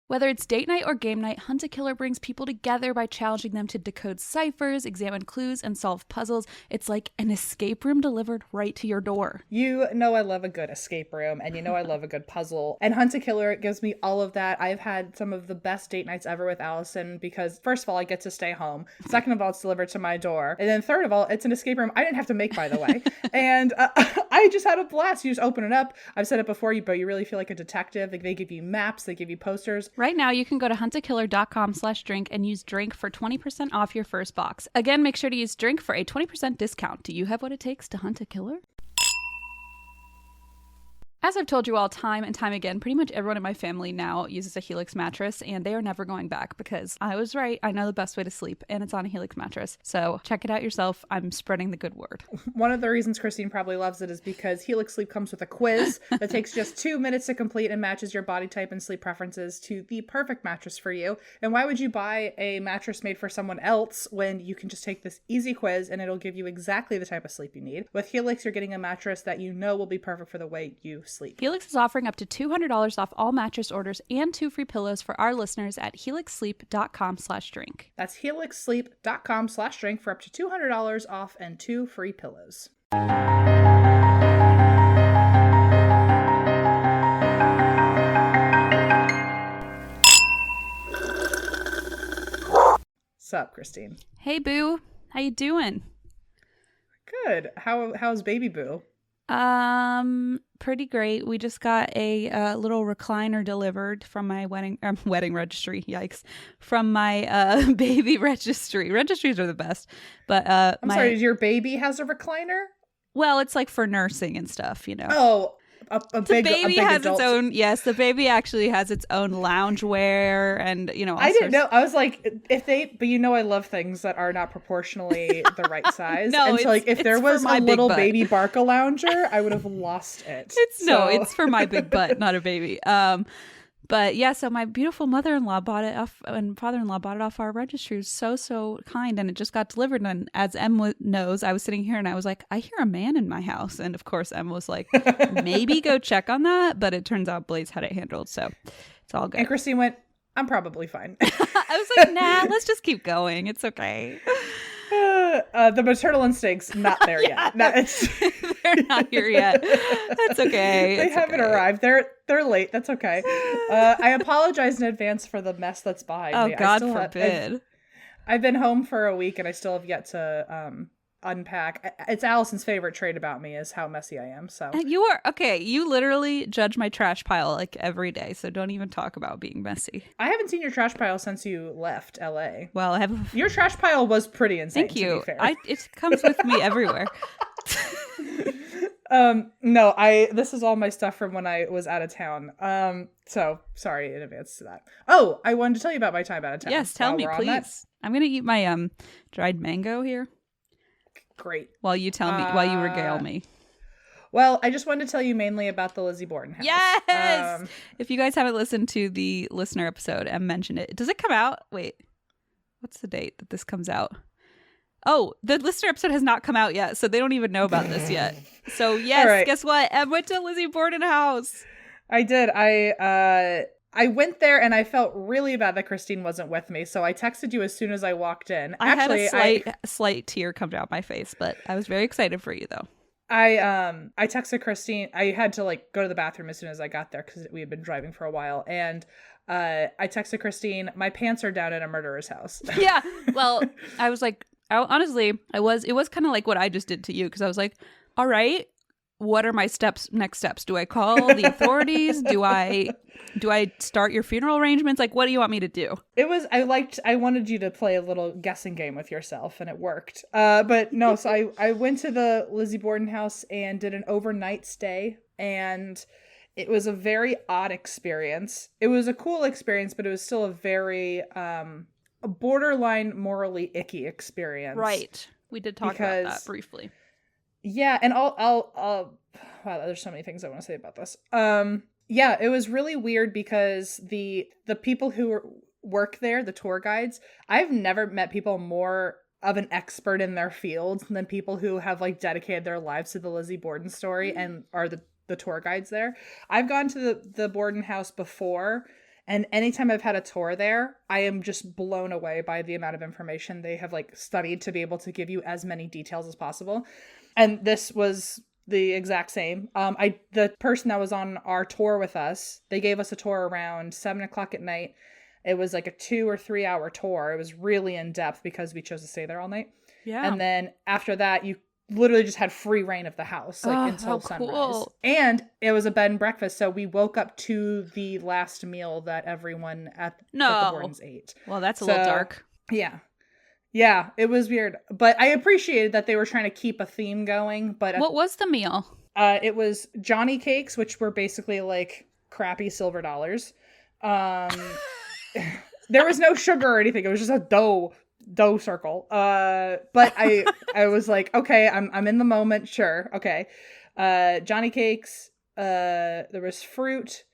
Whether it's date night or game night, Hunt a Killer brings people together by challenging them to decode ciphers, examine clues, and solve puzzles. It's like an escape room delivered right to your door. You know I love a good escape room, and you know I love a good puzzle. And Hunt a Killer gives me all of that. I've had some of the best date nights ever with Allison because, first of all, I get to stay home. Second of all, it's delivered to my door. And then third of all, it's an escape room I didn't have to make, by the way. And I just had a blast. You just open it up. I've said it before, but you really feel like a detective. Like, they give you maps, they give you posters. Right now, you can go to huntakiller.com/drink and use drink for 20% off your first box. Again, make sure to use drink for a 20% discount. Do you have what it takes to hunt a killer? As I've told you all time and time again, pretty much everyone in my family now uses a Helix mattress, and they are never going back because I was right. I know the best way to sleep, and it's on a Helix mattress. So check it out yourself. I'm spreading the good word. One of the reasons Christine probably loves it is because Helix Sleep comes with a quiz that takes just 2 minutes to complete and matches your body type and sleep preferences to the perfect mattress for you. And why would you buy a mattress made for someone else when you can just take this easy quiz and it'll give you exactly the type of sleep you need? With Helix, you're getting a mattress that you know will be perfect for the way you sleep. Helix is offering up to $200 off all mattress orders and 2 free pillows for our listeners at helixsleep.com/drink. That's helixsleep.com/drink for up to $200 off and 2 free pillows. Sup, Christine? Hey, Boo. How you doing? Good. How's baby Boo? Pretty great. We just got a little recliner delivered from my wedding registry. Yikes. From my baby registry. Registries are the best. But I'm sorry, your baby has a recliner? Well, it's like for nursing and stuff, you know. Oh, the baby has its own. Yes, the baby actually has its own loungewear, and you know. I didn't know. I was like, but you know, I love things that are not proportionally the right size. No, and so like if there was a little baby Barcalounger, I would have lost it. It's for my big butt, not a baby. But yeah, so my beautiful mother-in-law bought it off, and father-in-law bought it off our registry. It was so kind, and it just got delivered. And as Em knows, I was sitting here and I was like, I hear a man in my house. And of course, Em was like, maybe go check on that. But it turns out Blaze had it handled, so it's all good. And Christine went, I'm probably fine. I was like, nah, let's just keep going. It's okay. The maternal instincts not there yet. They're not here yet. That's okay. They haven't arrived. They're late. That's okay. I apologize in advance for the mess that's behind me. God forbid. I've been home for a week and I still have yet to unpack. It's Allison's favorite trait about me is how messy I am. So you are okay. You literally judge my trash pile like every day, so don't even talk about being messy. I haven't seen your trash pile since you left LA. Well, I have. Your trash pile was pretty insane. Thank you. To be fair. It comes with me everywhere. No, this is all my stuff from when I was out of town. So sorry in advance to that. Oh, I wanted to tell you about my time out of town. Yes, tell me, please. I'm gonna eat my dried mango here. Great. While you regale me. Well, I just wanted to tell you mainly about the Lizzie Borden house. Yes! If you guys haven't listened to the listener episode, Em mentioned it. Does it come out? Wait. What's the date that this comes out? Oh, the listener episode has not come out yet, so they don't even know about this yet. So, yes, right. Guess what? Em went to Lizzie Borden house. I did. I went there and I felt really bad that Christine wasn't with me, so I texted you as soon as I walked in. I had a slight tear come down my face, but I was very excited for you, though. I texted Christine. I had to go to the bathroom as soon as I got there because we had been driving for a while, and I texted Christine, my pants are down at a murderer's house. Yeah, well, I was like, honestly, it was kind of like what I just did to you, because I was like, all right, what are my next steps? Do I call the authorities? Do I start your funeral arrangements? Like, what do you want me to do? I wanted you to play a little guessing game with yourself, and it worked. But no, so I went to the Lizzie Borden house and did an overnight stay, and it was a very odd experience. It was a cool experience, but it was still a very a borderline morally icky experience. Right. We did talk about that briefly. Yeah, and I'll wow, there's so many things I want to say about this. Yeah, it was really weird because the people who work there, the tour guides, I've never met people more of an expert in their field than people who have dedicated their lives to the Lizzie Borden story and are the tour guides there. I've gone to the Borden house before, And anytime I've had a tour there, I am just blown away by the amount of information they have like studied to be able to give you as many details as possible. And this was the exact same. The person that was on our tour with us, they gave us a tour around 7:00 at night. It was like a 2 or 3 hour tour. It was really in depth because we chose to stay there all night. Yeah. And then after that, you literally just had free reign of the house, like until sunrise. Cool. And it was a bed and breakfast, so we woke up to the last meal that everyone at the Bordens ate. Well, that's a little dark. Yeah, it was weird, but I appreciated that they were trying to keep a theme going. But what was the meal? It was Johnny cakes, which were basically like crappy silver dollars. There was no sugar or anything. It was just a dough circle. But I was like, okay, I'm in the moment. Sure. Okay. Johnny cakes. There was fruit,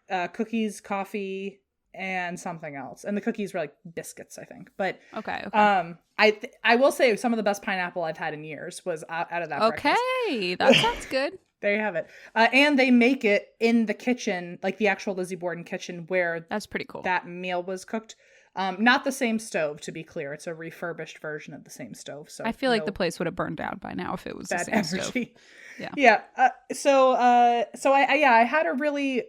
cookies, coffee, and something else. And the cookies were like biscuits, I think. But okay. I will say some of the best pineapple I've had in years was out of that breakfast. Okay, that sounds good. There you have it. And they make it in the kitchen, like the actual Lizzie Borden kitchen where that's pretty cool. That meal was cooked. Not the same stove, to be clear. It's a refurbished version of the same stove. So I feel like the place would have burned down by now if it was the same energy. Stove. Yeah. So I had a really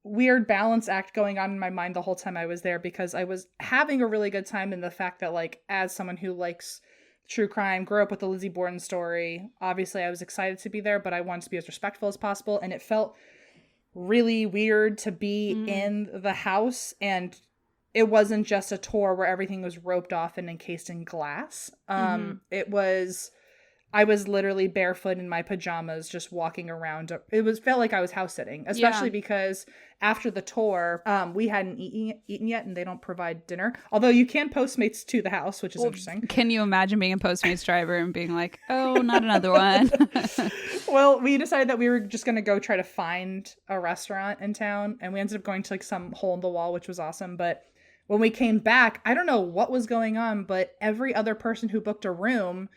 weird balance act going on in my mind the whole time I was there, because I was having a really good time in the fact that, like, as someone who likes true crime, grew up with the Lizzie Borden story, obviously I was excited to be there, but I wanted to be as respectful as possible. And it felt really weird to be in the house, and it wasn't just a tour where everything was roped off and encased in glass. I was literally barefoot in my pajamas, just walking around. Felt like I was house sitting, especially because after the tour, we hadn't eaten yet, and they don't provide dinner. Although you can Postmates to the house, which is interesting. Can you imagine being a Postmates driver and being like, oh, not another one? Well, we decided that we were just going to go try to find a restaurant in town, and we ended up going to like some hole in the wall, which was awesome. But when we came back, I don't know what was going on, but every other person who booked a room,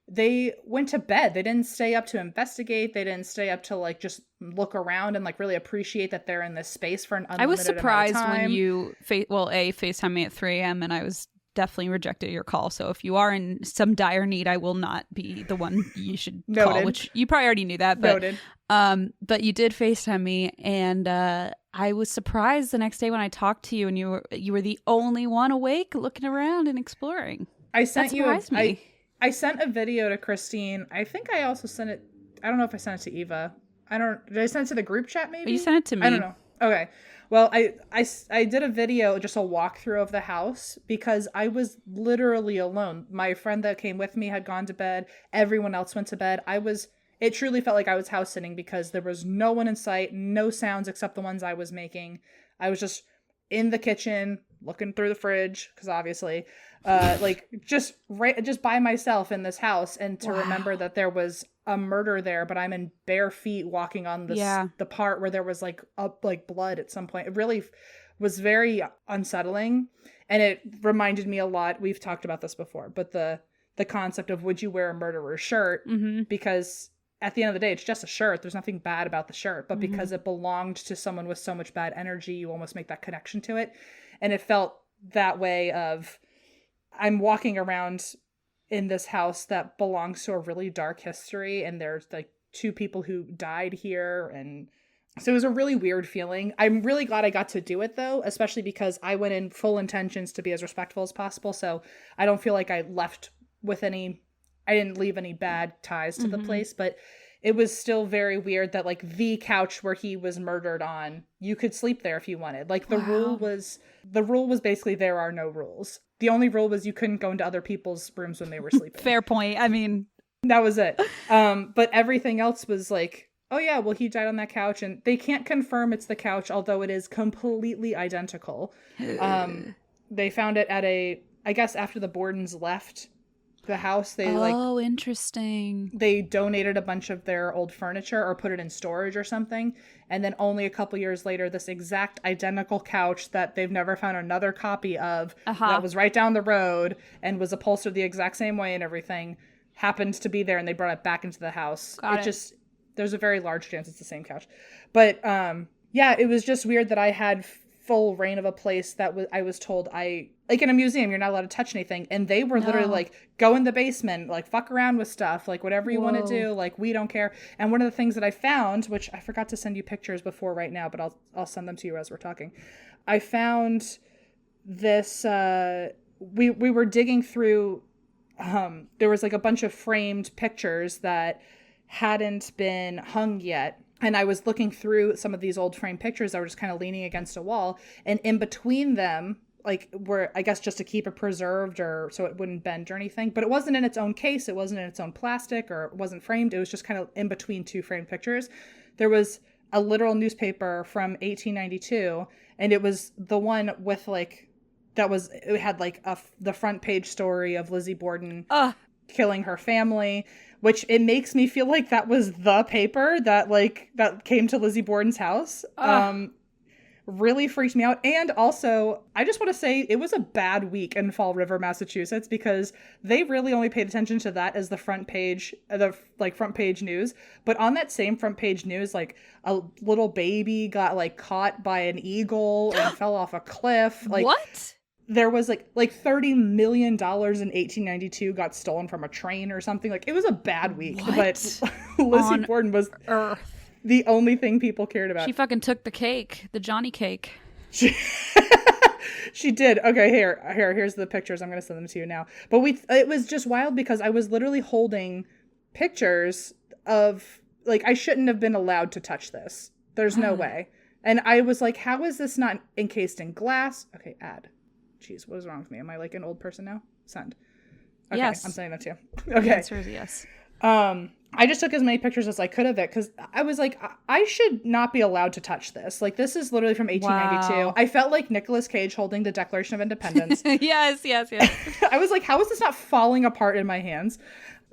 they went to bed. They didn't stay up to investigate. They didn't stay up to like just look around and like really appreciate that they're in this space for an unlimited amount of time. I was surprised when you FaceTime me at 3 a.m. and I was definitely rejected your call. So if you are in some dire need, I will not be the one you should call, which you probably already knew that. But, but you did FaceTime me, and I was surprised the next day when I talked to you, and you were the only one awake, looking around and exploring. I sent me. I sent a video to Christine. I think I also sent it. I don't know if I sent it to Eva. Did I send it to the group chat maybe? You sent it to me. I don't know. Okay. Well, I did a video, just a walkthrough of the house, because I was literally alone. My friend that came with me had gone to bed. Everyone else went to bed. It truly felt like I was house sitting, because there was no one in sight, no sounds except the ones I was making. I was just in the kitchen, looking through the fridge, because obviously, just by myself in this house, and to remember that there was a murder there, but I'm in bare feet walking on the part where there was like blood at some point. It really was very unsettling, and it reminded me a lot. We've talked about this before, but the concept of, would you wear a murderer's shirt? Because at the end of the day, it's just a shirt. There's nothing bad about the shirt, but because it belonged to someone with so much bad energy, you almost make that connection to it. And it felt that way of, I'm walking around in this house that belongs to a really dark history, and there's like 2 people who died here, and so it was a really weird feeling. I'm really glad I got to do it though, especially because I went in full intentions to be as respectful as possible, so I don't feel like I didn't leave any bad ties to the place. But it was still very weird that like the couch where he was murdered on, you could sleep there if you wanted. Like the rule was basically there are no rules. The only rule was you couldn't go into other people's rooms when they were sleeping. Fair point. I mean, that was it. But everything else was like, oh yeah, well, he died on that couch, and they can't confirm it's the couch, although it is completely identical. They found it at I guess after the Bordens left the house, interesting. They donated a bunch of their old furniture or put it in storage or something, and then only a couple years later, this exact identical couch that they've never found another copy of, that was right down the road and was upholstered the exact same way and everything, happened to be there, and they brought it back into the house. There's a very large chance it's the same couch. But it was just weird that I had full reign of a place that I was told like in a museum, you're not allowed to touch anything. And they were literally like, go in the basement, like fuck around with stuff, like whatever you want to do, like we don't care. And one of the things that I found, which I forgot to send you pictures before right now, but I'll send them to you as we're talking. I found this, we were digging through, there was like a bunch of framed pictures that hadn't been hung yet. And I was looking through some of these old frame pictures that were just kind of leaning against a wall. And in between them, like, were, I guess, just to keep it preserved or so it wouldn't bend or anything. But it wasn't in its own case. It wasn't in its own plastic or it wasn't framed. It was just kind of in between two framed pictures. There was a literal newspaper from 1892. And it was the one with, like, it had, like, the front page story of Lizzie Borden killing her family. Which it makes me feel like that was the paper that came to Lizzie Borden's house. Really freaked me out. And also, I just want to say it was a bad week in Fall River, Massachusetts, because they really only paid attention to that as the front page, front page news. But on that same front page news, like a little baby got like caught by an eagle and fell off a cliff. Like what? There was like $30 million in 1892 got stolen from a train or something. Like, it was a bad week. What? But Lizzie Borden was the only thing people cared about. She fucking took the cake, the Johnny cake. She did. Okay, here's the pictures. I'm going to send them to you now. But it was just wild because I was literally holding pictures of, like, I shouldn't have been allowed to touch this. There's no way. And I was like, how is this not encased in glass? Okay, add. Jeez, what is wrong with me? Am I like an old person now? Send. Okay, yes. I'm sending that to you. Okay. The answer is yes. I just took as many pictures as I could of it because I was like, I should not be allowed to touch this. Like, this is literally from 1892. Wow. I felt like Nicolas Cage holding the Declaration of Independence. Yes. I was like, how is this not falling apart in my hands?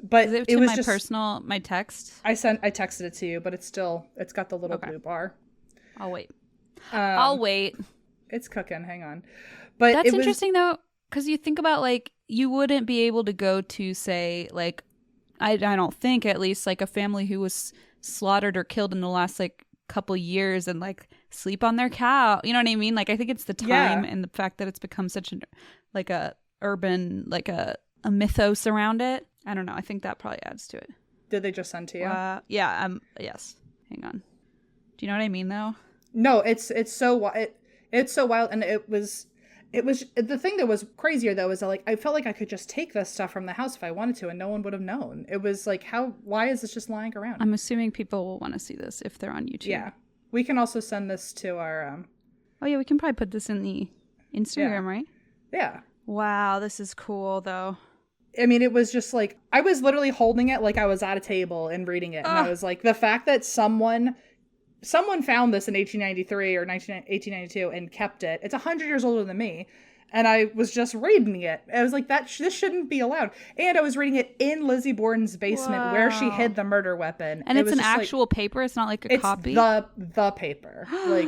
But it was just my text. I texted it to you, but it's got the little blue bar. I'll wait. It's cooking. Hang on. But that's interesting though, because you think about, like, you wouldn't be able to go to, say, like, I don't think, at least, like a family who was slaughtered or killed in the last like couple years and like sleep on their cow. You know what I mean? Like, I think it's the time and the fact that it's become such a urban, like a mythos around it. I don't know. I think that probably adds to it. Did they just send to you? Yeah. Yes. Hang on. Do you know what I mean though? No, it's so wild, and it was the thing that was crazier though is that, like, I felt like I could just take this stuff from the house if I wanted to and no one would have known. It was like, why is this just lying around? I'm assuming people will want to see this if they're on YouTube. Yeah. We can also send this to our oh yeah, we can probably put this in the Instagram, right? Yeah. Wow, this is cool though. I mean, it was just like, I was literally holding it like I was at a table and reading it. And I was like, the fact that someone found this in 1893 or 1892 and kept it. It's 100 years older than me. And I was just reading it. I was like, this shouldn't be allowed. And I was reading it in Lizzie Borden's basement where she hid the murder weapon. And it's an actual paper? It's not like a copy? It's the paper. Like,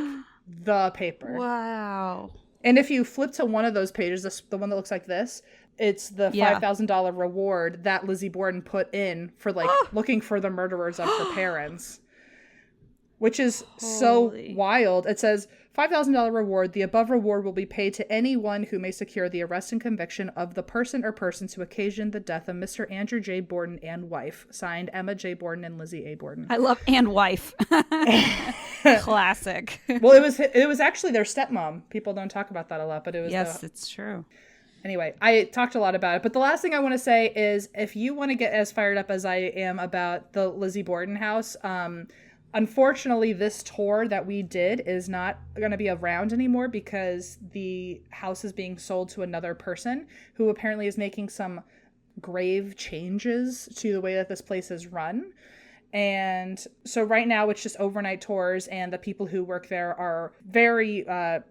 the paper. Wow. And if you flip to one of those pages, the one that looks like this, it's the $5,000 reward that Lizzie Borden put in for, like, looking for the murderers of her parents. Which is so wild. It says, $5,000 reward. The above reward will be paid to anyone who may secure the arrest and conviction of the person or persons who occasioned the death of Mr. Andrew J. Borden and wife. Signed, Emma J. Borden and Lizzie A. Borden. I love and wife. Classic. Well, it was actually their stepmom. People don't talk about that a lot, but it was. Yes, it's true. Anyway, I talked a lot about it, but the last thing I want to say is, if you want to get as fired up as I am about the Lizzie Borden house, unfortunately, this tour that we did is not going to be around anymore because the house is being sold to another person who apparently is making some grave changes to the way that this place is run. And so right now it's just overnight tours, and the people who work there are very,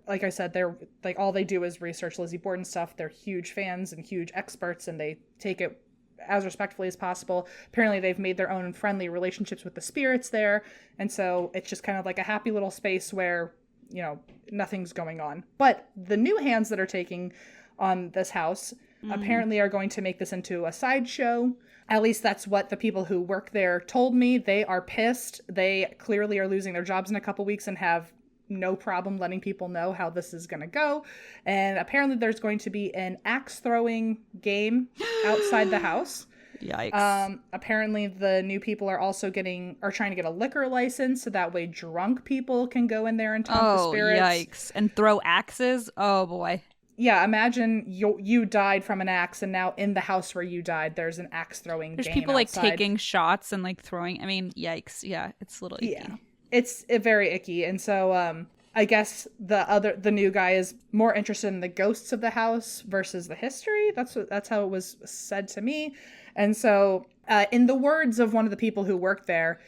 like I said, they're like, all they do is research Lizzie Borden stuff. They're huge fans and huge experts, and they take it as respectfully as possible. Apparently they've made their own friendly relationships with the spirits there. And so it's just kind of like a happy little space where, you know, nothing's going on. But the new hands that are taking on this house apparently are going to make this into a sideshow. At least that's what the people who work there told me. They are pissed. They clearly are losing their jobs in a couple weeks and have no problem letting people know how this is going to go. And apparently there's going to be an axe throwing game outside the house. Yikes. Apparently the new people are also trying to get a liquor license so that way drunk people can go in there and talk to spirits. Yikes. And throw axes? Oh boy. Yeah, imagine you died from an axe, and now in the house where you died, there's an axe throwing game. There's people like outside. taking shots and like throwing. I mean, yikes. Yeah, it's a little icky. Yeah, it's very icky. And so I guess the new guy is more interested in the ghosts of the house versus the history. That's how it was said to me. And so in the words of one of the people who worked there,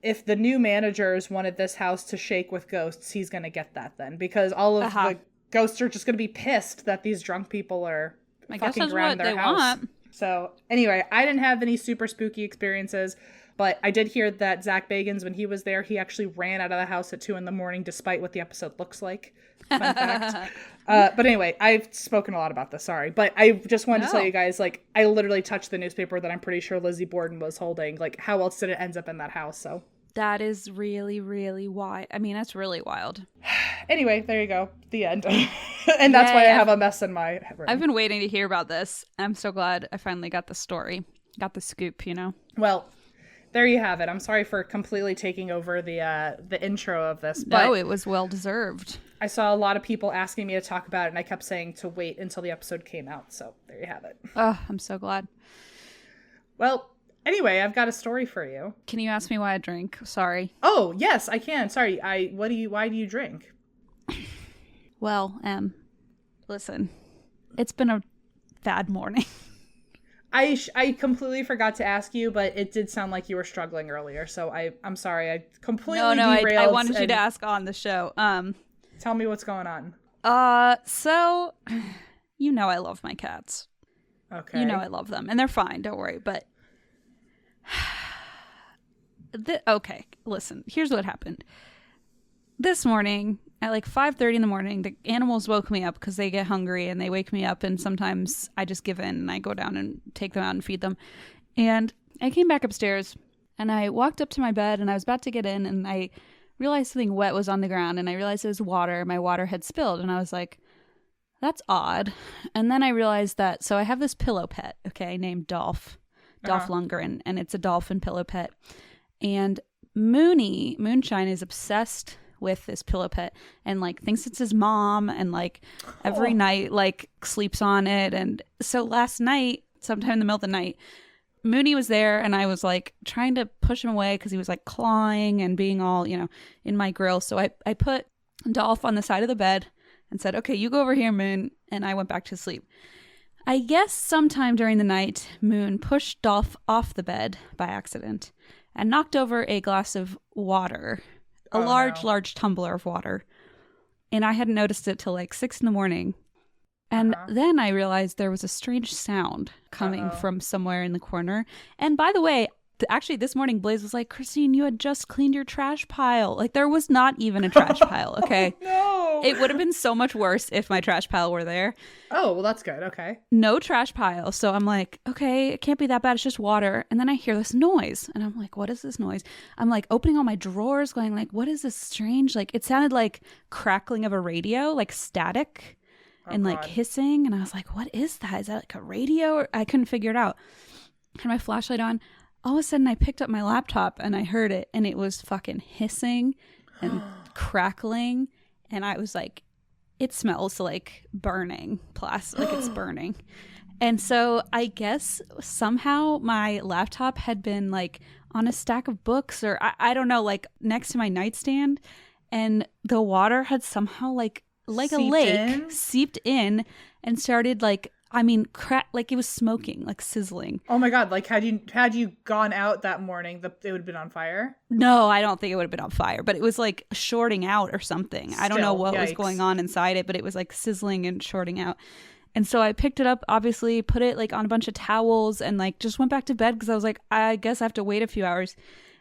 if the new managers wanted this house to shake with ghosts, he's going to get that then, because all of the ghosts are just going to be pissed that these drunk people are fucking around their house. Want. So anyway, I didn't have any super spooky experiences, but I did hear that Zach Bagans, when he was there, he actually ran out of the house at 2 a.m, despite what the episode looks like. Fun fact. But anyway, I've spoken a lot about this, sorry. But I just wanted to tell you guys, like, I literally touched the newspaper that I'm pretty sure Lizzie Borden was holding. Like, how else did it end up in that house? So that is really, really wild. I mean, that's really wild. Anyway, there you go. The end. And that's why I have a mess in my room. I've been waiting to hear about this. I'm so glad I finally got the story. Got the scoop, you know? Well, there you have it. I'm sorry for completely taking over the intro of this. But no, it was well deserved. I saw a lot of people asking me to talk about it, and I kept saying to wait until the episode came out. So there you have it. Oh, I'm so glad. Well, anyway, I've got a story for you. Can you ask me why I drink? Sorry. Oh, yes, I can. Sorry. Why do you drink? Well, listen, it's been a bad morning. I completely forgot to ask you, but it did sound like you were struggling earlier. So I'm sorry. I completely derailed. I wanted you to ask on the show. Tell me what's going on. So you know I love my cats. Okay. You know I love them, and they're fine. Don't worry. But okay, listen. Here's what happened. This morning at like 5:30 in the morning, the animals woke me up because they get hungry and they wake me up, and sometimes I just give in and I go down and take them out and feed them. And I came back upstairs and I walked up to my bed and I was about to get in, and I realized something wet was on the ground, and I realized it was water. My water had spilled, and I was like, that's odd. And then I realized that, so I have this pillow pet, okay, named Dolph Lundgren, and it's a dolphin pillow pet. And Moonshine is obsessed with this pillow pet and like thinks it's his mom, and like every night like sleeps on it. And so last night, sometime in the middle of the night, Mooney was there, and I was like trying to push him away because he was like clawing and being all, in my grill. So I put Dolph on the side of the bed and said, okay, you go over here, Moon. And I went back to sleep. I guess sometime during the night, Moon pushed Dolph off the bed by accident and knocked over a glass of water, a large tumbler of water. And I hadn't noticed it till like 6 a.m. And then I realized there was a strange sound coming from somewhere in the corner. And by the way, actually this morning Blaze was like, Christine, you had just cleaned your trash pile. Like there was not even a trash pile, okay? No. It would have been so much worse if my trash pile were there. Oh, well, that's good. Okay. No trash pile. So I'm like, okay, it can't be that bad. It's just water. And then I hear this noise. And I'm like, what is this noise? I'm like opening all my drawers going like, what is this strange? Like it sounded like crackling of a radio, like static and like hissing. And I was like, what is that? Is that like a radio? Or I couldn't figure it out. I had my flashlight on. All of a sudden I picked up my laptop and I heard it, and it was fucking hissing and crackling. And I was like, it smells like burning plastic, like it's burning. And so I guess somehow my laptop had been like on a stack of books, or I don't know, like next to my nightstand. And the water had somehow like a lake seeped in and started like, like it was smoking, like sizzling. Oh my God. Like had you gone out that morning, it would have been on fire? No, I don't think it would have been on fire, but it was like shorting out or something. I don't know what was going on inside it, but it was like sizzling and shorting out. And so I picked it up, obviously, put it like on a bunch of towels, and like just went back to bed because I was like, I guess I have to wait a few hours.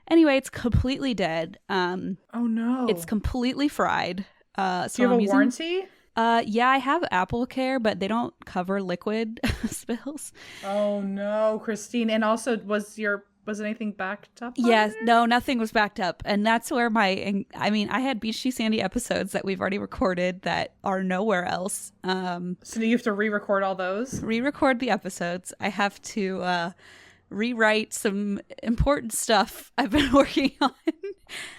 Anyway, it's completely dead. Oh no. It's completely fried. So do you have a warranty? Yeah, I have Apple Care, but they don't cover liquid spills. Oh no, Christine. And also, was your Was anything backed up? Yes, no, nothing was backed up. And that's where I had Beach Tea Sandy episodes that we've already recorded that are nowhere else. So you have to re-record all those? Re-record the episodes. I have to rewrite some important stuff I've been working on.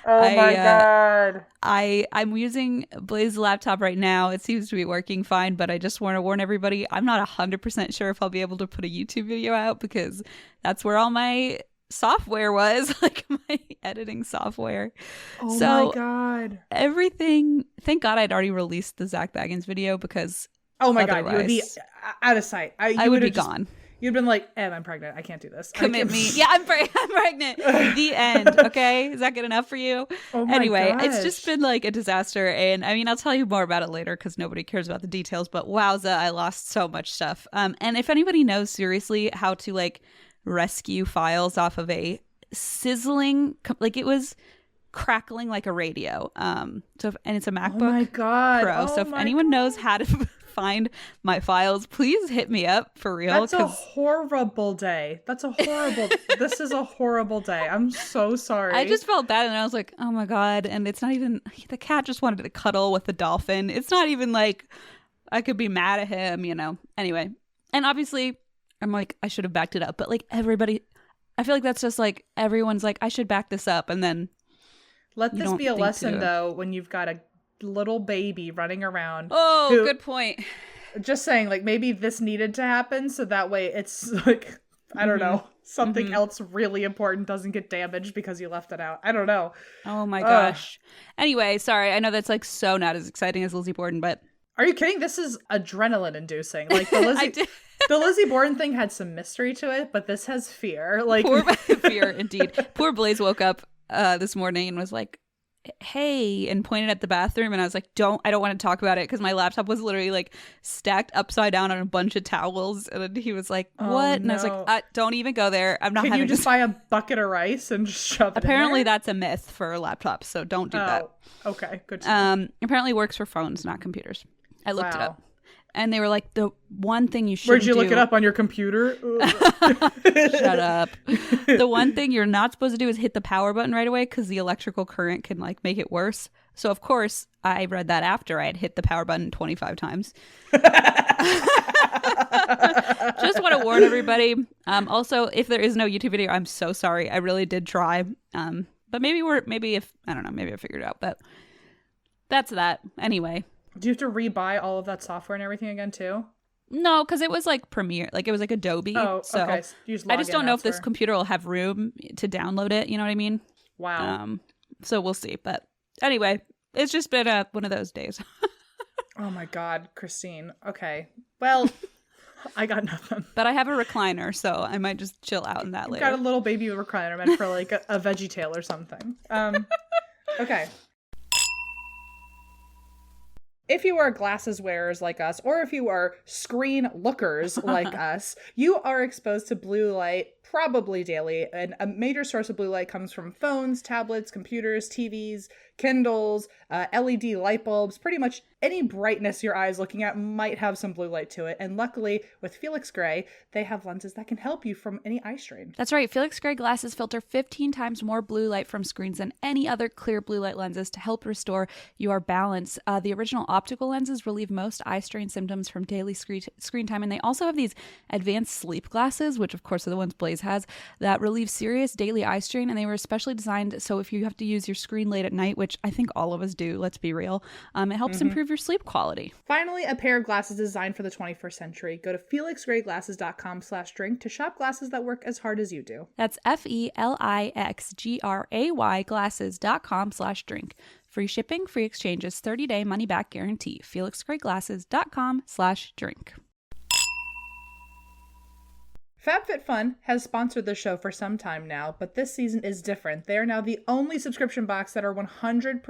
Oh my God. I'm using Blaze's laptop right now. It seems to be working fine, but I just want to warn everybody, I'm not 100% sure if I'll be able to put a YouTube video out because that's where all my software was, like my editing software. Oh so my God. Everything, thank God I'd already released the Zach Baggins video because oh my God, you would be out of sight. I would be gone. You'd been like, Em, I'm pregnant. I can't do this. Commit me. Yeah, I'm pregnant. The end. Okay. Is that good enough for you? Oh my anyway, gosh. It's just been like a disaster. And I mean, I'll tell you more about it later because nobody cares about the details. But wowza, I lost so much stuff. And if anybody knows seriously how to like rescue files off of a sizzling, like it was crackling like a radio. And it's a MacBook oh my God. Pro. So if anyone knows how to find my files, please hit me up for real. That's a horrible day. This is a horrible day. I'm so sorry. I just felt bad and I was like, oh my God. And it's not even, the cat just wanted to cuddle with the dolphin. It's not even like I could be mad at him, you know. Anyway. And obviously I'm like, I should have backed it up. But like everybody, I feel like that's just like everyone's like, I should back this up. And then let this be a lesson though, when you've got a little baby running around. Oh, good point. Just saying, like, maybe this needed to happen so that way it's like, I don't know, something else really important doesn't get damaged because you left it out. I don't know. Oh my gosh. Anyway, sorry. I know that's like so not as exciting as Lizzie Borden, but are you kidding? This is adrenaline inducing. Like the Lizzie Borden thing had some mystery to it, but this has fear. Like poor fear, indeed. Poor Blaze woke up this morning and was like, hey, and pointed at the bathroom, and I was like, I don't want to talk about it because my laptop was literally like stacked upside down on a bunch of towels, and he was like, what? Oh, and I was like, don't even go there. I'm not Can having you just buy a bucket of rice and just shove it apparently in there? That's a myth for laptops, so don't do that. Okay, good to know. Apparently works for phones, not computers. I looked it Wow. up. And they were like, the one thing you should Where'd you look it up on your computer? Shut up. The one thing you're not supposed to do is hit the power button right away because the electrical current can like make it worse. So of course I read that after I had hit the power button 25 times. Just want to warn everybody. Also, if there is no YouTube video, I'm so sorry. I really did try. But maybe I don't know, maybe I figured it out. But that's that. Anyway. Do you have to rebuy all of that software and everything again too? No, because it was like Premiere, like it was like Adobe. Oh, so okay. I just don't know if this computer will have room to download it. You know what I mean? Wow. So we'll see. But anyway, it's just been one of those days. Oh my God, Christine. Okay. Well, I got nothing. But I have a recliner, so I might just chill out in that later. Got a little baby recliner meant for like a veggie tail or something. Okay. If you are glasses wearers like us, or if you are screen lookers like us, you are exposed to blue light probably daily. And a major source of blue light comes from phones, tablets, computers, TVs, Kindles, LED light bulbs. Pretty much any brightness your eye is looking at might have some blue light to it. And luckily, with Helix Gray, they have lenses that can help you from any eye strain. That's right. Helix Gray glasses filter 15 times more blue light from screens than any other clear blue light lenses to help restore your balance. The original optical lenses relieve most eye strain symptoms from daily screen time. And they also have these advanced sleep glasses, which of course are the ones Blaze has, that relieve serious daily eye strain. And they were especially designed so if you have to use your screen late at night, which I think all of us do, let's be real, it helps improve your sleep quality. Finally, a pair of glasses designed for the 21st century. Go to felixgrayglasses.com/drink to shop glasses that work as hard as you do. That's FELIXGRAY glasses.com/drink. Free shipping, free exchanges, 30-day money-back guarantee. felixgrayglasses.com/drink. FabFitFun has sponsored the show for some time now, but this season is different. They are now the only subscription box that are 100%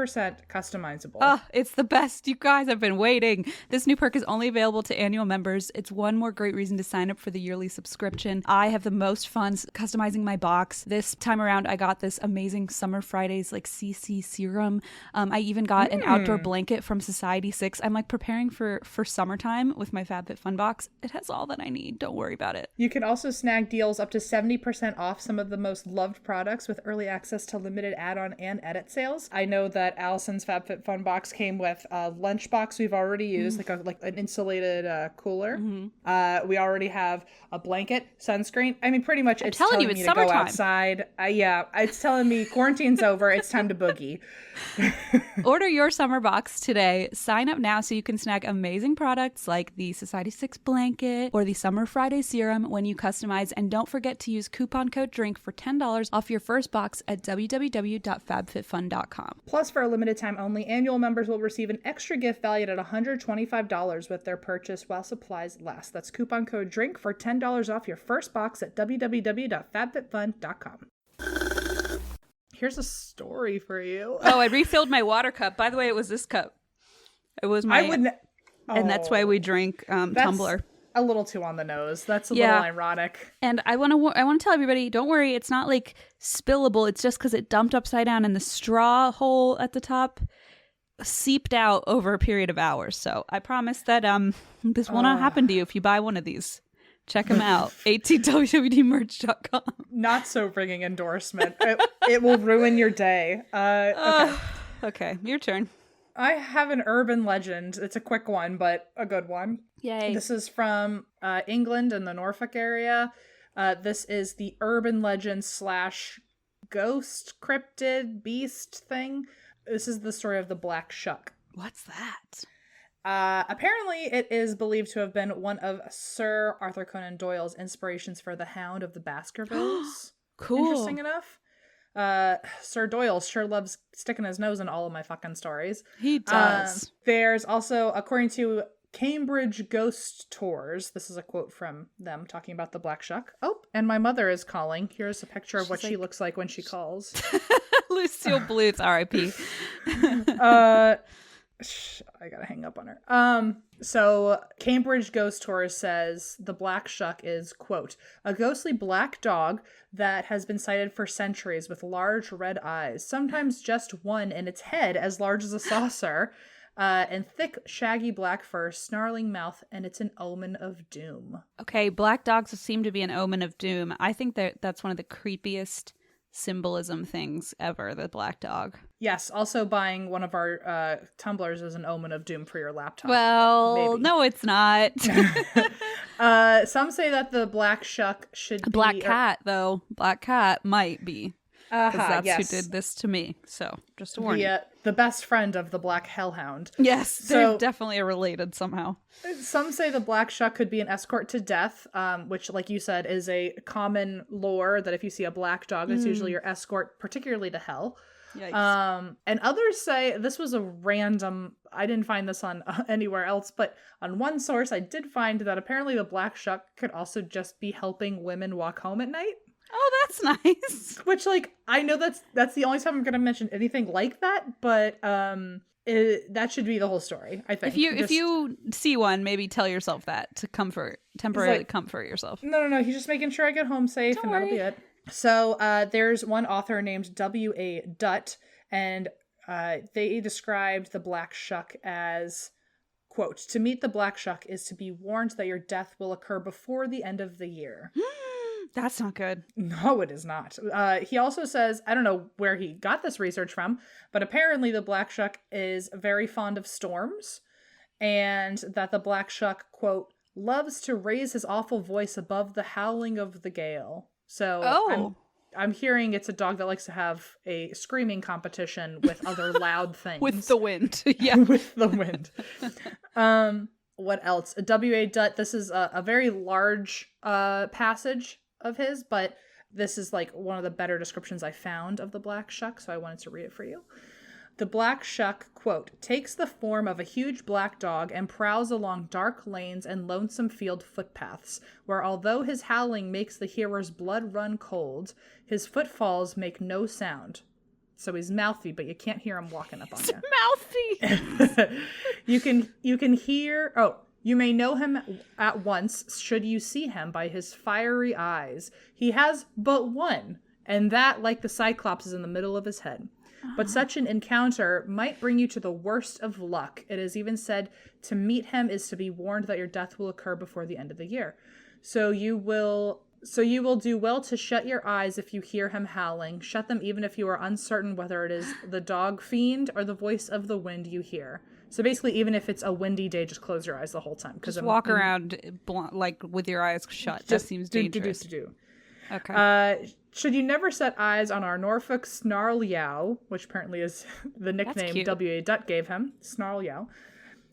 customizable. Oh, it's the best. You guys have been waiting. This new perk is only available to annual members. It's one more great reason to sign up for the yearly subscription. I have the most fun customizing my box. This time around, I got this amazing Summer Fridays like CC serum. I even got an outdoor blanket from Society 6. I'm like preparing for summertime with my FabFitFun box. It has all that I need. Don't worry about it. You can also also snag deals up to 70% off some of the most loved products with early access to limited add-on and edit sales. I know that Allison's FabFitFun box came with a lunchbox we've already used, like an insulated cooler. We already have a blanket, sunscreen. I mean, pretty much it's telling you, me it's to go summertime. outside. Yeah, it's telling me quarantine's over. It's time to boogie. Order your summer box today. Sign up now so you can snag amazing products like the Society 6 blanket or the Summer Friday serum when you customize. And don't forget to use coupon code DRINK for $10 off your first box at www.fabfitfun.com. Plus, for a limited time only, annual members will receive an extra gift valued at $125 with their purchase while supplies last. That's coupon code DRINK for $10 off your first box at www.fabfitfun.com. Here's a story for you. Oh, I refilled my water cup. By the way, it was this cup. It was my... And that's why we drink Tumbler. A little too on the nose. That's a little ironic. And I want to tell everybody, don't worry, it's not like spillable. It's just because it dumped upside down and the straw hole at the top seeped out over a period of hours. So I promise that this will not happen to you if you buy one of these. Check them out. atwwdmerch.com. Not so ringing endorsement. It will ruin your day. Okay, your turn. I have an urban legend. It's a quick one, but a good one. Yay. This is from England and the Norfolk area. This is the urban legend / ghost cryptid beast thing. This is the story of the Black Shuck. What's that? Apparently, it is believed to have been one of Sir Arthur Conan Doyle's inspirations for the Hound of the Baskervilles. Cool. Interesting enough. Sir Doyle sure loves sticking his nose in all of my fucking stories. He does. There's also, according to Cambridge Ghost Tours, this is a quote from them talking about the Black Shuck. Oh, and my mother is calling. Here's a picture of what she looks like when she calls. Lucille Bluth, R.I.P. I gotta hang up on her. So Cambridge Ghost Tours says the Black Shuck is, quote, a ghostly black dog that has been sighted for centuries with large red eyes, sometimes just one in its head as large as a saucer, and thick, shaggy black fur, snarling mouth, and it's an omen of doom. Okay, black dogs seem to be an omen of doom. I think that's one of the creepiest symbolism things ever, the black dog. Yes, also buying one of our tumblers is an omen of doom for your laptop. Well, maybe. No, it's not. Some say that the Black Shuck should be... Black cat, though. Black cat might be. Because that's who did this to me. So, just a warning. The best friend of the Black Hellhound. Yes, they're definitely related somehow. Some say the Black Shuck could be an escort to death, which, like you said, is a common lore that if you see a black dog, it's usually your escort, particularly to hell. Yikes. And others say, this was a random, I didn't find this on anywhere else, but on one source I did find that apparently the Black Shuck could also just be helping women walk home at night. Oh, that's nice. Which, like, I know that's the only time I'm going to mention anything like that, but that should be the whole story, I think. If you see one, maybe tell yourself that to temporarily comfort yourself. No, he's just making sure I get home safe. Don't That'll worry. be it. So there's one author named W.A. Dutt, and they described the Black Shuck as, quote, to meet the Black Shuck is to be warned that your death will occur before the end of the year. That's not good. No, it is not. He also says, I don't know where he got this research from, but apparently the Black Shuck is very fond of storms, and that the Black Shuck, quote, loves to raise his awful voice above the howling of the gale. So I'm hearing it's a dog that likes to have a screaming competition with other loud things. With the wind. Yeah. With the wind. What else? W.A. Dutt, this is a very large passage of his, but this is like one of the better descriptions I found of the Black Shuck, so I wanted to read it for you. The Black Shuck, quote, takes the form of a huge black dog and prowls along dark lanes and lonesome field footpaths, where although his howling makes the hearer's blood run cold, his footfalls make no sound. So he's mouthy, but you can't hear him walking up on you. Mouthy! You can hear... Oh, you may know him at once, should you see him, by his fiery eyes. He has but one, and that, like the Cyclops, is in the middle of his head. But such an encounter might bring you to the worst of luck. It is even said to meet him is to be warned that your death will occur before the end of the year. So you will So you will do well to shut your eyes if you hear him howling. Shut them even if you are uncertain whether it is the dog fiend or the voice of the wind you hear. So basically, even if it's a windy day, just close your eyes the whole time. Just walk around like with your eyes shut. That seems dangerous. Okay. Should you never set eyes on our Norfolk Snarl Yow, which apparently is the nickname W.A. Dutt gave him, Snarl Yow,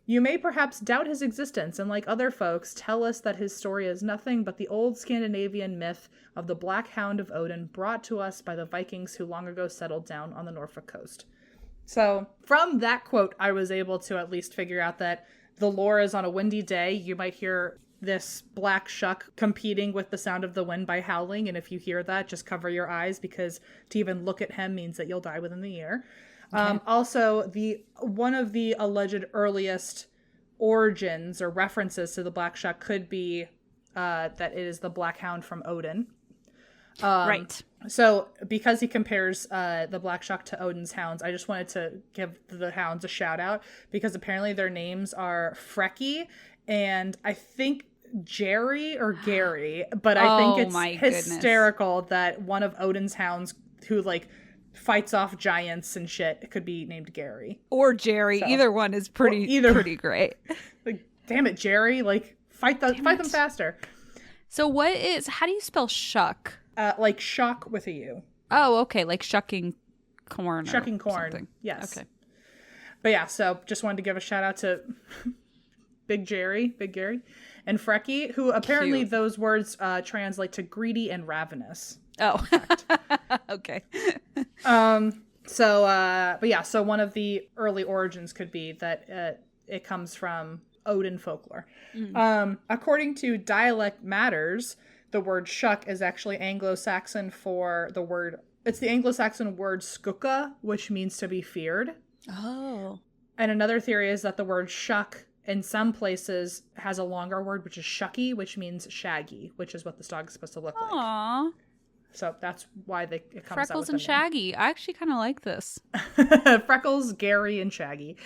you may perhaps doubt his existence and, like other folks, tell us that his story is nothing but the old Scandinavian myth of the Black Hound of Odin brought to us by the Vikings who long ago settled down on the Norfolk coast. So from that quote, I was able to at least figure out that the lore is on a windy day. You might hear this Black Shuck competing with the sound of the wind by howling. And if you hear that, just cover your eyes, because to even look at him means that you'll die within the year. Okay. Also, one of the alleged earliest origins or references to the Black Shuck could be that it is the Black Hound from Odin. Right. So because he compares the Black Shuck to Odin's hounds, I just wanted to give the hounds a shout out, because apparently their names are Frecky and I think Jerry or Gary, but I think it's hysterical that one of Odin's hounds who like fights off giants and shit could be named Gary or Jerry. So, either one is pretty great. Like, damn it, Jerry! Like, fight them faster. So how do you spell shuck? Like shock with a U. Oh, okay, like shucking corn. Shucking corn. Something. Yes. Okay. But yeah, so just wanted to give a shout out to Big Gary, and Frecky, who apparently Cute. Those words translate to greedy and ravenous. Oh, okay. But yeah, so one of the early origins could be that it comes from Odin folklore. Mm. According to Dialect Matters, the word shuck is actually Anglo-Saxon for the word. It's the Anglo-Saxon word skukka, which means to be feared. Oh. And another theory is that the word shuck in some places has a longer word, which is shucky, which means shaggy, which is what this dog is supposed to look like. Aww. So that's why it comes Freckles out with and Shaggy. I actually kind of like this. Freckles, Gary, and Shaggy.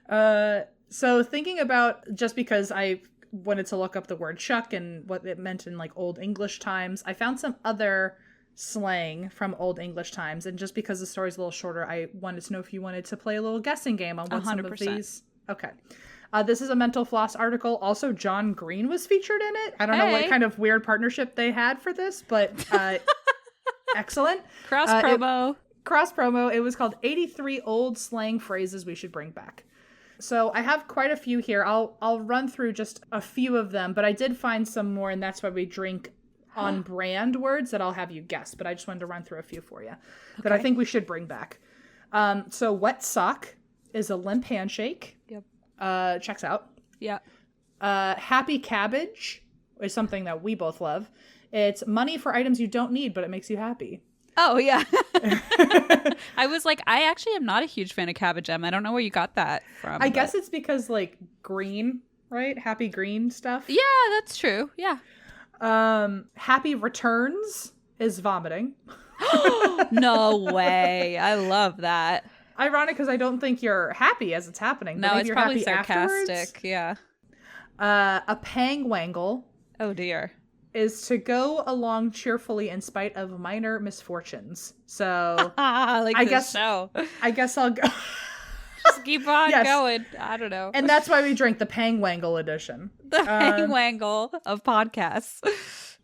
So thinking about, just because I wanted to look up the word shuck and what it meant in like Old English times, I found some other slang from Old English times. And just because the story's a little shorter, I wanted to know if you wanted to play a little guessing game on what 100%. Some of these. Okay. This is a Mental Floss article. Also, John Green was featured in it. I don't know what kind of weird partnership they had for this, but excellent. Cross promo. It was called 83 Old Slang Phrases We Should Bring Back. So I have quite a few here. I'll run through just a few of them, but I did find some more, and that's why we drink on brand words that I'll have you guess. But I just wanted to run through a few for you that I think we should bring back. So wet sock is a limp handshake. Yep. Checks out. Yeah. Happy cabbage is something that we both love. It's money for items you don't need, but it makes you happy. Oh, yeah. I was like, I actually am not a huge fan of cabbage, Em. I don't know where you got that from. I guess it's because, like, green, right? Happy green stuff. Yeah, that's true. Yeah. Happy returns is vomiting. No way. I love that. Ironic, because I don't think you're happy as it's happening. No, it's you're probably happy sarcastic. Afterwards. Yeah. A pang wangle. Oh, dear. Is to go along cheerfully in spite of minor misfortunes. So like I guess so. I guess I'll go. Just keep on going. I don't know. And that's why we drink the Pang Wangle edition. The Pang Wangle of podcasts.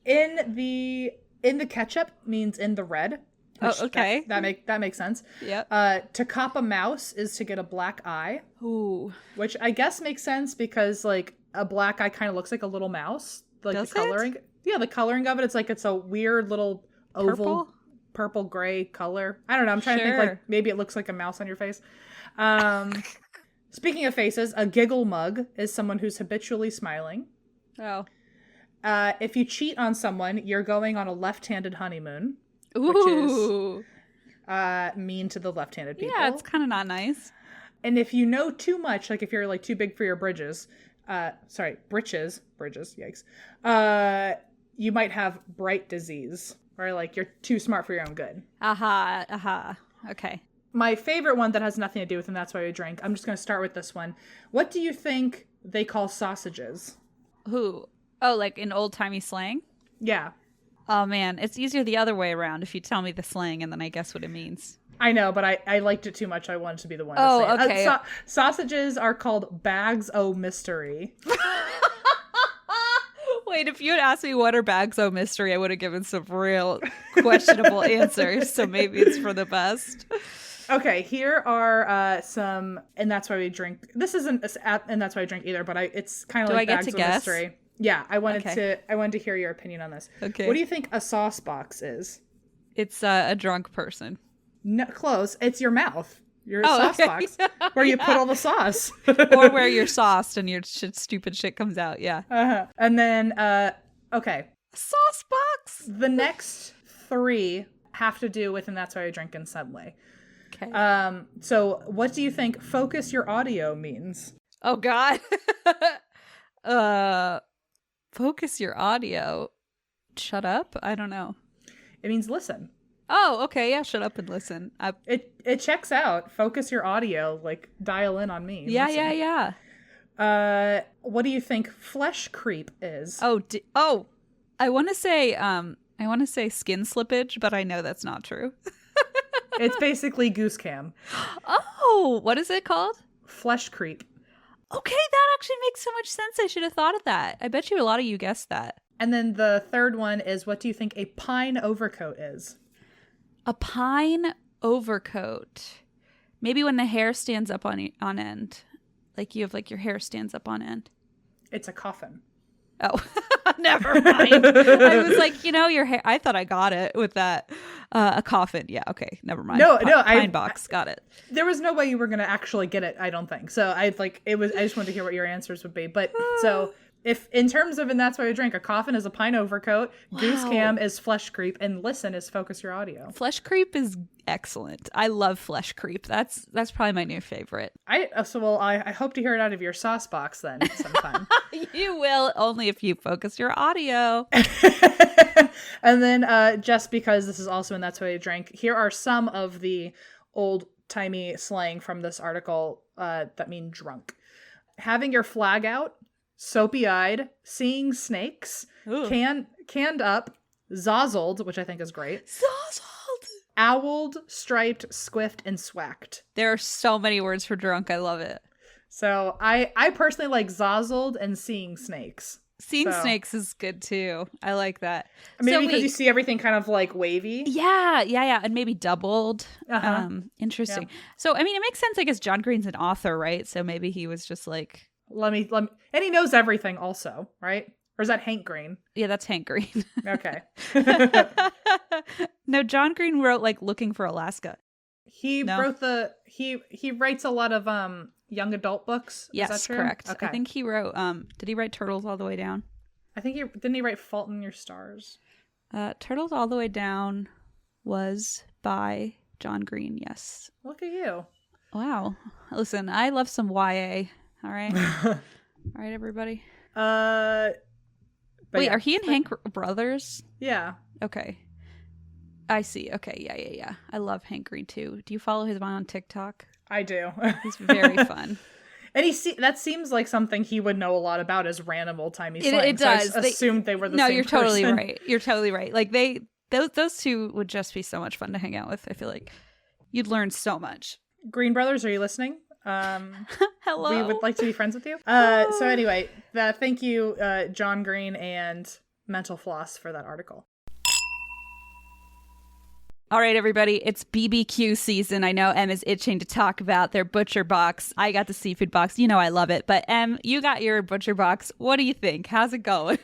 In the ketchup means in the red. Oh, okay. That makes sense. Yep. To cop a mouse is to get a black eye. Ooh. Which I guess makes sense because like a black eye kind of looks like a little mouse. Like Does the coloring. Yeah, the coloring of it. It's a weird little oval purple gray color. I don't know. I'm trying to think like maybe it looks like a mouse on your face. Speaking of faces, a giggle mug is someone who's habitually smiling. Oh. If you cheat on someone, you're going on a left-handed honeymoon. Ooh. Which is mean to the left-handed people. Yeah, it's kind of not nice. And if you know too much, like if you're like too big for your britches, yikes. You might have bright disease, or like you're too smart for your own good. Okay. My favorite one that has nothing to do with them, that's why we drink. I'm just going to start with this one. What do you think they call sausages? Who? Oh, like in old-timey slang? Yeah. Oh, man. It's easier the other way around if you tell me the slang and then I guess what it means. I know, but I liked it too much. I wanted to be the one Oh, to say okay. it. Sausages are called bags o' mystery. Wait, if you had asked me what are bags o' mystery, I would have given some real questionable answers. So maybe it's for the best. Okay, here are some, and that's why we drink. This isn't, and that's why I drink either, but it's kind of like bags of mystery. Yeah, I wanted to hear your opinion on this. Okay. What do you think a sauce box is? It's a drunk person. No, close. It's your mouth. Your sauce box, where you put all the sauce. Or where you're sauced and your stupid shit comes out. Yeah. And then, okay. Sauce box. The next three have to do with, and that's why I drink in Subway. Okay. So what do you think focus your audio means? Oh God. Focus your audio. Shut up? I don't know. It means listen. Oh, okay. Yeah, shut up and listen. It checks out. Focus your audio, like dial in on me. Yeah, listen. yeah. What do you think flesh creep is? Oh, I want to say skin slippage, but I know that's not true. It's basically goose cam. Oh, what is it called? Flesh creep. Okay, that actually makes so much sense. I should have thought of that. I bet you a lot of you guessed that. And then the third one is, what do you think a pine overcoat is? A pine overcoat. Maybe when the hair stands up on end. Like you have like your hair stands up on end. It's a coffin. Oh, never mind. I was like, your hair. I thought I got it with that. A coffin. Yeah. Okay. Never mind. Pine box. Got it. There was no way you were going to actually get it. I don't think so. I just wanted to hear what your answers would be. But so if in terms of, and that's why I drink, a coffin is a pine overcoat. Wow. Goose cam is flesh creep, and listen is focus your audio. Flesh creep is excellent. I love flesh creep. That's probably my new favorite. I hope to hear it out of your sauce box then sometime. You will, only if you focus your audio. And then just because this is also and that's why I drank, here are some of the old timey slang from this article that mean drunk. Having your flag out, soapy eyed, seeing snakes, canned up, zozzled, which I think is great. Zozzled. Owled, striped, squiffed, and swacked. There are so many words for drunk. I love it. So I personally like zozzled and seeing snakes. Seeing snakes is good too. I like that. Maybe because you see everything kind of like wavy. Yeah. And maybe doubled. Interesting. Yeah. So, I mean, it makes sense. I guess John Green's an author, right? So maybe he was just like... Let me, and he knows everything also, right? Or is that Hank Green? Yeah, that's Hank Green. Okay. No, John Green wrote like Looking for Alaska. He writes a lot of young adult books. Yes, is that true? Correct. Okay. I think he wrote did he write Turtles All the Way Down? I think didn't he write Fault in Your Stars? Turtles All the Way Down was by John Green, yes. Look at you. Wow. Listen, I love some YA. All right. All right, everybody. Wait, yeah. Are he and Hank brothers? Yeah. Okay. I see. Okay, yeah. I love Hank Green too. Do you follow his one on TikTok? I do. He's very fun. And that seems like something he would know a lot about as random old-timey slang. It does. So I assumed they were the same person. No, you're totally right. You're totally right. Like those two would just be so much fun to hang out with. I feel like you'd learn so much. Green Brothers, are you listening? Hello. We would like to be friends with you. So anyway, thank you, John Green and Mental Floss for that article. All right, everybody, it's BBQ season. I know Em is itching to talk about their butcher box. I got the seafood box. You know I love it. But Em, you got your butcher box. What do you think? How's it going?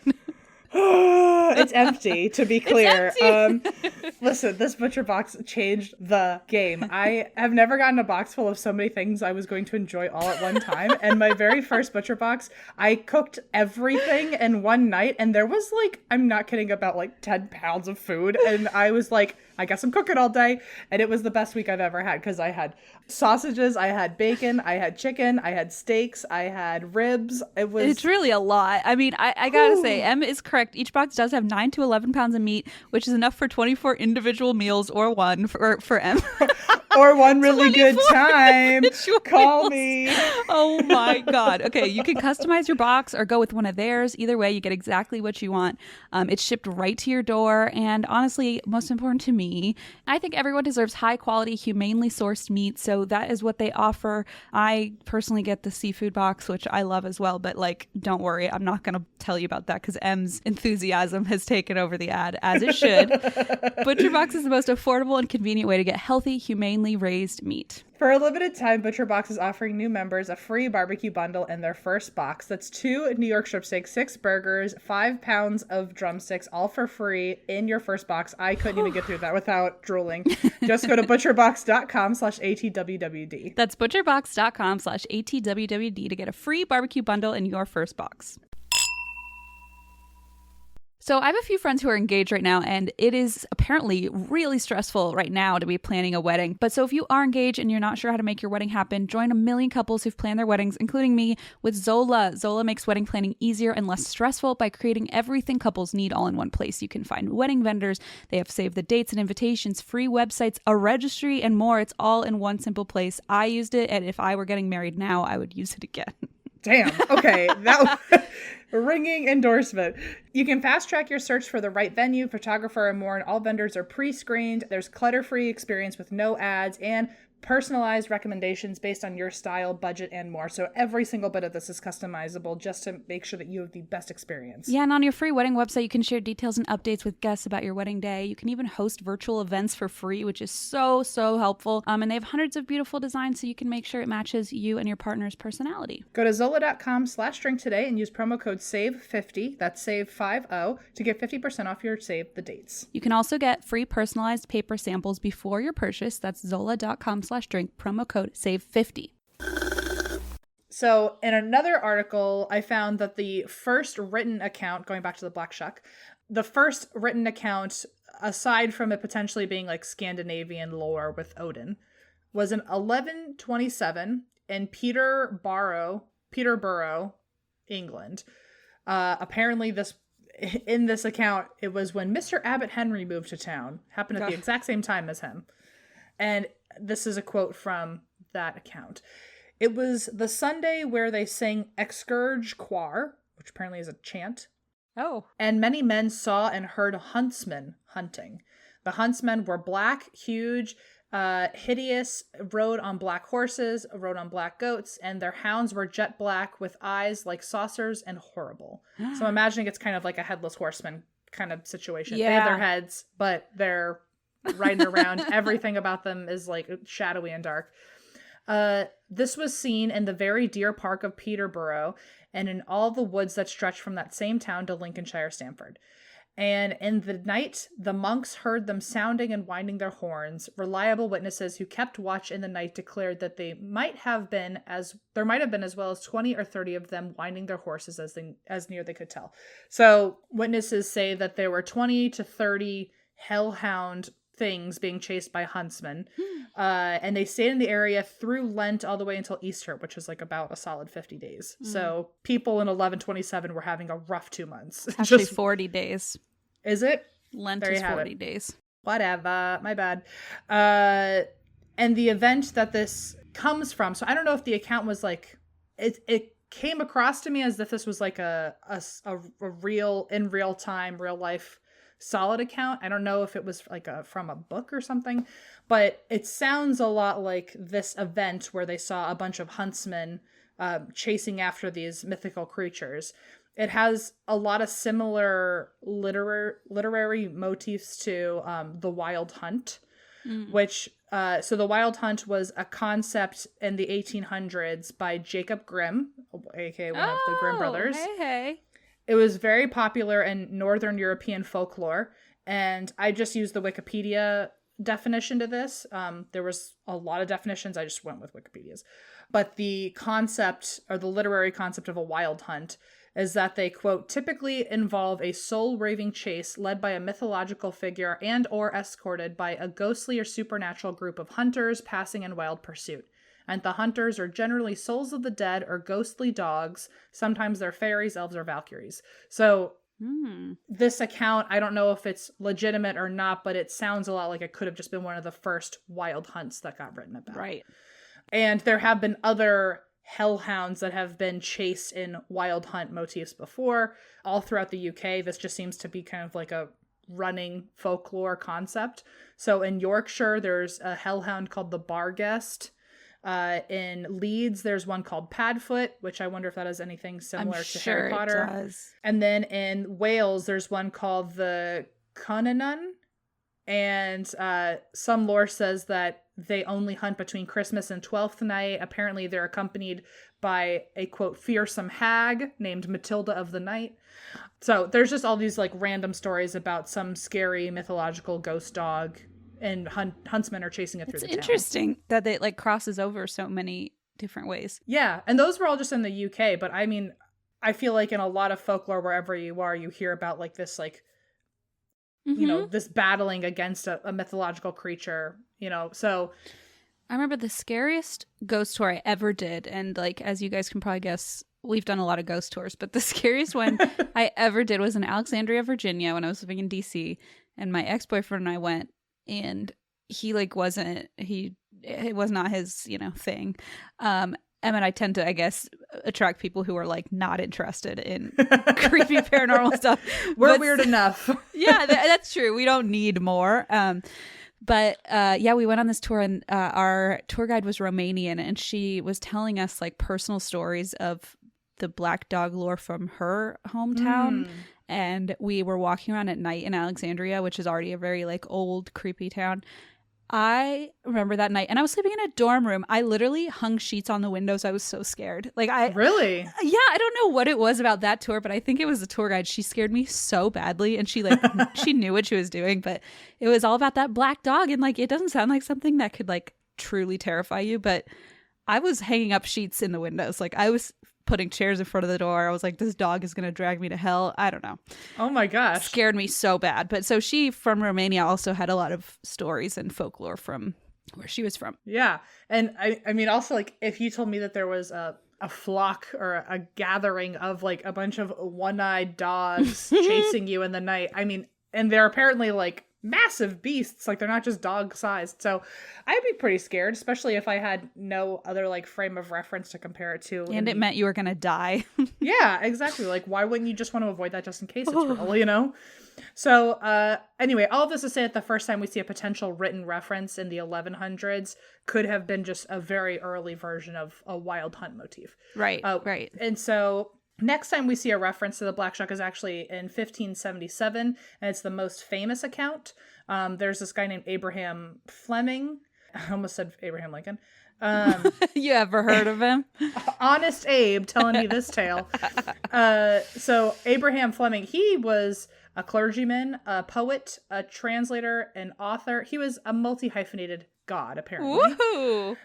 It's empty, to be clear. It's empty. Listen, this butcher box changed the game. I have never gotten a box full of so many things I was going to enjoy all at one time. And my very first butcher box, I cooked everything in one night. And there was I'm not kidding, about 10 pounds of food. And I was like, I guess I'm cooking all day. And it was the best week I've ever had because I had sausages, I had bacon, I had chicken, I had steaks, I had ribs. It's really a lot. I mean, I gotta say, Em is correct. Each box does have 9 to 11 pounds of meat, which is enough for 24 individual meals or one for Em. or one really good 24 time, call individuals. me. Oh my God. Okay, you can customize your box or go with one of theirs. Either way, you get exactly what you want. It's shipped right to your door. And honestly, most important to me, I think everyone deserves high quality, humanely sourced meat. So that is what they offer. I personally get the seafood box, which I love as well. But like, don't worry, I'm not going to tell you about that because M's enthusiasm has taken over the ad, as it should. ButcherBox is the most affordable and convenient way to get healthy, humanely raised meat. For a limited time, ButcherBox is offering new members a free barbecue bundle in their first box. That's 2 New York strip steaks, 6 burgers, 5 pounds of drumsticks, all for free in your first box. I couldn't even get through that without drooling. Just go to butcherbox.com/ATWWD. That's butcherbox.com/ATWWD to get a free barbecue bundle in your first box. So I have a few friends who are engaged right now, and it is apparently really stressful right now to be planning a wedding. But so if you are engaged and you're not sure how to make your wedding happen, join a million couples who've planned their weddings, including me, with Zola. Zola makes wedding planning easier and less stressful by creating everything couples need all in one place. You can find wedding vendors, they have saved the dates and invitations, free websites, a registry, and more. It's all in one simple place. I used it, and if I were getting married now, I would use it again. Damn. Okay. That was ringing endorsement. You can fast track your search for the right venue, photographer, and more, and all vendors are pre-screened. There's clutter-free experience with no ads and personalized recommendations based on your style, budget, and more. So every single bit of this is customizable just to make sure that you have the best experience. Yeah, and on your free wedding website, you can share details and updates with guests about your wedding day. You can even host virtual events for free, which is so helpful. And they have hundreds of beautiful designs so you can make sure it matches you and your partner's personality. Go to zola.com/drink today and use promo code SAVE50, that's SAVE50, to get 50% off your Save the Dates. You can also get free personalized paper samples before your purchase. That's zola.com/drink, promo code SAVE50. So in another article, I found that the first written account, going back to the Black Shuck, the first written account, aside from it potentially being like Scandinavian lore with Odin, was in 1127 in Peterborough, England. Apparently in this account, it was when Mr. Abbott Henry moved to town. Happened at the exact same time as him. And this is a quote from that account. It was the Sunday where they sang Excurge Choir, which apparently is a chant. Oh. And many men saw and heard huntsmen hunting. The huntsmen were black, huge, hideous, rode on black horses, rode on black goats, and their hounds were jet black with eyes like saucers and horrible. So I'm imagining it's kind of like a headless horseman kind of situation. Yeah. They have their heads, but they're riding around. Everything about them is like shadowy and dark. This was seen in the very deer park of Peterborough and in all the woods that stretch from that same town to Lincolnshire, Stamford. And in the night, the monks heard them sounding and winding their horns. Reliable witnesses who kept watch in the night declared that there might have been as well as 20 or 30 of them winding their horses as near they could tell. So witnesses say that there were 20 to 30 hellhound things being chased by huntsmen. And they stayed in the area through Lent all the way until Easter, which was like about a solid 50 days. So people in 1127 were having a rough 2 months. Actually, 40 days. Is it? Lent is 40 days. Whatever. My bad. And the event that this comes from, so I don't know if the account was like, it came across to me as if this was like a real, in real time, real life solid account. I don't know if it was like from a book or something, but it sounds a lot like this event where they saw a bunch of huntsmen chasing after these mythical creatures. It has a lot of similar literary motifs to The Wild Hunt, which so The Wild Hunt was a concept in the 1800s by Jacob Grimm, aka one of the Grimm brothers. Hey. It was very popular in Northern European folklore, and I just used the Wikipedia definition to this. There was a lot of definitions. I just went with Wikipedia's. But the concept, or the literary concept of a wild hunt, is that they, quote, typically involve a soul-raving chase led by a mythological figure and or escorted by a ghostly or supernatural group of hunters passing in wild pursuit. And the hunters are generally souls of the dead or ghostly dogs. Sometimes they're fairies, elves, or valkyries. So This account, I don't know if it's legitimate or not, but it sounds a lot like it could have just been one of the first wild hunts that got written about. Right. And there have been other hellhounds that have been chased in wild hunt motifs before, all throughout the UK. This just seems to be kind of like a running folklore concept. So in Yorkshire, there's a hellhound called the Barguest. In Leeds, there's one called Padfoot, which I wonder if that has anything similar to Harry Potter. It does. And then in Wales, there's one called the Cynannon. And some lore says that they only hunt between Christmas and Twelfth Night. Apparently, they're accompanied by a, quote, fearsome hag named Matilda of the Night. So there's just all these like random stories about some scary mythological ghost dog, and huntsmen are chasing it through the town. It's interesting that it like crosses over so many different ways. Yeah, and those were all just in the UK, but I mean, I feel like in a lot of folklore, wherever you are, you hear about like this, like, you know, this battling against a mythological creature, you know, so. I remember the scariest ghost tour I ever did, and like, as you guys can probably guess, we've done a lot of ghost tours, but the scariest one I ever did was in Alexandria, Virginia, when I was living in DC, and my ex-boyfriend and I went, and he like it was not his, you know, thing. Em and I tend to, I guess, attract people who are like not interested in creepy paranormal stuff. We're weird enough. Yeah, that's true. We don't need more. But we went on this tour, and our tour guide was Romanian, and she was telling us like personal stories of the black dog lore from her hometown. And we were walking around at night in Alexandria, which is already a very like old, creepy town. I remember that night, and I was sleeping in a dorm room. I literally hung sheets on the windows. I was so scared. Really? Yeah, I don't know what it was about that tour, but I think it was the tour guide. She scared me so badly, and she like she knew what she was doing, but it was all about that black dog, and like it doesn't sound like something that could like truly terrify you, but I was hanging up sheets in the windows. Like I was putting chairs in front of the door. I was like, this dog is going to drag me to hell. I don't know. Oh my gosh. Scared me so bad. But so she from Romania also had a lot of stories and folklore from where she was from. Yeah. And I mean, also like if you told me that there was a flock or a gathering of like a bunch of one-eyed dogs chasing you in the night, I mean, and they're apparently like massive beasts, like they're not just dog sized, so I'd be pretty scared, especially if I had no other like frame of reference to compare it to, and it meant you were gonna die. Yeah, exactly. Like why wouldn't you just want to avoid that just in case it's real, you know? So anyway, all of this to say that the first time we see a potential written reference in the 1100s could have been just a very early version of a wild hunt motif. Right. Right. And so next time we see a reference to the Black Shuck is actually in 1577, and it's the most famous account. There's this guy named Abraham Fleming. I almost said Abraham Lincoln. You ever heard of him? Honest Abe telling me this tale. So Abraham Fleming, he was a clergyman, a poet, a translator, an author. He was a multi-hyphenated god, apparently. Woohoo!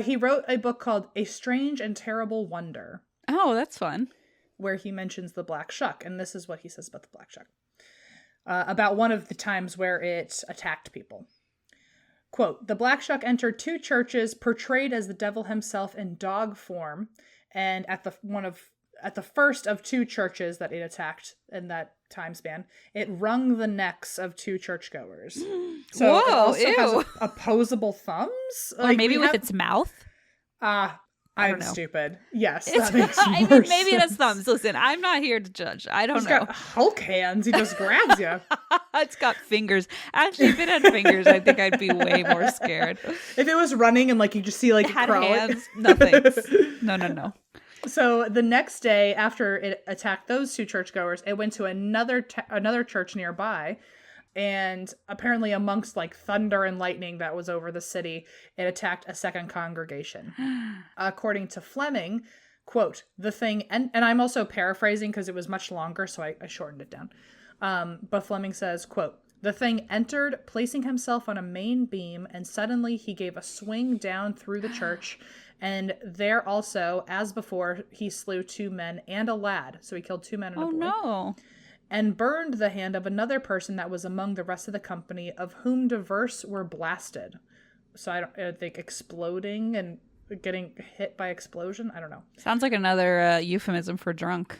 He wrote a book called A Strange and Terrible Wonder. Oh, that's fun. Where he mentions the Black Shuck, and this is what he says about the Black Shuck. About one of the times where it attacked people. Quote, the Black Shuck entered two churches portrayed as the devil himself in dog form, and at the first of two churches that it attacked in that time span, it wrung the necks of two churchgoers. So it also has opposable thumbs? Or like maybe with its mouth? I'm stupid. Yes, that makes worse. I mean, maybe it has thumbs. Listen, I'm not here to judge. I don't know. It's got Hulk hands. He just grabs you. It's got fingers. Actually, if it had fingers, I think I'd be way more scared. If it was running and like you just see like it had crawling. Hands, nothing. No. So the next day after it attacked those two churchgoers, it went to another church nearby. And apparently amongst like thunder and lightning that was over the city, it attacked a second congregation. According to Fleming, quote, the thing, and I'm also paraphrasing because it was much longer, so I shortened it down. But Fleming says, quote, the thing entered, placing himself on a main beam, and suddenly he gave a swing down through the church. And there also, as before, he slew two men and a lad. So he killed two men and a boy. Oh, no. And burned the hand of another person that was among the rest of the company, of whom diverse were blasted. So I think exploding and getting hit by explosion. I don't know. Sounds like another euphemism for drunk.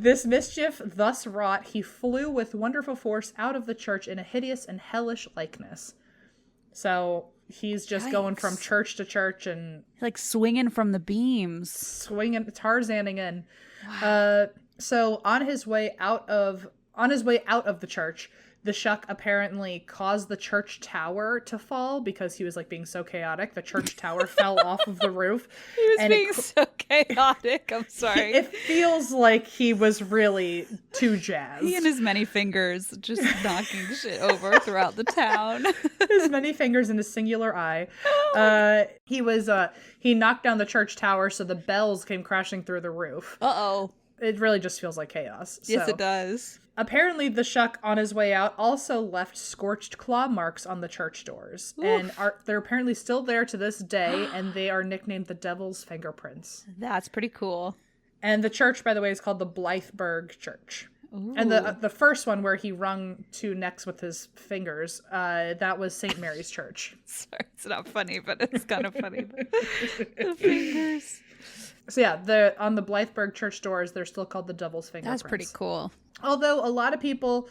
This mischief thus wrought, he flew with wonderful force out of the church in a hideous and hellish likeness. So he's just going from church to church and like swinging from the beams, swinging, Tarzaning in. Wow. So on his way out of the church, the Shuck apparently caused the church tower to fall because he was like being so chaotic. The church tower fell off of the roof. He was being so chaotic. I'm sorry. It feels like he was really too jazzed. He and his many fingers just knocking shit over throughout the town. His many fingers in a singular eye. He knocked down the church tower, so the bells came crashing through the roof. Uh-oh. It really just feels like chaos. Yes, it does. Apparently, the Shuck on his way out also left scorched claw marks on the church doors. Oof. And they're apparently still there to this day, and they are nicknamed the Devil's Fingerprints. That's pretty cool. And the church, by the way, is called the Blytheburg Church. Ooh. And the first one where he wrung two necks with his fingers, that was St. Mary's Church. Sorry, it's not funny, but it's kind of funny. The fingers. So yeah, on the Blytheburg Church doors, they're still called the Devil's Fingerprints. That's pretty cool. Although a lot of people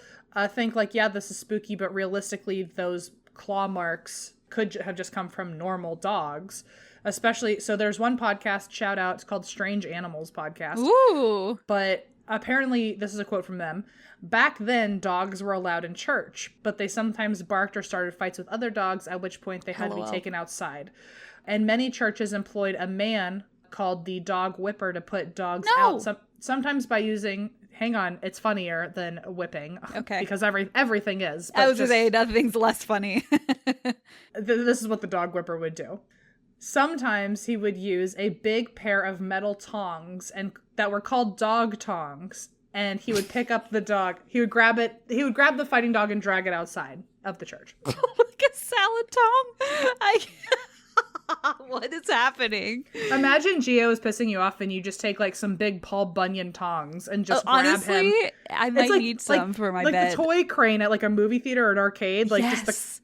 think like, yeah, this is spooky, but realistically, those claw marks could have just come from normal dogs. Especially, so there's one podcast, shout out, it's called Strange Animals Podcast. Ooh. But apparently, this is a quote from them. Back then, dogs were allowed in church, but they sometimes barked or started fights with other dogs, at which point they had to be taken outside. And many churches employed a man called the dog whipper to put dogs out, sometimes by using, hang on, it's funnier than whipping. Okay. Because everything is. I was going to say, nothing's less funny. This is what the dog whipper would do. Sometimes he would use a big pair of metal tongs that were called dog tongs, and he would pick up the dog. He would grab the fighting dog and drag it outside of the church. Like a salad tong? What is happening? Imagine Gio is pissing you off and you just take like some big Paul Bunyan tongs and just grab honestly, him. I might need some for my bed. Like the toy crane at like a movie theater or an arcade. Like just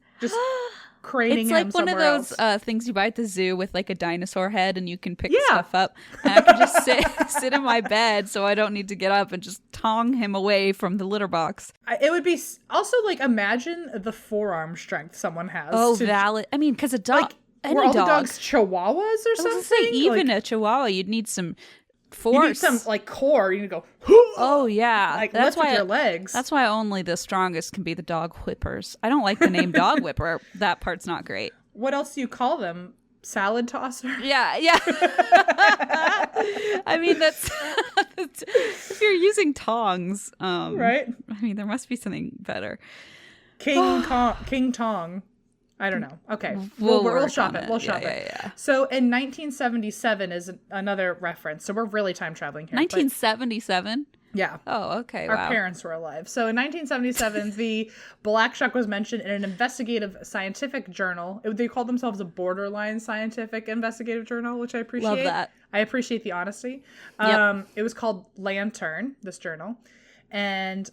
craning it's like him one of somewhere those things you buy at the zoo with like a dinosaur head and you can pick stuff up. And I can just sit in my bed so I don't need to get up and just tong him away from the litter box. It would be also like, imagine the forearm strength someone has. Oh, valid. I mean, because a dog... Like, were all the dogs chihuahuas or something? I was going to say, even a chihuahua, you'd need some force. You need some like core. You need to go. Oh yeah, like that's lift with your legs. That's why only the strongest can be the dog whippers. I don't like the name dog whipper. That part's not great. What else do you call them? Salad tosser? Yeah. I mean, that's if you're using tongs, right? I mean, there must be something better. King Tong. I don't know. Okay. We'll shop it. We'll shop it. Yeah. So in 1977 is another reference. So we're really time traveling here. 1977? Yeah. Oh, okay. Our parents were alive. So in 1977, the Black Shuck was mentioned in an investigative scientific journal. They called themselves a borderline scientific investigative journal, which I appreciate. Love that. I appreciate the honesty. Yep. It was called Lantern, this journal. And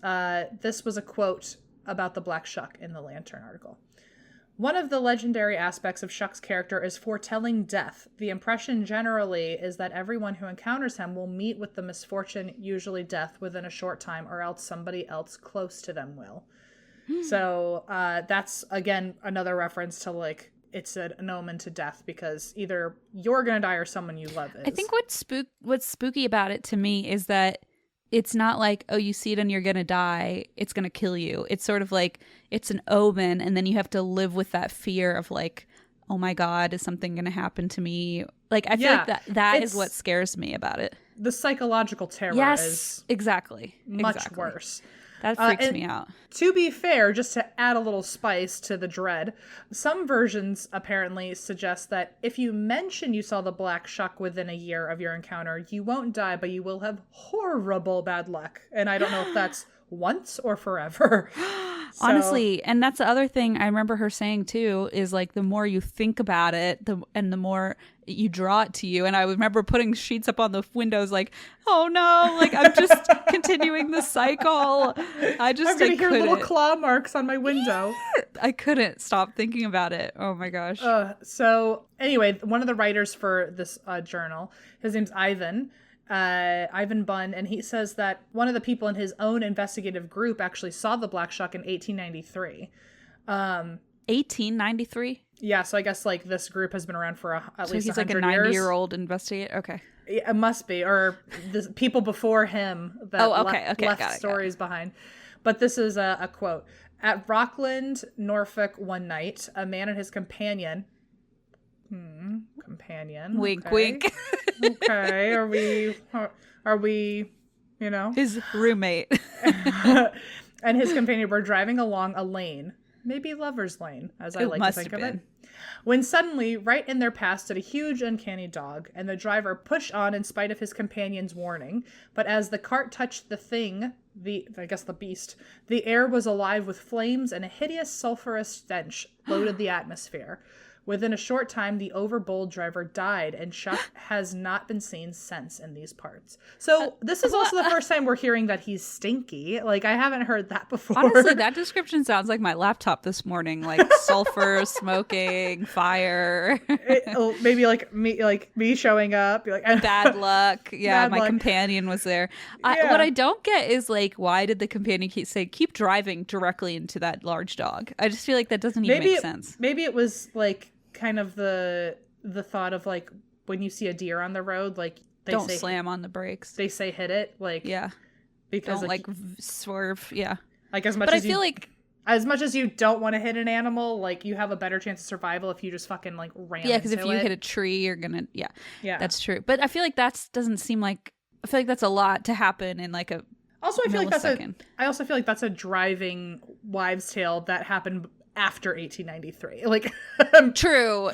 this was a quote about the Black Shuck in the Lantern article. One of the legendary aspects of Shuck's character is foretelling death. The impression generally is that everyone who encounters him will meet with the misfortune, usually death, within a short time, or else somebody else close to them will. So that's, again, another reference to, like, it's an omen to death because either you're going to die or someone you love is. I think what's spooky about it to me is that it's not like, oh, you see it and you're going to die. It's going to kill you. It's sort of like it's an omen. And then you have to live with that fear of like, oh my God, is something going to happen to me? Like, I feel like that is what scares me about it. The psychological terror is exactly much worse. That freaks me out. To be fair, just to add a little spice to the dread, some versions apparently suggest that if you mention you saw the Black Shuck within a year of your encounter, you won't die, but you will have horrible bad luck. And I don't know if that's once or forever. Honestly, and that's the other thing I remember her saying too, is like the more you think about it, the more you draw it to you. And I remember putting sheets up on the windows like, oh no, like I'm just continuing the cycle. I'm gonna hear little claw marks on my window. I couldn't stop thinking about it. Oh my gosh. So anyway, one of the writers for this journal, his name's Ivan. Ivan Bunn, and he says that one of the people in his own investigative group actually saw the Black Shuck in 1893. 1893? Yeah, so I guess like this group has been around for at least 100 years. So he's like a 90-year-old investigator? Okay. It must be, or the people before him that left stories behind. But this is a quote. At Rockland, Norfolk, one night, a man and his companion... Wink, okay. wink. Okay, are we, you know? His roommate. And his companion were driving along a lane. Maybe Lover's Lane, as I like to think of it. When suddenly, right in their path stood a huge, uncanny dog, and the driver pushed on in spite of his companion's warning. But as the cart touched the thing, the beast, the air was alive with flames, and a hideous sulfurous stench loaded the atmosphere. Within a short time, the overbold driver died, and Shuck has not been seen since in these parts. So this is also the first time we're hearing that he's stinky. Like, I haven't heard that before. Honestly, that description sounds like my laptop this morning. Like sulfur, smoking, fire. Maybe like me showing up. Be like, bad luck. Yeah, bad luck. Companion was there. Yeah. What I don't get is like, why did the companion keep driving directly into that large dog? I just feel like that doesn't even make sense. Maybe it was like kind of the thought of like when you see a deer on the road, like they don't say slam on the brakes. They say hit it, like because don't like swerve. Yeah, like as much. But I feel like as much as you don't want to hit an animal, like you have a better chance of survival if you just fucking like ram. Yeah, because if you hit a tree, you're gonna. Yeah, that's true. But I feel like doesn't seem like. I feel like that's a lot to happen in like a. Also, I feel like that's a driving wives' tale that happened after 1893. Like true.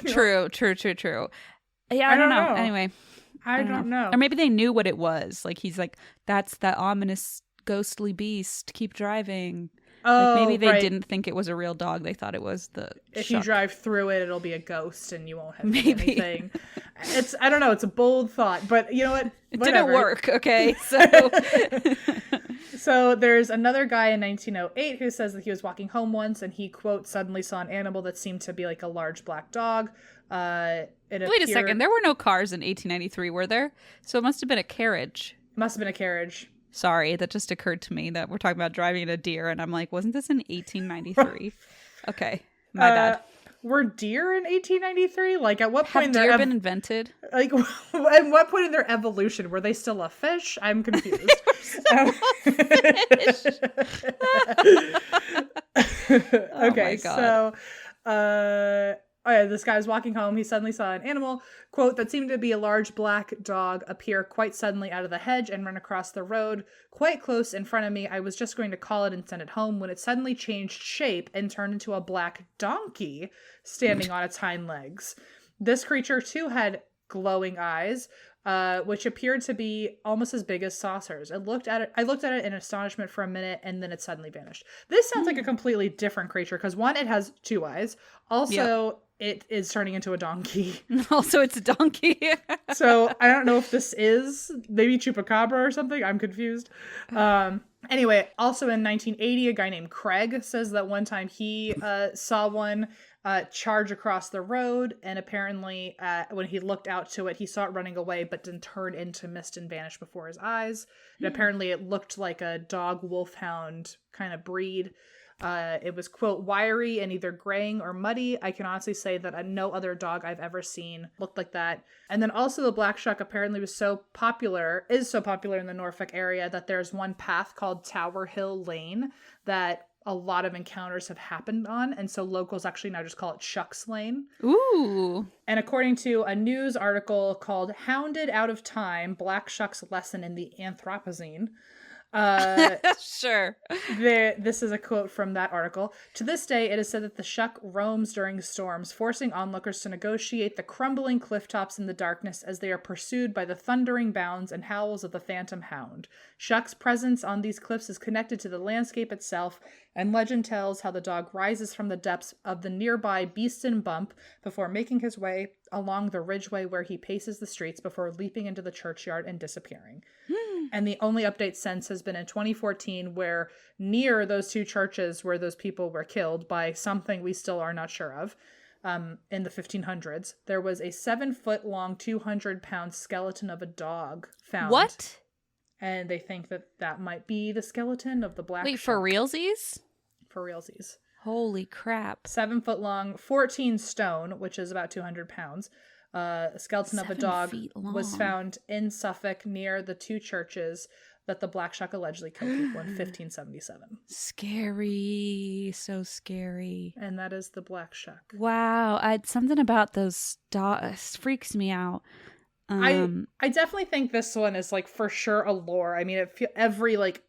Yeah, I don't know. Anyway, I don't know. Or maybe they knew what it was. Like he's like, that's that ominous ghostly beast. Keep driving. Oh, like maybe they didn't think it was a real dog. They thought it was the if Shuck. You drive through it, it'll be a ghost and you won't have anything. I don't know. It's a bold thought, but you know what? It didn't work. Okay. So there's another guy in 1908 who says that he was walking home once and he, quote, suddenly saw an animal that seemed to be like a large black dog. Wait a second. There were no cars in 1893, were there? So it must have been a carriage. Must have been a carriage. Sorry, that just occurred to me that we're talking about driving a deer, and I'm like, wasn't this in 1893? Okay, my bad. Were deer in 1893? Like, at what point have deer been invented? Like, at what point in their evolution were they still a fish? I'm confused. Okay, so this guy was walking home. He suddenly saw an animal, quote, that seemed to be a large black dog appear quite suddenly out of the hedge and run across the road quite close in front of me. I was just going to call it and send it home when it suddenly changed shape and turned into a black donkey standing on its hind legs. This creature too had glowing eyes, which appeared to be almost as big as saucers. I looked at it in astonishment for a minute, and then it suddenly vanished. This sounds like a completely different creature because one, it has two eyes. Also, it is turning into a donkey. Also, it's a donkey. So I don't know if this is maybe Chupacabra or something. I'm confused. Anyway, also in 1980, a guy named Craig says that one time he saw one charge across the road, and apparently when he looked out to it, he saw it running away but didn't turn into mist and vanish before his eyes. And apparently it looked like a dog wolfhound kind of breed. It was, quote, wiry and either graying or muddy. I can honestly say that no other dog I've ever seen looked like that. And then also the Black Shuck apparently is so popular in the Norfolk area that there's one path called Tower Hill Lane that a lot of encounters have happened on, and so locals actually now just call it Shuck's Lane. Ooh. And according to a news article called Hounded Out of Time, Black Shuck's Lesson in the Anthropocene, sure. This is a quote from that article. To this day, it is said that the Shuck roams during storms, forcing onlookers to negotiate the crumbling cliff tops in the darkness as they are pursued by the thundering bounds and howls of the phantom hound. Shuck's presence on these cliffs is connected to the landscape itself, and legend tells how the dog rises from the depths of the nearby Beeston Bump before making his way along the ridgeway where he paces the streets before leaping into the churchyard and disappearing. And the only update since has been in 2014, where near those two churches where those people were killed by something we still are not sure of, in the 1500s, there was a 7-foot-long, 200-pound skeleton of a dog found. What? And they think that might be the skeleton of the Black Shuck. Wait, for realsies? For realsies. Holy crap. 7 foot long, 14 stone, which is about 200 pounds. A skeleton of a dog was found in Suffolk near the 2 churches that the Black Shuck allegedly killed people in 1577. Scary. So scary. And that is the Black Shuck. Wow. Something about those dogs freaks me out. I definitely think this one is like for sure a lore. I mean, every like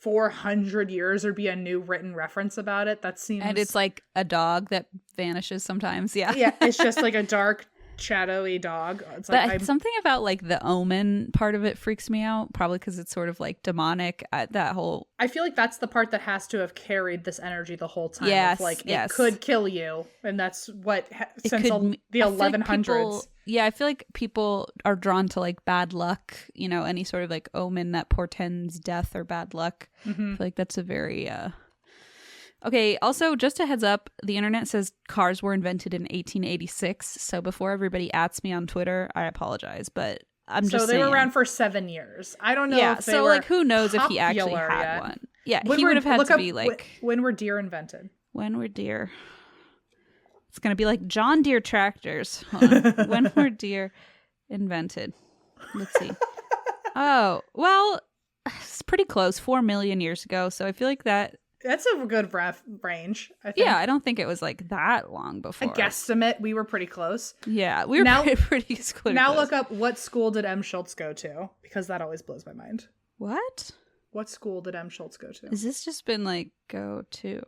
400 years there'd be a new written reference about it. That seems... And it's like a dog that vanishes sometimes. Yeah. Yeah. It's just like a dark, shadowy dog. It's but like something about like the omen part of it freaks me out, probably because it's sort of like demonic. That whole... I feel like that's the part that has to have carried this energy the whole time. Yes, like yes. It could kill you, and that's what since the I 1100s. I feel like people are drawn to like bad luck, you know, any sort of like omen that portends death or bad luck. Mm-hmm. I feel like that's a very Okay, also, just a heads up, the internet says cars were invented in 1886, so before everybody ats me on Twitter, I apologize, but I'm just saying. So they were around for 7 years. I don't know if they so were like who knows if he actually had yet. one. Yeah, he would have had to be like... When were deer invented? When were deer... It's going to be like John Deere tractors. Hold on. When were deer invented? Let's see. Oh, well, it's pretty close. 4 million years ago, so I feel like that... That's a good range, I think. Yeah, I don't think it was like that long before. A guesstimate, we were pretty close. Yeah, we were pretty close. Now look up what school did M. Schultz go to, because that always blows my mind. What? What school did M. Schultz go to? Has this just been like go to?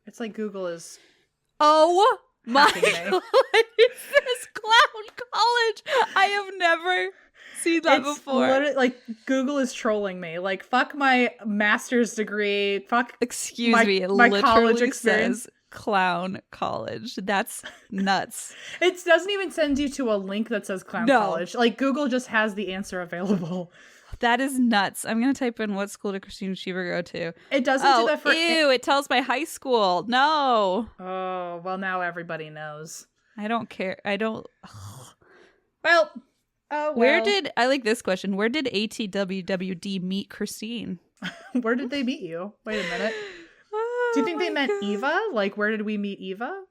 It's like Google is... Oh my God, is this Clown College? I have never... seen that before. Like Google is trolling me. Like fuck my master's degree. Fuck. Excuse me. It my literally college experience. Says Clown College. That's nuts. It doesn't even send you to a link that says Clown College. Like Google just has the answer available. That is nuts. I'm gonna type in what school did Christina Cheever go to. It doesn't do that for. Ew! It tells my high school. No. Oh well, now everybody knows. I don't care. I don't. Well. Oh, well. Where did I like this question? Where did ATWWD meet Christine? Where did they meet you? Wait a minute. Do you think they met Eva? Like, where did we meet Eva?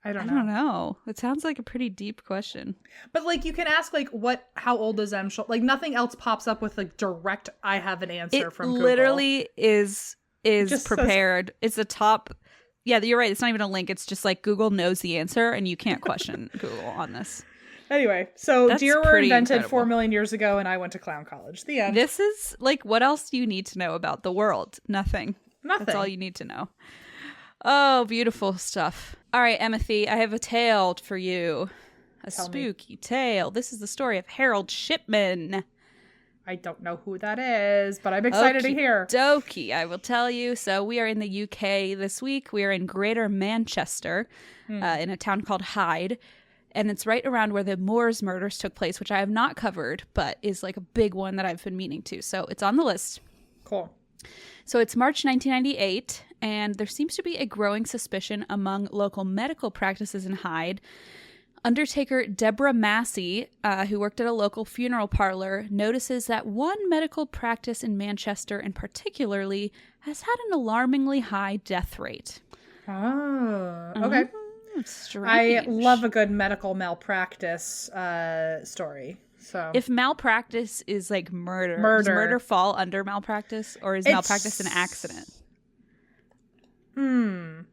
I don't know. It sounds like a pretty deep question. But like, you can ask like, how old is M. Schultz? Like, nothing else pops up with like direct. I have an answer from Google. It literally is just prepared. It's the top. Yeah, you're right. It's not even a link. It's just like Google knows the answer, and you can't question Google on this. Anyway, so That's deer were invented incredible. 4 million years ago, and I went to Clown College. The end. This is like, what else do you need to know about the world? Nothing. That's all you need to know. Oh, beautiful stuff. All right, Emmethy, I have a tale for you. Spooky tale. This is the story of Harold Shipman. I don't know who that is, but I'm excited to hear. Dokie, I will tell you. So we are in the UK this week. We are in Greater Manchester, in a town called Hyde. And it's right around where the Moors murders took place, which I have not covered, but is like a big one that I've been meaning to. So it's on the list. Cool. So it's March 1998, and there seems to be a growing suspicion among local medical practices in Hyde. Undertaker Deborah Massey, who worked at a local funeral parlor, notices that one medical practice in Manchester in particularly has had an alarmingly high death rate. Oh, okay. Strange. I love a good medical malpractice story. So if malpractice is like murder, does murder fall under malpractice, or is malpractice an accident?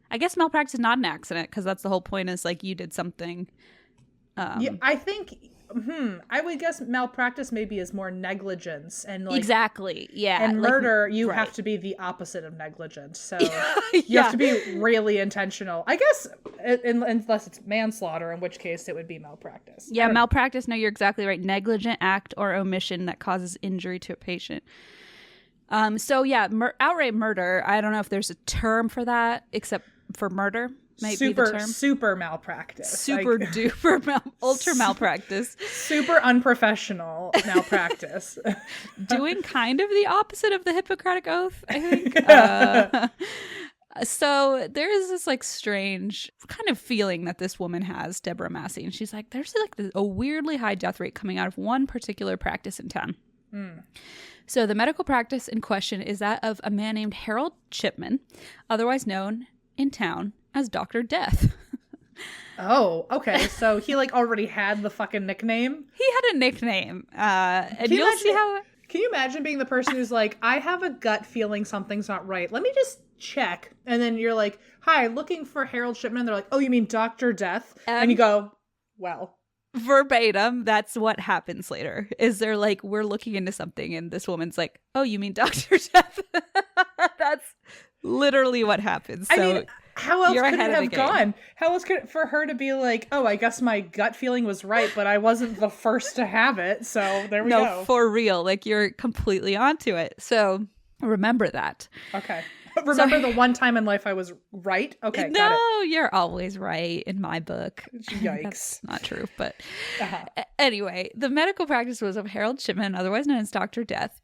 I guess malpractice is not an accident, because that's the whole point, is like you did something. Yeah, I think I would guess malpractice maybe is more negligence, and like exactly, yeah. And like, murder, you have to be the opposite of negligence. So you have to be really intentional. I guess unless it's manslaughter, in which case it would be malpractice. Yeah, malpractice. No, you're exactly right. Negligent act or omission that causes injury to a patient. So yeah, outright murder. I don't know if there's a term for that, except for murder. Might be the term. Super malpractice. Super duper ultra malpractice. Super unprofessional malpractice. Doing kind of the opposite of the Hippocratic Oath, I think. So there is this like strange kind of feeling that this woman has, Deborah Massey, and she's like, there's like a weirdly high death rate coming out of one particular practice in town. So the medical practice in question is that of a man named Harold Shipman, otherwise known in town as Dr. Death. Oh, okay. So he like already had the fucking nickname. He had a nickname, and you'll see how. Can you imagine being the person who's like, I have a gut feeling something's not right. Let me just check. And then you're like, hi, looking for Harold Shipman. They're like, oh, you mean Dr. Death? And you go, well. Verbatim, that's what happens later. Is they're like, we're looking into something, and this woman's like, oh, you mean Dr. Death? That's literally what happens. I so mean, how else could it have gone? How else could it, for her to be like, oh, I guess my gut feeling was right, but I wasn't the first to have it. So there we go. No, for real. Like, you're completely onto it. So remember that. Okay. Remember the one time in life I was right? Okay, got it. No, you're always right in my book. Yikes. That's not true, but anyway, the medical practice was of Harold Shipman, otherwise known as Dr. Death.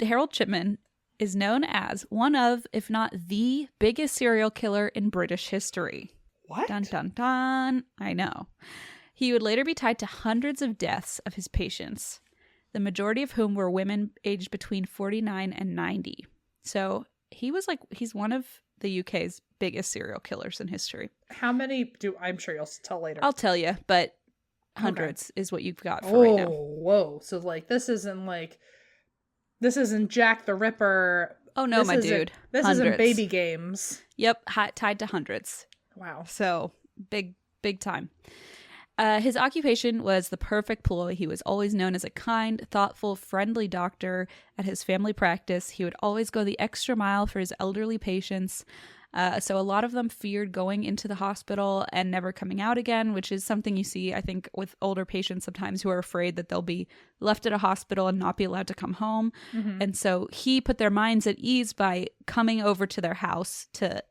Harold Shipman is known as one of, if not the biggest serial killer in British history. What? Dun, dun, dun. I know. He would later be tied to hundreds of deaths of his patients, the majority of whom were women aged between 49 and 90. So he's one of the UK's biggest serial killers in history. How many I'm sure you'll tell later. I'll tell you, but hundreds is what you've got for right now. Whoa. So like, this isn't Jack the Ripper. Oh no, my dude. This isn't baby games. Yep. Tied to hundreds. Wow. So big time. His occupation was the perfect ploy. He was always known as a kind, thoughtful, friendly doctor at his family practice. He would always go the extra mile for his elderly patients. So a lot of them feared going into the hospital and never coming out again, which is something you see, I think, with older patients sometimes who are afraid that they'll be left at a hospital and not be allowed to come home. Mm-hmm. And so he put their minds at ease by coming over to their house to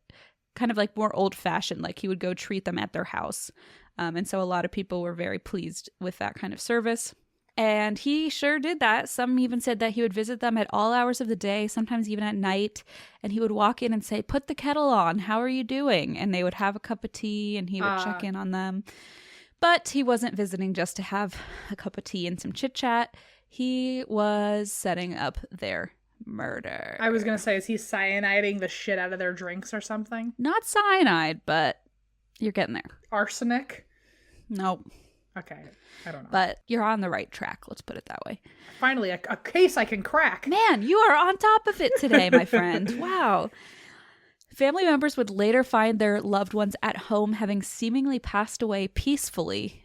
kind of like more old-fashioned, like he would go treat them at their house. And so a lot of people were very pleased with that kind of service. And he sure did that. Some even said that he would visit them at all hours of the day, sometimes even at night. And he would walk in and say, put the kettle on. How are you doing? And they would have a cup of tea and he would check in on them. But he wasn't visiting just to have a cup of tea and some chit chat. He was setting up their murder. I was going to say, is he cyaniding the shit out of their drinks or something? Not cyanide, but you're getting there. Arsenic? Nope. Okay, I don't know. But you're on the right track, let's put it that way. Finally, a case I can crack. Man, you are on top of it today, my friend. Wow. Family members would later find their loved ones at home having seemingly passed away peacefully,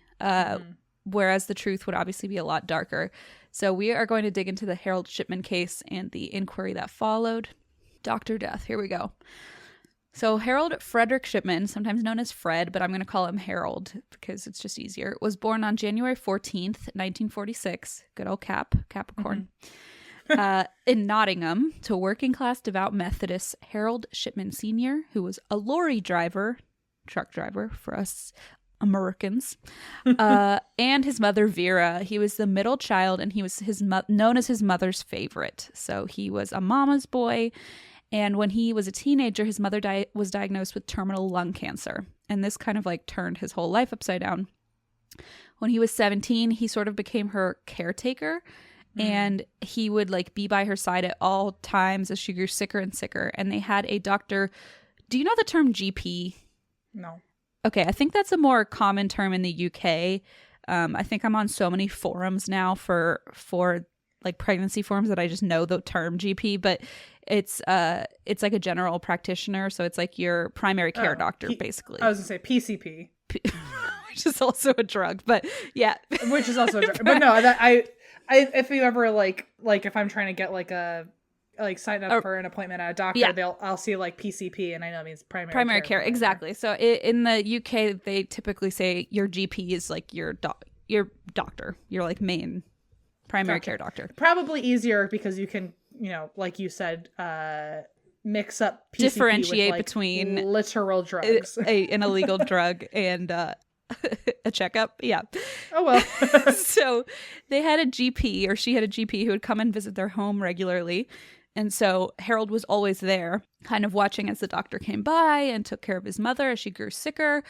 whereas the truth would obviously be a lot darker. So we are going to dig into the Harold Shipman case and the inquiry that followed. Dr. Death, here we go. So Harold Frederick Shipman, sometimes known as Fred, but I'm going to call him Harold because it's just easier, was born on January 14th, 1946. Good old Capricorn. In Nottingham to working-class devout Methodist Harold Shipman Sr., who was a lorry driver, truck driver for us Americans, and his mother Vera. He was the middle child, and he was known as his mother's favorite. So he was a mama's boy. And when he was a teenager, his mother was diagnosed with terminal lung cancer. And this kind of like turned his whole life upside down. When he was 17, he sort of became her caretaker. And he would like be by her side at all times as she grew sicker and sicker. And they had a doctor. Do you know the term GP? No. Okay, I think that's a more common term in the UK. I think I'm on so many forums now for like pregnancy forums that I just know the term GP, but it's like a general practitioner, so it's like your primary care doctor, basically. I was gonna say PCP, which is also a drug, but yeah, which is also a drug. But no, that I if you ever like if I'm trying to get sign up for an appointment at a doctor, I'll see like PCP, and I know it means primary care. Exactly. So in the UK, they typically say your GP is like your doctor, your like main primary care doctor. Probably easier because you can, like you said, mix up PCP differentiate with, between literal drugs, an illegal drug and a checkup. Yeah. Oh well. So they had a GP, or she had a GP who would come and visit their home regularly. And so Harold was always there, kind of watching as the doctor came by and took care of his mother as she grew sicker.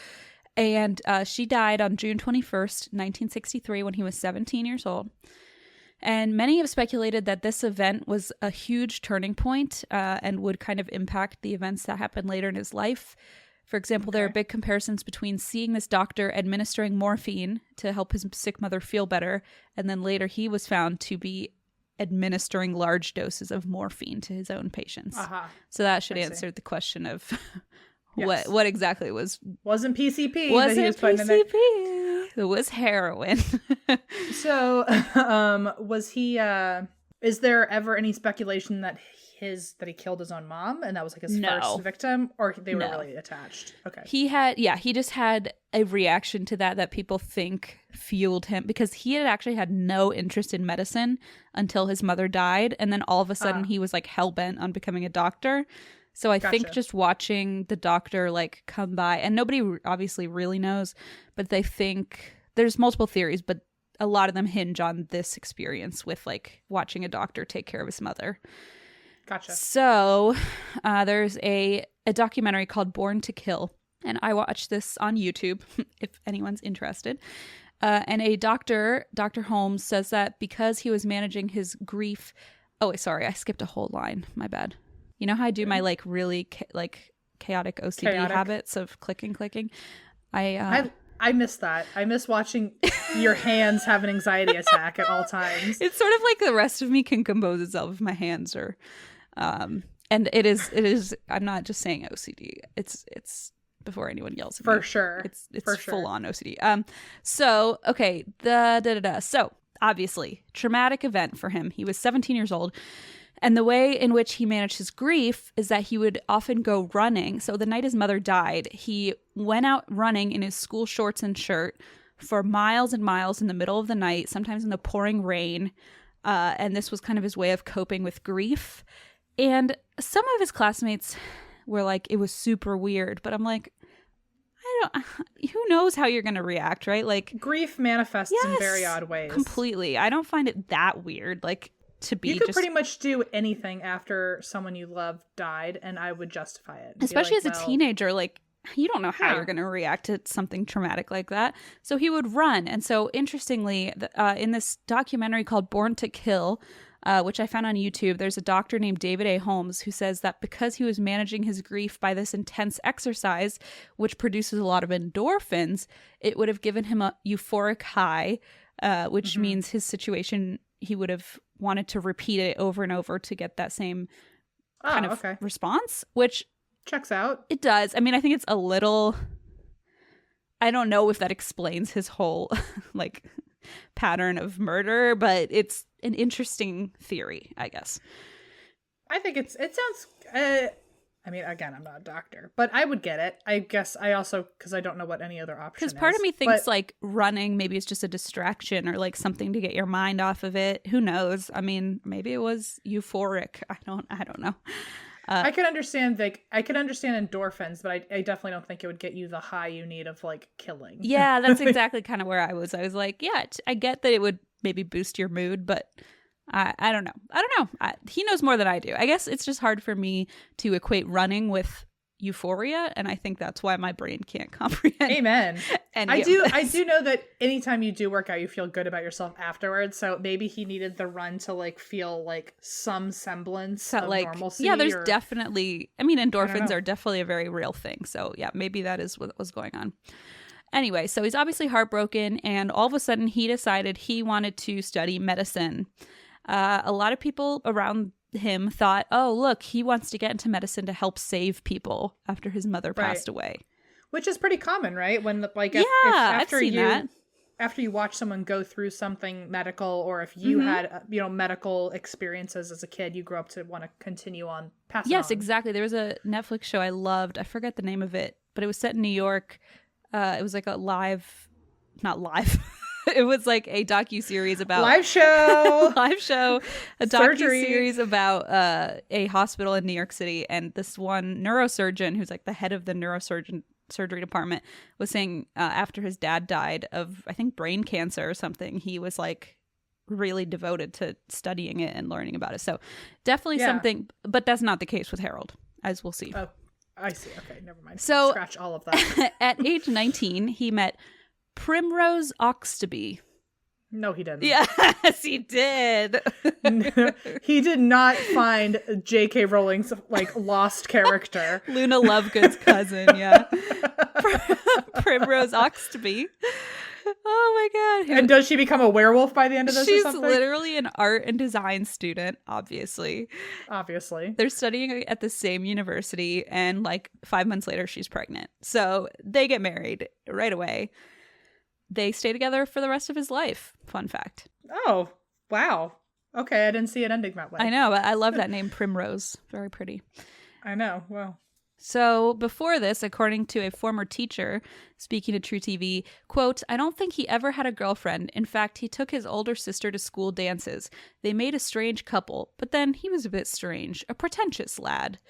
And she died on June 21st, 1963, when he was 17 years old. And many have speculated that this event was a huge turning point and would kind of impact the events that happened later in his life. For example, there are big comparisons between seeing this doctor administering morphine to help his sick mother feel better, and then later he was found to be administering large doses of morphine to his own patients. So that should answer the question of what exactly wasn't PCP wasn't that he was putting PCP. In there. It was heroin. So was he is there ever any speculation that he killed his own mom and that was like his first victim, or they were really attached? Okay. He just had a reaction to that people think fueled him, because he had actually had no interest in medicine until his mother died, and then all of a sudden he was like hell-bent on becoming a doctor. So I think just watching the doctor like come by, and nobody obviously really knows, but they think there's multiple theories, but a lot of them hinge on this experience with like watching a doctor take care of his mother. Gotcha. So there's a documentary called Born to Kill, and I watched this on YouTube if anyone's interested. And a Dr. Holmes says that because he was managing his grief. Oh, wait, sorry, I skipped a whole line. My bad. You know how I do my like really chaotic OCD habits of clicking. I miss that. I miss watching your hands have an anxiety attack at all times. It's sort of like the rest of me can compose itself if my hands are, and it is. I'm not just saying OCD. It's before anyone yells at me. For sure. It's full on OCD. So okay, So obviously, traumatic event for him. He was 17 years old. And the way in which he managed his grief is that he would often go running. So the night his mother died, he went out running in his school shorts and shirt for miles and miles in the middle of the night, sometimes in the pouring rain. And this was kind of his way of coping with grief. And some of his classmates were like, it was super weird. But I'm like, who knows how you're going to react, right? Like, grief manifests in very odd ways. Completely. I don't find it that weird. Like, you could pretty much do anything after someone you love died, and I would justify it. Especially as a teenager, like, you don't know how you're going to react to something traumatic like that. So he would run. And so interestingly, in this documentary called Born to Kill, which I found on YouTube, there's a doctor named David A. Holmes who says that because he was managing his grief by this intense exercise, which produces a lot of endorphins, it would have given him a euphoric high, which means his situation, he would have wanted to repeat it over and over to get that same kind of response, which checks out. It does. I mean, I think it's a little, I don't know if that explains his whole like pattern of murder, but it's an interesting theory, I guess. I think it sounds, I mean, again, I'm not a doctor, but I would get it. I guess I also, because I don't know what any other option is. Because part of me thinks like running maybe it's just a distraction or like something to get your mind off of it. Who knows? I mean, maybe it was euphoric. I don't know. I could understand endorphins, but I definitely don't think it would get you the high you need of like killing. Yeah, that's exactly kind of where I was. I was like, yeah, I get that it would maybe boost your mood, but I don't know. He knows more than I do. I guess it's just hard for me to equate running with euphoria, and I think that's why my brain can't comprehend. Amen. I do know that anytime you do work out, you feel good about yourself afterwards. So maybe he needed the run to like feel like some semblance of normalcy. Yeah, there's definitely. I mean, endorphins are definitely a very real thing. So yeah, maybe that is what was going on. Anyway, so he's obviously heartbroken, and all of a sudden he decided he wanted to study medicine. A lot of people around him thought, oh, look, he wants to get into medicine to help save people after his mother passed away. Which is pretty common, right? When I've seen that. After you watch someone go through something medical, or if you had medical experiences as a kid, you grow up to want to continue on passing on. Yes, exactly. There was a Netflix show I loved. I forget the name of it, but it was set in New York. It was like a not live. It was like a docu-series about live show, a docu-series about a hospital in New York City, and this one neurosurgeon who's like the head of the surgery department was saying after his dad died of, I think, brain cancer or something, he was like really devoted to studying it and learning about it. So definitely Yeah. something, but that's not the case with Harold, as we'll see. Oh, I see. Okay, never mind. So scratch all of that. at age 19, he met Primrose Oxtoby. No, he didn't. Yes, he did. He did not find J.K. Rowling's like lost character. Luna Lovegood's cousin, yeah. Primrose Oxtoby. Oh my God. And does she become a werewolf by the end of this She's or something? literally an art and design student, obviously. Obviously. They're studying at the same university, and like 5 months later, she's pregnant. So they get married right away. They stay together for the rest of his life. Fun fact. Oh, wow. Okay, I didn't see it ending that way. I know, but I love that name, Primrose. Very pretty. I know. Well, so before this, according to a former teacher speaking to True TV, quote, "I don't think he ever had a girlfriend. In fact, he took his older sister to school dances. They made a strange couple, but then he was a bit strange, a pretentious lad."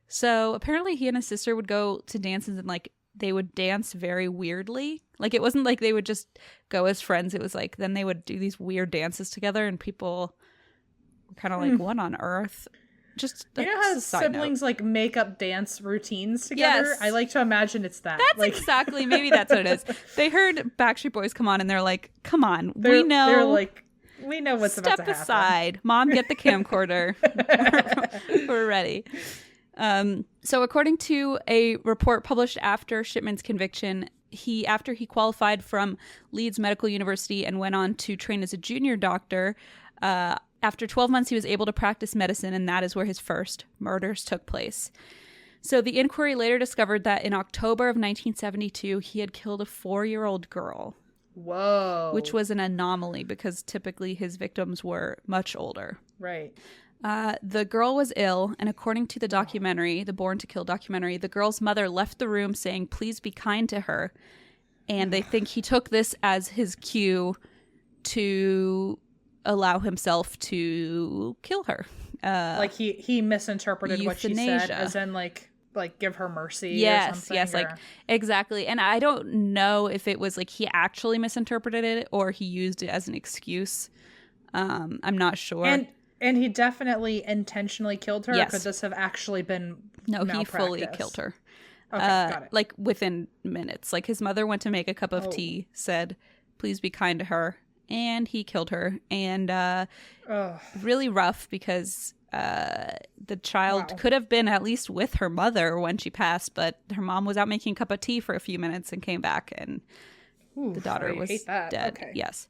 So apparently he and his sister would go to dances and like they would dance very weirdly. Like it wasn't like they would just go as friends. It was like then they would do these weird dances together and people were kind of like, what on earth? Just you know how siblings like make up dance routines together? Yes. I like to imagine it's that. That's like, exactly, maybe that's what it is. They heard Backstreet Boys come on and they're like, come on, they're they're like, we know what's about to happen. Step aside. Mom, get the camcorder. We're ready. So according to a report published after Shipman's conviction, after he qualified from Leeds Medical University and went on to train as a junior doctor, after 12 months he was able to practice medicine, and that is where his first murders took place. So the inquiry later discovered that in October of 1972, he had killed a 4-year-old girl. Whoa. Which was an anomaly because typically his victims were much older. Right. The girl was ill, and according to the documentary, the Born to Kill documentary, the girl's mother left the room saying, "Please be kind to her." And they think he took this as his cue to allow himself to kill her. Like he misinterpreted what she said euthanasia. as in like give her mercy Yes, or something. yes, like exactly. And I don't know if it was like he actually misinterpreted it or he used it as an excuse. I'm not sure. And he definitely intentionally killed her? Yes. Or could this have actually been No, he fully malpractice? killed her. Okay, got it. Like within minutes. Like his mother went to make a cup of tea, said, "Please be kind to her," and he killed her. And really rough because the child could have been at least with her mother when she passed, but her mom was out making a cup of tea for a few minutes and came back, and the daughter was dead. Okay. Yes.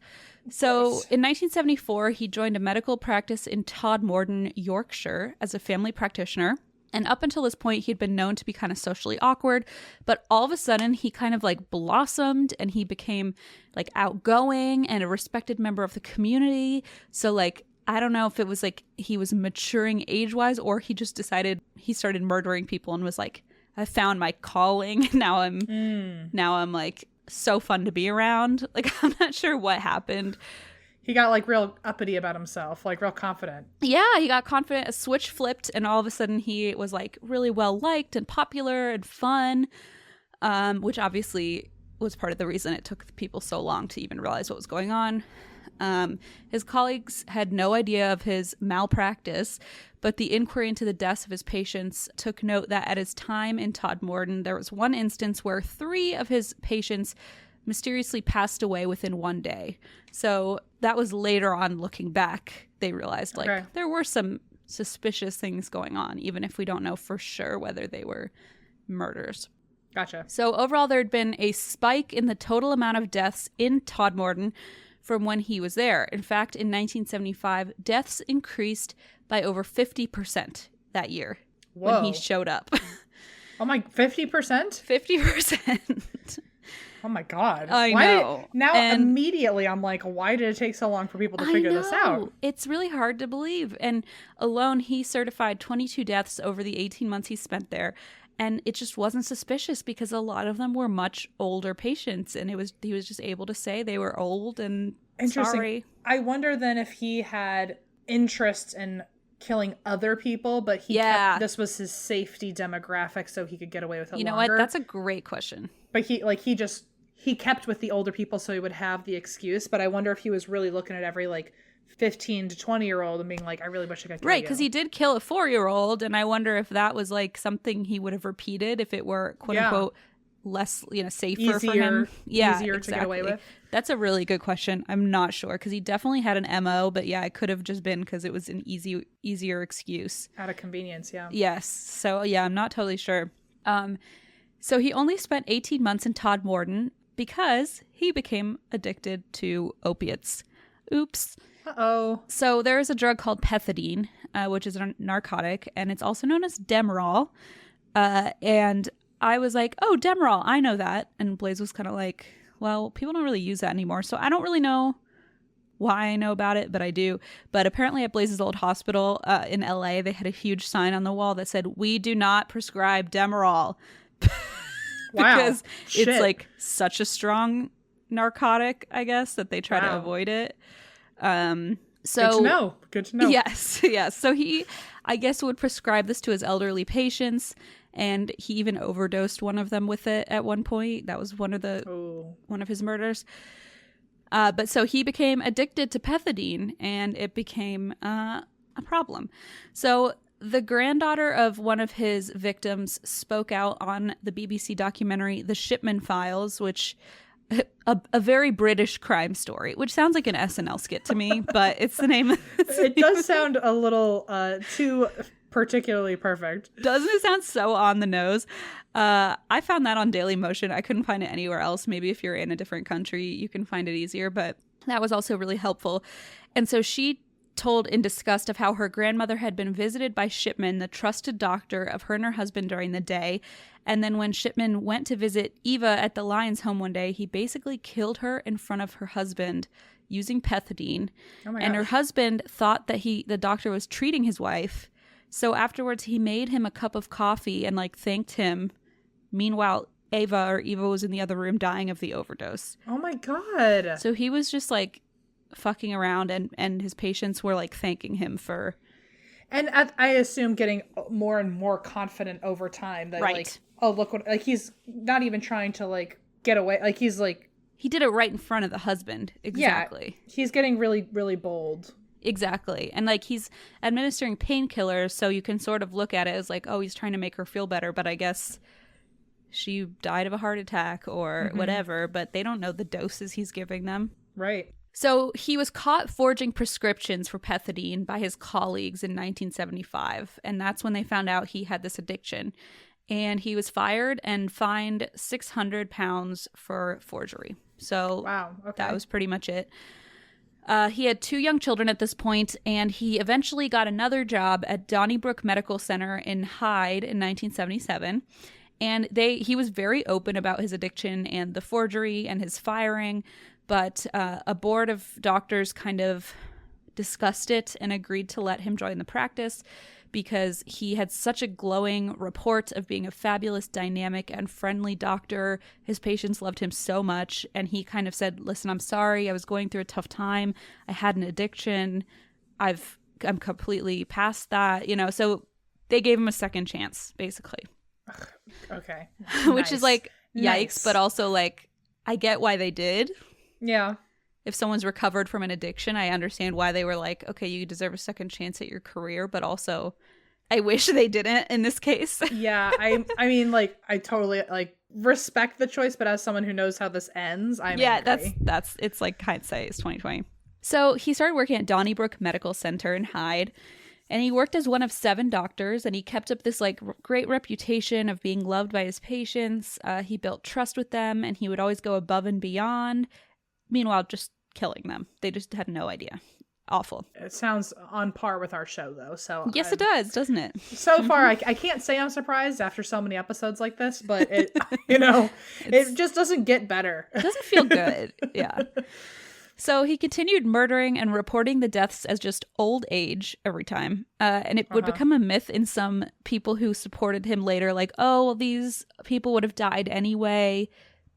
So in 1974, he joined a medical practice in Todmorden, Yorkshire, as a family practitioner. And up until this point, he'd been known to be kind of socially awkward. But all of a sudden, he kind of like blossomed and he became like outgoing and a respected member of the community. So like, I don't know if it was like he was maturing age-wise or he just decided he started murdering people and was like, I found my calling. Now I'm like so fun to be around. Like, I'm not sure what happened. He got like real uppity about himself, like real confident. Yeah, he got confident. A switch flipped, and all of a sudden he was like really well liked and popular and fun, which obviously was part of the reason it took people so long to even realize what was going on. His colleagues had no idea of his malpractice, but the inquiry into the deaths of his patients took note that at his time in Todmorden, there was one instance where 3 of his patients mysteriously passed away within one day. So that was later on, looking back, they realized like there were some suspicious things going on, even if we don't know for sure whether they were murders. Gotcha. So overall, there had been a spike in the total amount of deaths in Todmorden from when he was there. In fact, in 1975, deaths increased by over 50% that year when he showed up. Oh my, 50%? 50%. Oh my God. I know. Immediately I'm like, why did it take so long for people to figure this out? It's really hard to believe. And alone, he certified 22 deaths over the 18 months he spent there. And it just wasn't suspicious because a lot of them were much older patients. And he was just able to say they were old and sorry. I wonder then if he had interest in killing other people, but this was his safety demographic so he could get away with it longer. You know what? That's a great question. But he kept with the older people so he would have the excuse. But I wonder if he was really looking at every like 15 to 20-year-old and being like, I really wish I could kill Right, you. because he did kill a 4-year-old, and I wonder if that was like something he would have repeated if it were quote unquote less, safer for him. Yeah, easier exactly. to get away with. That's a really good question. I'm not sure because he definitely had an MO, but yeah, it could have just been because it was an easier excuse. Out of convenience, yeah. Yes. So yeah, I'm not totally sure. So he only spent 18 months in Todd Morton because he became addicted to opiates. Oops. Uh-oh. So there is a drug called pethidine, which is a narcotic, and it's also known as Demerol. And I was like, oh, Demerol, I know that. And Blaze was kind of like, well, people don't really use that anymore. So I don't really know why I know about it, but I do. But apparently at Blaze's old hospital in LA, they had a huge sign on the wall that said, we do not prescribe Demerol. Because it's like such a strong narcotic, I guess, that they try to avoid it. So Good to know. Yes. So he, I guess, would prescribe this to his elderly patients, and he even overdosed one of them with it at one point. That was one of his murders. But so he became addicted to pethidine, and it became a problem. So the granddaughter of one of his victims spoke out on the BBC documentary The Shipman Files, which a very British crime story, which sounds like an SNL skit to me, but it's the name. It does sound a little too particularly perfect. Doesn't it sound so on the nose? I found that on Dailymotion. I couldn't find it anywhere else. Maybe if you're in a different country, you can find it easier, but that was also really helpful. And so she told in disgust of how her grandmother had been visited by Shipman, the trusted doctor of her and her husband during the day. And then when Shipman went to visit Eva at the Lyons home one day, he basically killed her in front of her husband using pethidine. Oh my gosh. Her husband thought that the doctor was treating his wife. So afterwards, he made him a cup of coffee and thanked him. Meanwhile, Eva was in the other room dying of the overdose. Oh my God. So he was just fucking around, and his patients were thanking him for. And I assume getting more and more confident over time that oh, look what, he's not even trying to get away. He's he did it right in front of the husband. Exactly. Yeah, he's getting really, really bold. Exactly. And he's administering painkillers, so you can sort of look at it as oh, he's trying to make her feel better, but I guess she died of a heart attack or whatever, but they don't know the doses he's giving them. Right. So he was caught forging prescriptions for pethidine by his colleagues in 1975, and that's when they found out he had this addiction. And he was fired and fined £600 for forgery. So wow, okay. That was pretty much it. He had 2 young children at this point, and he eventually got another job at Donnybrook Medical Center in Hyde in 1977. And he was very open about his addiction and the forgery and his firing, but a board of doctors kind of discussed it and agreed to let him join the practice because he had such a glowing report of being a fabulous, dynamic, and friendly doctor. His patients loved him so much, and he kind of said, listen, I'm sorry, I was going through a tough time. I had an addiction. I'm completely past that, so they gave him a second chance, basically. Okay. Which is yikes, nice. But also I get why they did. Yeah. If someone's recovered from an addiction, I understand why they were okay, you deserve a second chance at your career, but also I wish they didn't in this case. Yeah, I mean I totally respect the choice, but as someone who knows how this ends, I'm angry. that's it's hindsight is 2020. So he started working at Donnybrook Medical Center in Hyde, and he worked as one of 7 doctors, and he kept up this great reputation of being loved by his patients. He built trust with them, and he would always go above and beyond. Meanwhile, just killing them. They just had no idea. Awful. It sounds on par with our show, though. So yes, it does, doesn't it? So far, I can't say I'm surprised after so many episodes like this, but it, it just doesn't get better. It doesn't feel good. Yeah. So he continued murdering and reporting the deaths as just old age every time. And it would become a myth in some people who supported him later, oh, well, these people would have died anyway.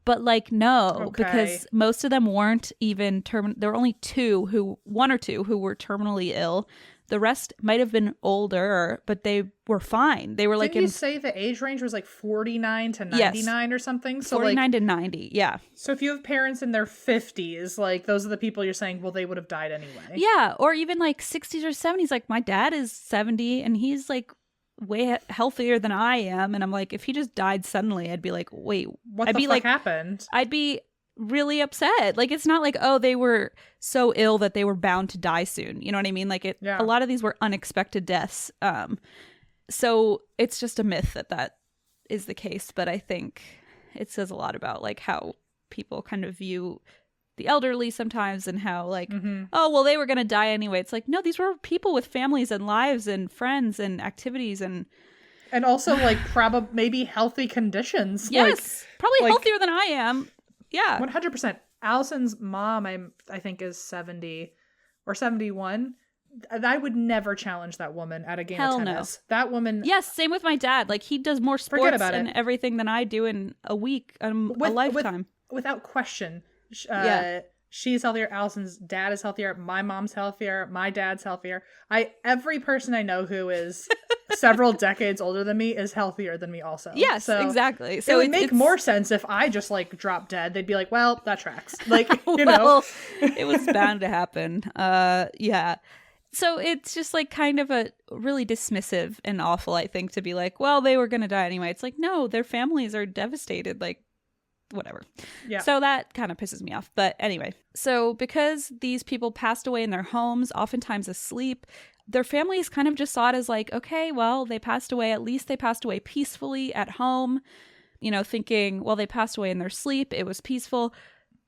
But no, because most of them weren't even there were only 1 or 2 who were terminally ill. The rest might have been older, but they were fine. They were like Didn't you say the age range was like 49 to 99 or something? So 49 to 90, yeah. So if you have parents in their 50s, like those are the people you're saying, well, they would have died anyway. Yeah, or even like 60s or 70s. Like my dad is 70 and he's like way healthier than I am. And I'm like, if he just died suddenly, I'd be like, wait, what the fuck happened? I'd be really upset. Like, it's not like, oh, they were so ill that they were bound to die soon. You know what I mean? Like, a lot of these were unexpected deaths. So it's just a myth that is the case. But I think it says a lot about like how people kind of view the elderly sometimes, and how like, oh, well, they were going to die anyway. It's like, no, these were people with families and lives and friends and activities and also like probably maybe healthy conditions. Yes, probably healthier than I am. Yeah. 100%. Allison's mom, I think, is 70 or 71. I would never challenge that woman at a game of tennis. No. That woman. Yes, same with my dad. Like, he does more sports and everything than I do in a week, a lifetime. Without question. She's healthier. Allison's dad is healthier. My mom's healthier. My dad's healthier. Every person I know who is several decades older than me is healthier than me also. Yes, so exactly. So it would make more sense if I just like dropped dead. They'd be like, well, that tracks. Like, you know. It was bound to happen. Yeah. So it's just like kind of a really dismissive and awful, I think, to be like, well, they were going to die anyway. It's like, no, their families are devastated. Like, whatever. Yeah. So that kind of pisses me off. But anyway, so because these people passed away in their homes, oftentimes asleep, their families kind of just saw it as like, okay, well, they passed away. At least they passed away peacefully at home, you know, thinking, well, they passed away in their sleep. It was peaceful.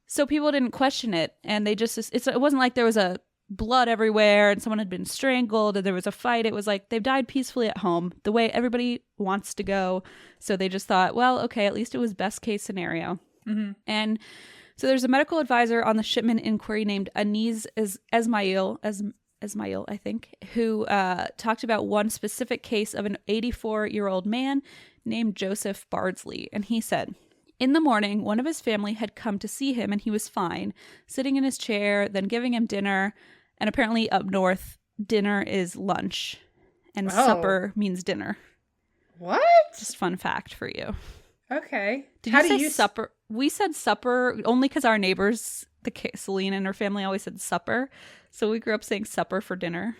So people didn't question it. And they just, it wasn't like there was a blood everywhere and someone had been strangled and there was a fight. It was like they've died peacefully at home, the way everybody wants to go. So they just thought, well, okay, at least it was best case scenario. And so there's a medical advisor on the Shipman inquiry named Anis Esmail, I think, who talked about one specific case of an 84-year-old man named Joseph Bardsley. And he said, in the morning, one of his family had come to see him and he was fine, sitting in his chair, then giving him dinner. And apparently up north, dinner is lunch and supper means dinner. What? Just fun fact for you. Okay. Did you say supper? We said supper only because our neighbors, Celine and her family, always said supper. So we grew up saying supper for dinner.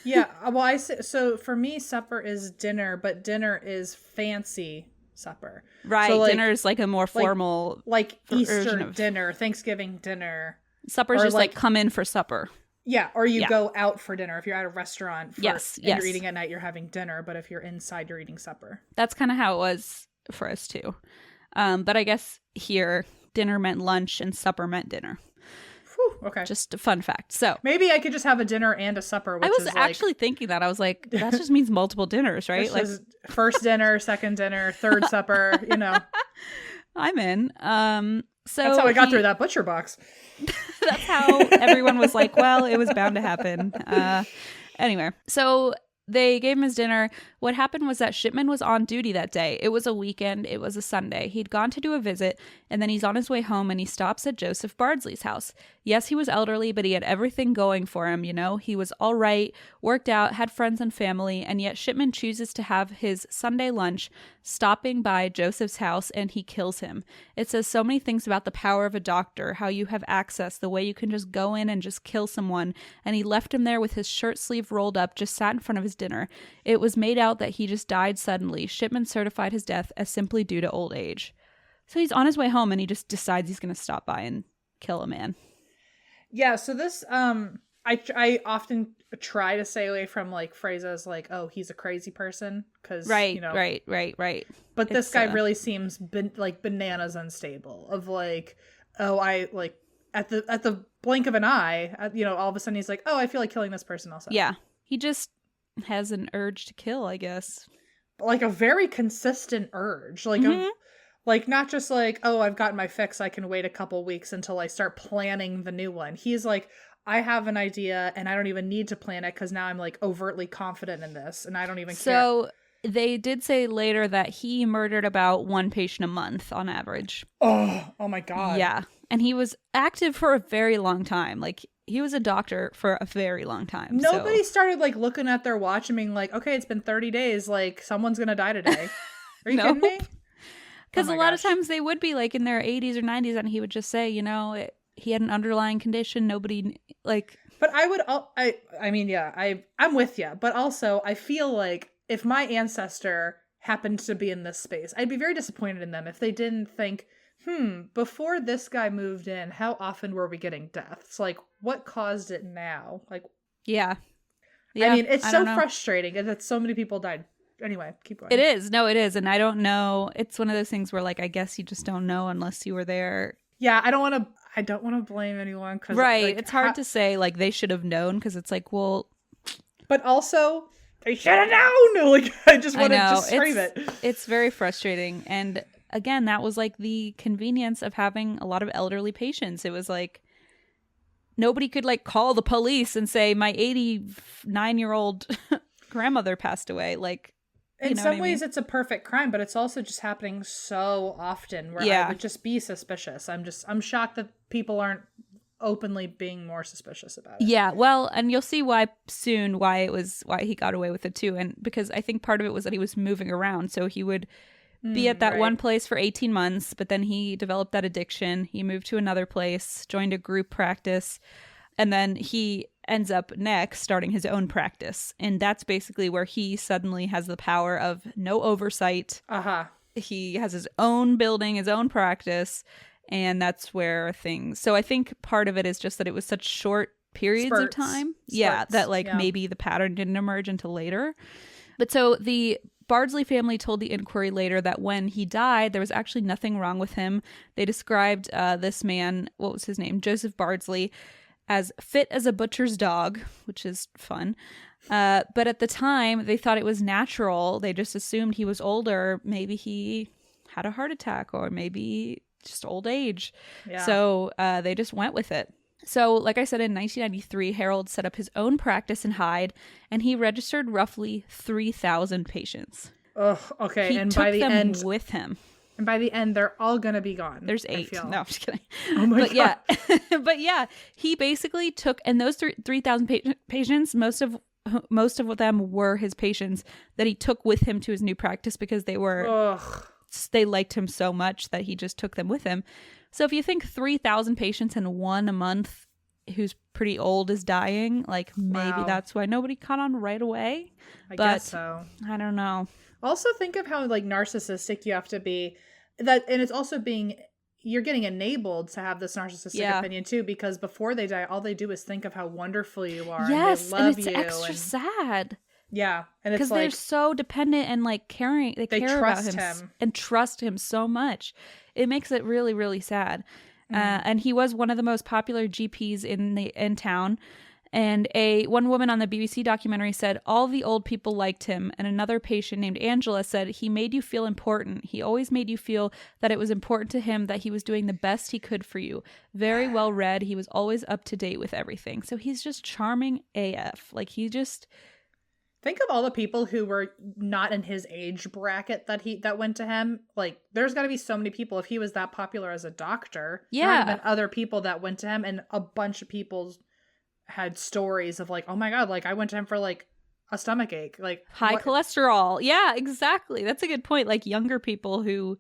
Yeah. Well, so for me, supper is dinner, but dinner is fancy supper. Right. So dinner is like a more formal, like Easter dinner, Thanksgiving dinner. Supper is just like come in for supper. Yeah, or you go out for dinner. If you're at a restaurant and you're eating at night, you're having dinner. But if you're inside, you're eating supper. That's kind of how it was for us too. But I guess here, dinner meant lunch and supper meant dinner. Whew, okay. Just a fun fact. So maybe I could just have a dinner and a supper. Which I was actually thinking that. I was like, that just means multiple dinners, right? Like first dinner, second dinner, third supper, you know. I'm in. So that's how I got through that butcher box. That's how everyone was like, well, it was bound to happen. Anyway, so they gave him his dinner. What happened was that Shipman was on duty that day. It was a weekend. It was a Sunday. He'd gone to do a visit, and then he's on his way home, and he stops at Joseph Bardsley's house. Yes, he was elderly, but he had everything going for him, you know? He was all right, worked out, had friends and family, and yet Shipman chooses to have his Sunday lunch stopping by Joseph's house, and he kills him. It says so many things about the power of a doctor, how you have access, the way you can just go in and just kill someone, and he left him there with his shirt sleeve rolled up, just sat in front of his dinner. It was made out that he just died suddenly. Shipman certified his death as simply due to old age. So he's on his way home and he just decides he's going to stop by and kill a man. Yeah, so this I often try to stay away from like phrases like, oh, he's a crazy person, because right. But this guy really seems like bananas unstable, of like, oh, I like at the blink of an eye, all of a sudden he's like, oh, I feel like killing this person also. Yeah, he just has an urge to kill, I guess. Like a very consistent urge, like like not just like, oh, I've gotten my fix, I can wait a couple weeks until I start planning the new one. He's like, I have an idea and I don't even need to plan it because now I'm like overtly confident in this and I don't even care. So they did say later that he murdered about one patient a month on average. Oh my God. Yeah. And he was active for a very long time. Like he was a doctor for a very long time. Nobody started like looking at their watch and being like, okay, it's been 30 days. Like someone's going to die today. Are you kidding me? Because a lot of times they would be like in their 80s or 90s and he would just say, he had an underlying condition. Nobody like. But I would, I mean, yeah, I'm with you. But also I feel like if my ancestor happened to be in this space, I'd be very disappointed in them if they didn't think, before this guy moved in, how often were we getting deaths? Like, what caused it now? Like, yeah. I mean, it's so frustrating that so many people died. Anyway, keep going. It is. No, it is. And I don't know. It's one of those things where, like, I guess you just don't know unless you were there. Yeah, I don't want to blame anyone. Right. Like, it's hard to say, like, they should have known because it's like, well. But also, they should have known. Like, I just want to just scream it. It's very frustrating. And again, that was like the convenience of having a lot of elderly patients. It was like nobody could like call the police and say my 89-year-old grandmother passed away. Like, in some ways it's a perfect crime, but it's also just happening so often where I would just be suspicious. I'm shocked that people aren't openly being more suspicious about it. Yeah, well, and you'll see why he got away with it too. And because I think part of it was that he was moving around, so he would be at that one place for 18 months, but then he developed that addiction. He moved to another place, joined a group practice, and then he ends up next starting his own practice. And that's basically where he suddenly has the power of no oversight. He has his own building, his own practice, and that's where things... So I think part of it is just that it was such short periods of time. Yeah, that maybe the pattern didn't emerge until later. But so the Bardsley family told the inquiry later that when he died, there was actually nothing wrong with him. They described this man, what was his name? Joseph Bardsley, as fit as a butcher's dog, which is fun. But at the time, they thought it was natural. They just assumed he was older. Maybe he had a heart attack or maybe just old age. Yeah. So they just went with it. So, like I said, in 1993, Harold set up his own practice in Hyde, and he registered roughly 3,000 patients. Oh, okay. He took them with him. And by the end, they're all going to be gone. There's 8. No, I'm just kidding. Oh my God. But yeah, he basically took, and those 3,000 patients, most of them were his patients that he took with him to his new practice because they liked him so much that he just took them with him. So if you think 3,000 patients in 1 month who's pretty old is dying, like maybe that's why nobody caught on right away. I guess so. I don't know. Also think of how like narcissistic you have to be. And it's also you're getting enabled to have this narcissistic opinion too, because before they die, all they do is think of how wonderful you are. Yes, and they love it's you. Extra sad. Yeah, and it's because they're so dependent and like caring. They care about him and trust him so much. It makes it really, really sad. And he was one of the most popular GPs in town. And one woman on the BBC documentary said all the old people liked him. And another patient named Angela said he made you feel important. He always made you feel that it was important to him that he was doing the best he could for you. Very well read. He was always up to date with everything. So he's just charming AF. Like he just... Think of all the people who were not in his age bracket that went to him. Like, there's got to be so many people if he was that popular as a doctor. Yeah. And other people that went to him, and a bunch of people had stories of like, oh my God, like I went to him for like a stomach ache, like high cholesterol. Yeah, exactly. That's a good point. Like younger people who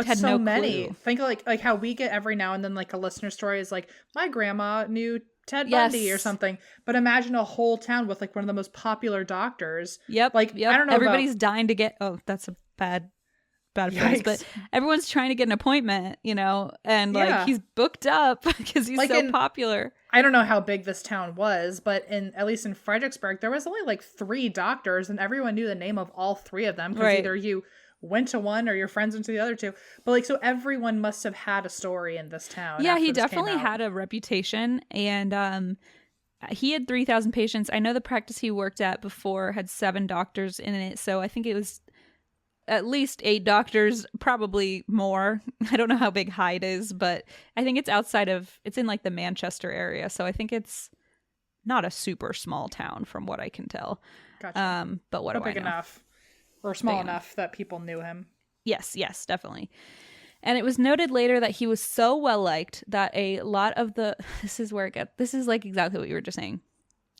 had so no many. clue. Think of like how we get every now and then like a listener story is like my grandma knew Ted Bundy or something. But imagine a whole town with like one of the most popular doctors. Yep. Like, I don't know. Everybody's dying to get, that's a bad phrase, but everyone's trying to get an appointment, and like he's booked up because he's like so popular. I don't know how big this town was, but at least in Fredericksburg, there was only like 3 doctors and everyone knew the name of all 3 of them because either you went to one or your friends went to the other 2. But like, so everyone must have had a story in this town. Yeah, he definitely had a reputation, and he had 3,000 patients. I know the practice he worked at before had 7 doctors in it, so I think it was at least 8 doctors, probably more. I don't know how big Hyde is, but I think it's in like the Manchester area, so I think it's not a super small town from what I can tell. Gotcha. But what do I know? Big enough. Or small enough that people knew him. Yes, definitely. And it was noted later that he was so well liked that a lot of the this is like exactly what you were just saying.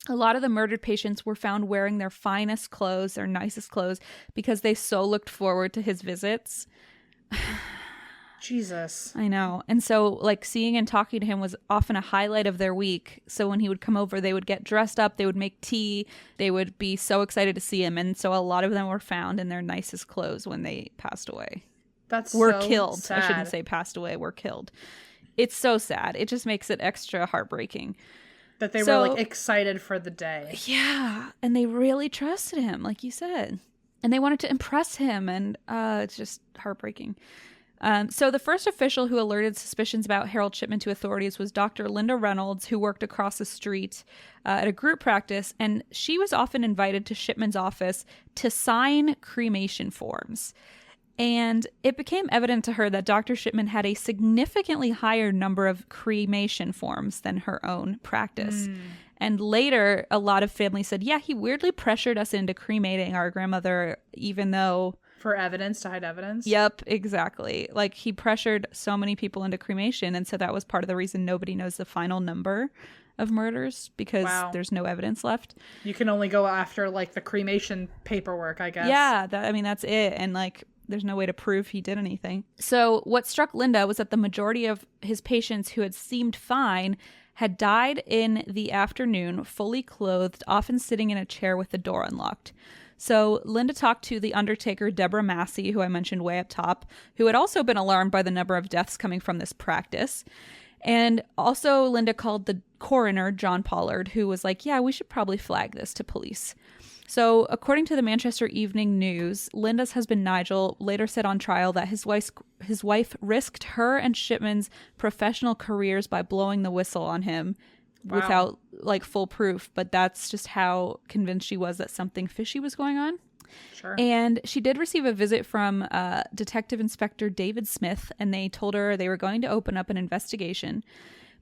A lot of the murdered patients were found wearing their finest clothes, their nicest clothes, because they so looked forward to his visits. Jesus. I know. And so, like, seeing and talking to him was often a highlight of their week. So when he would come over, they would get dressed up, they would make tea, they would be so excited to see him. And so a lot of them were found in their nicest clothes when they passed away. Were killed. Sad. I shouldn't say passed away, were killed. It's so sad. It just makes it extra heartbreaking. That they were, like, excited for the day. Yeah. And they really trusted him, like you said. And they wanted to impress him. And it's just heartbreaking. So the first official who alerted suspicions about Harold Shipman to authorities was Dr. Linda Reynolds, who worked across the street at a group practice. And she was often invited to Shipman's office to sign cremation forms. And it became evident to her that Dr. Shipman had a significantly higher number of cremation forms than her own practice. And later, a lot of families said, yeah, he weirdly pressured us into cremating our grandmother, even though... For evidence, to hide evidence? Yep, exactly. Like, he pressured so many people into cremation, and so that was part of the reason nobody knows the final number of murders, because there's no evidence left. You can only go after, like, the cremation paperwork, I guess. Yeah, that's it. And, like... There's no way to prove he did anything. So what struck Linda was that the majority of his patients who had seemed fine had died in the afternoon, fully clothed, often sitting in a chair with the door unlocked. So Linda talked to the undertaker, Deborah Massey, who I mentioned way up top, who had also been alarmed by the number of deaths coming from this practice. And also Linda called the coroner, John Pollard, who was like, yeah, we should probably flag this to police. So, according to the Manchester Evening News, Linda's husband Nigel later said on trial that his wife risked her and Shipman's professional careers by blowing the whistle on him without, like, full proof. But that's just how convinced she was that something fishy was going on. Sure. And she did receive a visit from Detective Inspector David Smith, and they told her they were going to open up an investigation.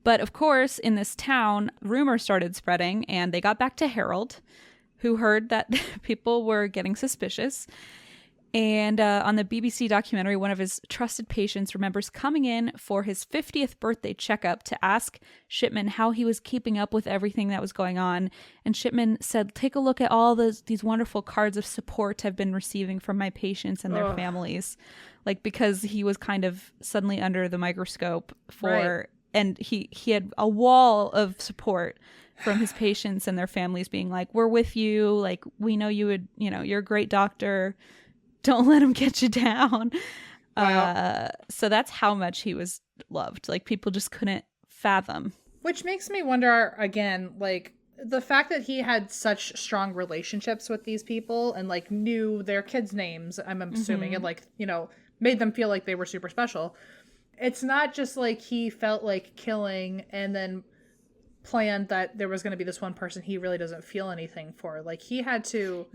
But, of course, in this town, rumors started spreading, and they got back to Harold, who heard that people were getting suspicious. And on the BBC documentary, one of his trusted patients remembers coming in for his 50th birthday checkup to ask Shipman how he was keeping up with everything that was going on. And Shipman said, take a look at all these wonderful cards of support I've been receiving from my patients and their families. Like, because he was kind of suddenly under the microscope and he had a wall of support from his patients and their families being like, we're with you. Like, we know you're a great doctor. Don't let him get you down. Wow. So that's how much he was loved. Like, people just couldn't fathom. Which makes me wonder, again, like, the fact that he had such strong relationships with these people and, like, knew their kids' names, I'm assuming, and, like, made them feel like they were super special. It's not just like he felt like killing and then planned that there was going to be this one person he really doesn't feel anything for. Like, he had to,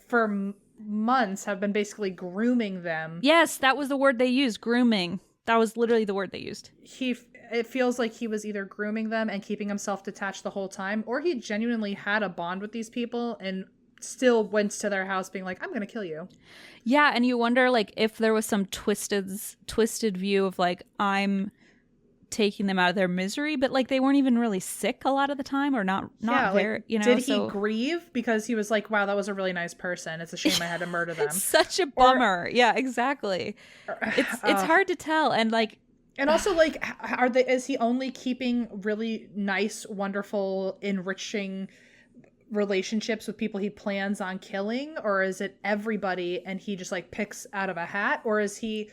for months, have been basically grooming them. Yes, that was the word they used, grooming. That was literally the word they used. It feels like he was either grooming them and keeping himself detached the whole time, or he genuinely had a bond with these people and still went to their house being like, I'm going to kill you. Yeah, and you wonder, like, if there was some twisted view of, like, I'm taking them out of their misery, but, like, they weren't even really sick a lot of the time, or not very, Did he grieve because he was like, wow, that was a really nice person, it's a shame I had to murder them? It's such a bummer. Yeah, exactly. It's hard to tell. And, like, and also, like, is he only keeping really nice, wonderful, enriching relationships with people he plans on killing, or is it everybody and he just, like, picks out of a hat, or is he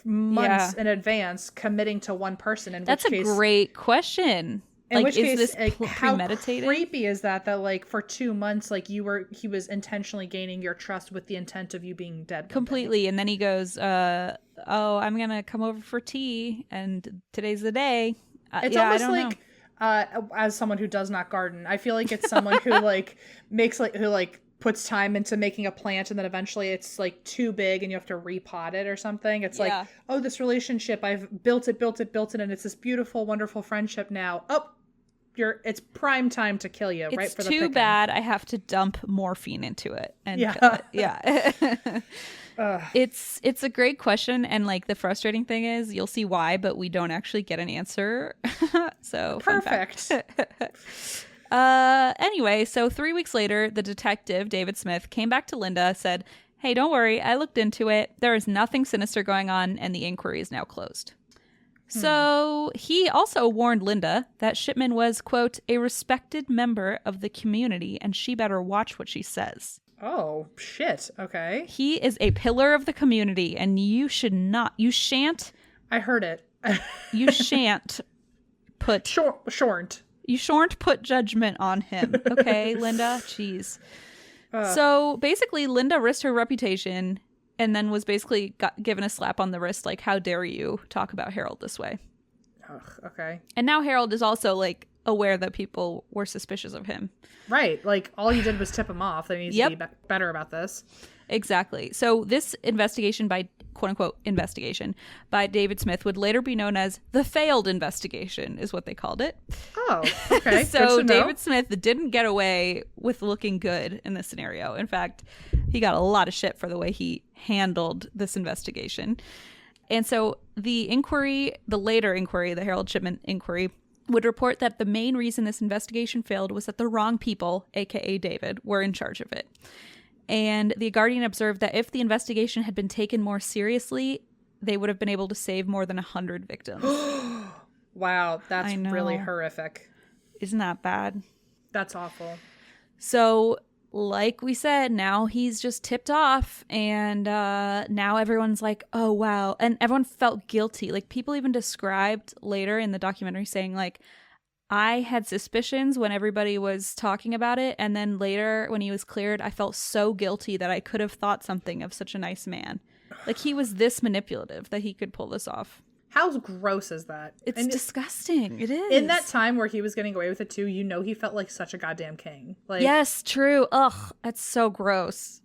months in advance committing to one person? That's a great question. In which is case, this premeditated? How creepy is that like, for 2 months, like, he was intentionally gaining your trust with the intent of you being dead completely, and then he goes, oh, I'm gonna come over for tea, and today's the day. It's almost like as someone who does not garden, I feel like it's someone who like puts time into making a plant, and then eventually it's, like, too big and you have to repot it or something. It's like, oh, this relationship, I've built it, and it's this beautiful, wonderful friendship now. Oh, it's prime time to kill you, right? For the It's too picking. bad I have to dump morphine into it and Yeah. kill it. Yeah. It's a great question, and like the frustrating thing is you'll see why, but we don't actually get an answer. So Perfect. Anyway, so 3 weeks later, the detective David Smith came back to Linda, said, "Hey, don't worry, I looked into it. There is nothing sinister going on, and the inquiry is now closed." So he also warned Linda that Shipman was, quote, "a respected member of the community, and she better watch what she says." Oh, shit. Okay. He is a pillar of the community, and you shan't I heard it. put... Shorn't. You shan't put judgment on him. Okay, Linda? Jeez. So basically, Linda risked her reputation and then was basically given a slap on the wrist, like, how dare you talk about Harold this way? Ugh, okay. And now Harold is also, like, aware that people were suspicious of him. Right. Like, all you did was tip him off. They need to be better about this. Exactly. So this investigation by, quote-unquote, investigation by David Smith would later be known as the failed investigation, is what they called it. Oh, okay. So David Smith didn't get away with looking good in this scenario. In fact, he got a lot of shit for the way he handled this investigation. And so the later inquiry, the Harold Shipman inquiry, would report that the main reason this investigation failed was that the wrong people, aka David, were in charge of it. And the Guardian observed that if the investigation had been taken more seriously, they would have been able to save more than 100 victims. Wow, that's really horrific. Isn't that bad? That's awful. So, like we said, now he's just tipped off, and now everyone's like, oh, wow. And everyone felt guilty. Like, people even described later in the documentary saying, like, I had suspicions when everybody was talking about it, and then later when he was cleared, I felt so guilty that I could have thought something of such a nice man. Like, he was this manipulative that he could pull this off. How gross is that? It's disgusting. It is. In that time where he was getting away with it too, he felt like such a goddamn king. Like, yes, true. Ugh, that's so gross.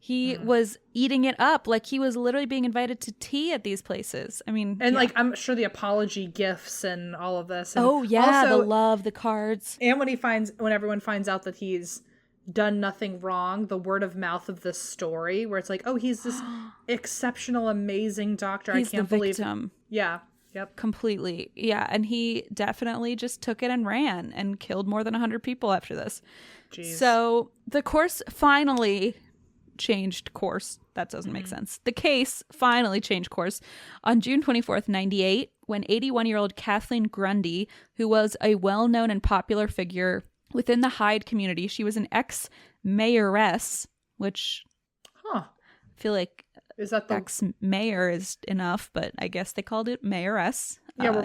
He was eating it up. Like, he was literally being invited to tea at these places. I mean, and like, I'm sure the apology gifts and all of this. And oh yeah, also, the love, the cards. And when everyone finds out that he's done nothing wrong, the word of mouth of this story, where it's like, oh, he's this exceptional, amazing doctor. He's I can't the believe. victim. Yeah. Yep. Completely. Yeah. And he definitely just took it and ran and killed more than 100 people after this. Jeez. So the course finally changed course. That doesn't make sense. The case finally changed course on June 24th, 98, when 81-year-old Kathleen Grundy, who was a well-known and popular figure within the Hyde community, she was an ex-mayoress, which I feel like is that the ex-mayor is enough, but I guess they called it mayoress. Yeah,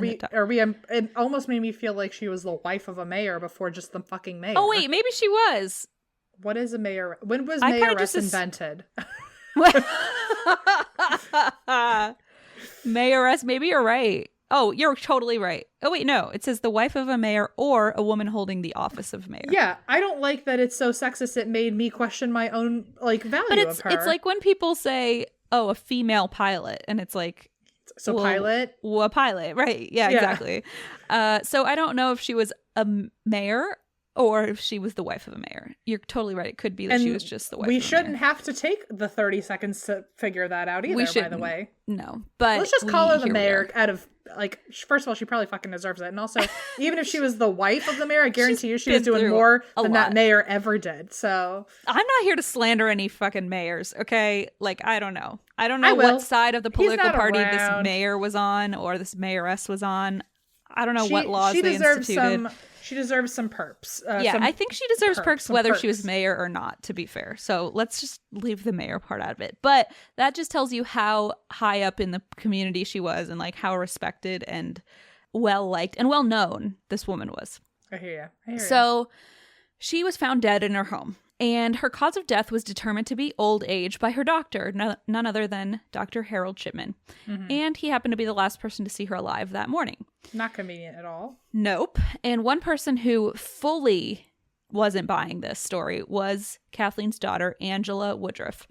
it almost made me feel like she was the wife of a mayor before just the fucking mayor. Oh wait, maybe she was. What is a mayor? When was mayoress invented? Mayoress, maybe you're right. Oh, you're totally right. Oh wait, no. It says the wife of a mayor or a woman holding the office of mayor. Yeah, I don't like that it's so sexist. It made me question my own value of her. It's like when people say, "Oh, a female pilot," and it's like, so pilot? Well, a pilot, right? Yeah, exactly. So I don't know if she was a mayor or if she was the wife of a mayor. You're totally right. It could be that she was just the wife of a mayor. We shouldn't have to take the 30 seconds to figure that out either, by the way. No, but let's just call her the mayor out of, first of all, she probably fucking deserves it. And also, even if she was the wife of the mayor, I guarantee you she was doing more than that mayor ever did. So I'm not here to slander any fucking mayors, okay? Like, I don't know. I don't know what side of the political party this mayor was on or this mayoress was on. I don't know what laws they instituted. She deserves some perps. I think she deserves perks whether she was mayor or not, to be fair. So let's just leave the mayor part out of it. But that just tells you how high up in the community she was and like how respected and well-liked and well-known this woman was. I hear you. So she was found dead in her home. And her cause of death was determined to be old age by her doctor, none other than Dr. Harold Shipman. Mm-hmm. And he happened to be the last person to see her alive that morning. Not convenient at all. Nope. And one person who fully wasn't buying this story was Kathleen's daughter, Angela Woodruff.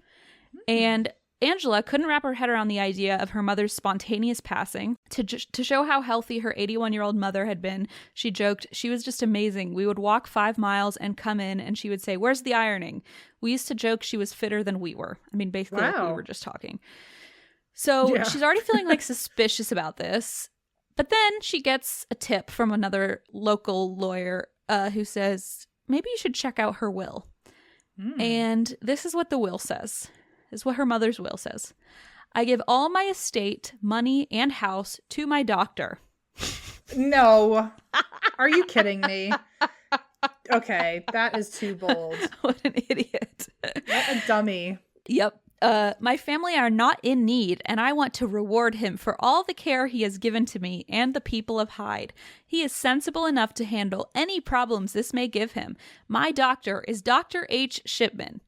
Mm-hmm. And Angela couldn't wrap her head around the idea of her mother's spontaneous passing. To show how healthy her 81-year-old mother had been, she joked, "She was just amazing. We would walk 5 miles and come in and she would say, 'Where's the ironing?' We used to joke she was fitter than we were." I mean, basically like we were just talking. So she's already feeling like suspicious about this. But then she gets a tip from another local lawyer who says, maybe you should check out her will. And this is what the will says. This is what her mother's will says. "I give all my estate, money, and house to my doctor." No. Are you kidding me? Okay, that is too bold. What an idiot. What a dummy. Yep. "My family are not in need, and I want to reward him for all the care he has given to me and the people of Hyde. He is sensible enough to handle any problems this may give him. My doctor is Dr. H. Shipman."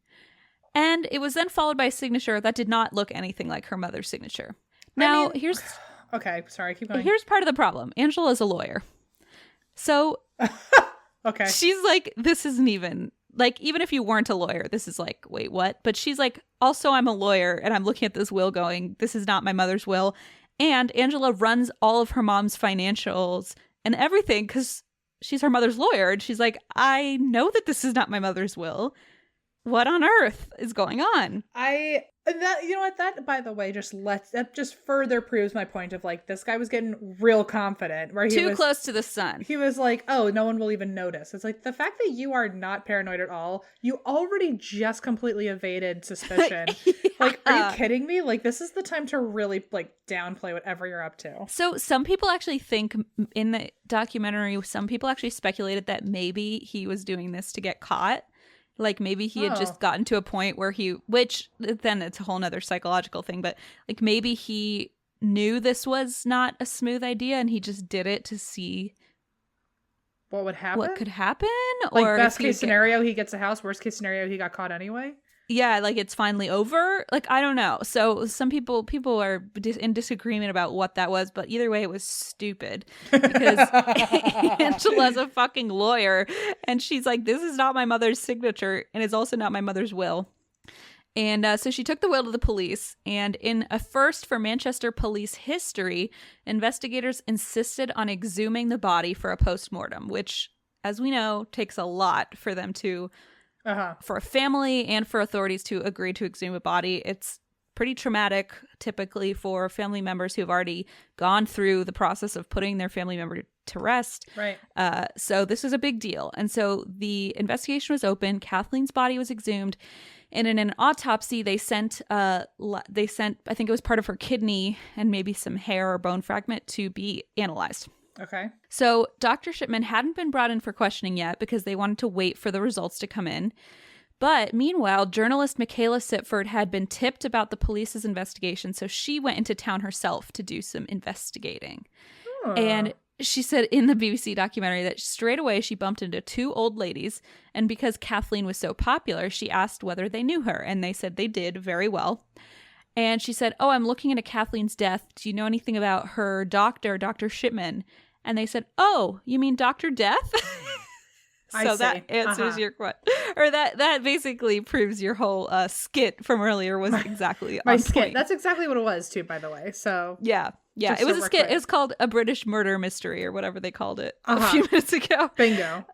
And it was then followed by a signature that did not look anything like her mother's signature. Now, here's... Okay, sorry, keep going. Here's part of the problem. Angela's a lawyer. So, okay, she's like, this isn't even... Like, even if you weren't a lawyer, this is like, wait, what? But she's like, also, I'm a lawyer, and I'm looking at this will going, this is not my mother's will. And Angela runs all of her mom's financials and everything because she's her mother's lawyer. And she's like, I know that this is not my mother's will. What on earth is going on? You know what, that, by the way, that just further proves my point of, like, this guy was getting real confident. Where he was close to the sun. He was like, oh, no one will even notice. It's like, the fact that you are not paranoid at all, you already just completely evaded suspicion. Yeah. Like, are you kidding me? Like, this is the time to really, like, downplay whatever you're up to. So some people actually think, in the documentary, some people actually speculated that maybe he was doing this to get caught. Like, maybe he had just gotten to a point where which then it's a whole nother psychological thing, but like maybe he knew this was not a smooth idea and he just did it to see what would happen. What could happen? Like, or best case scenario, he gets a house. Worst case scenario, he got caught anyway. Yeah, like it's finally over. Like, I don't know. So some people are in disagreement about what that was, but either way, it was stupid because Angela's a fucking lawyer, and she's like, "This is not my mother's signature, and it's also not my mother's will." And so she took the will to the police, and in a first for Manchester police history, investigators insisted on exhuming the body for a post-mortem, which, as we know, takes a lot for them to. For a family and for authorities to agree to exhume a body. It's pretty traumatic, typically, for family members who have already gone through the process of putting their family member to rest. Right. So this was a big deal. And so the investigation was open. Kathleen's body was exhumed. And in an autopsy, they sent, I think it was part of her kidney and maybe some hair or bone fragment to be analyzed. Okay. So Dr. Shipman hadn't been brought in for questioning yet because they wanted to wait for the results to come in. But meanwhile, journalist Michaela Sitford had been tipped about the police's investigation, so she went into town herself to do some investigating. And she said in the BBC documentary that straight away she bumped into 2 old ladies, and because Kathleen was so popular, she asked whether they knew her, and they said they did very well. And she said, "Oh, I'm looking into Kathleen's death. Do you know anything about her doctor, Dr. Shipman?" And they said, "Oh, you mean Dr. Death?" So that answers your question. Or that basically proves your whole skit from earlier was exactly my on skit. point. That's exactly what it was, too, by the way. So yeah. It was a skit. It was called A British Murder Mystery or whatever they called it a few minutes ago. Bingo.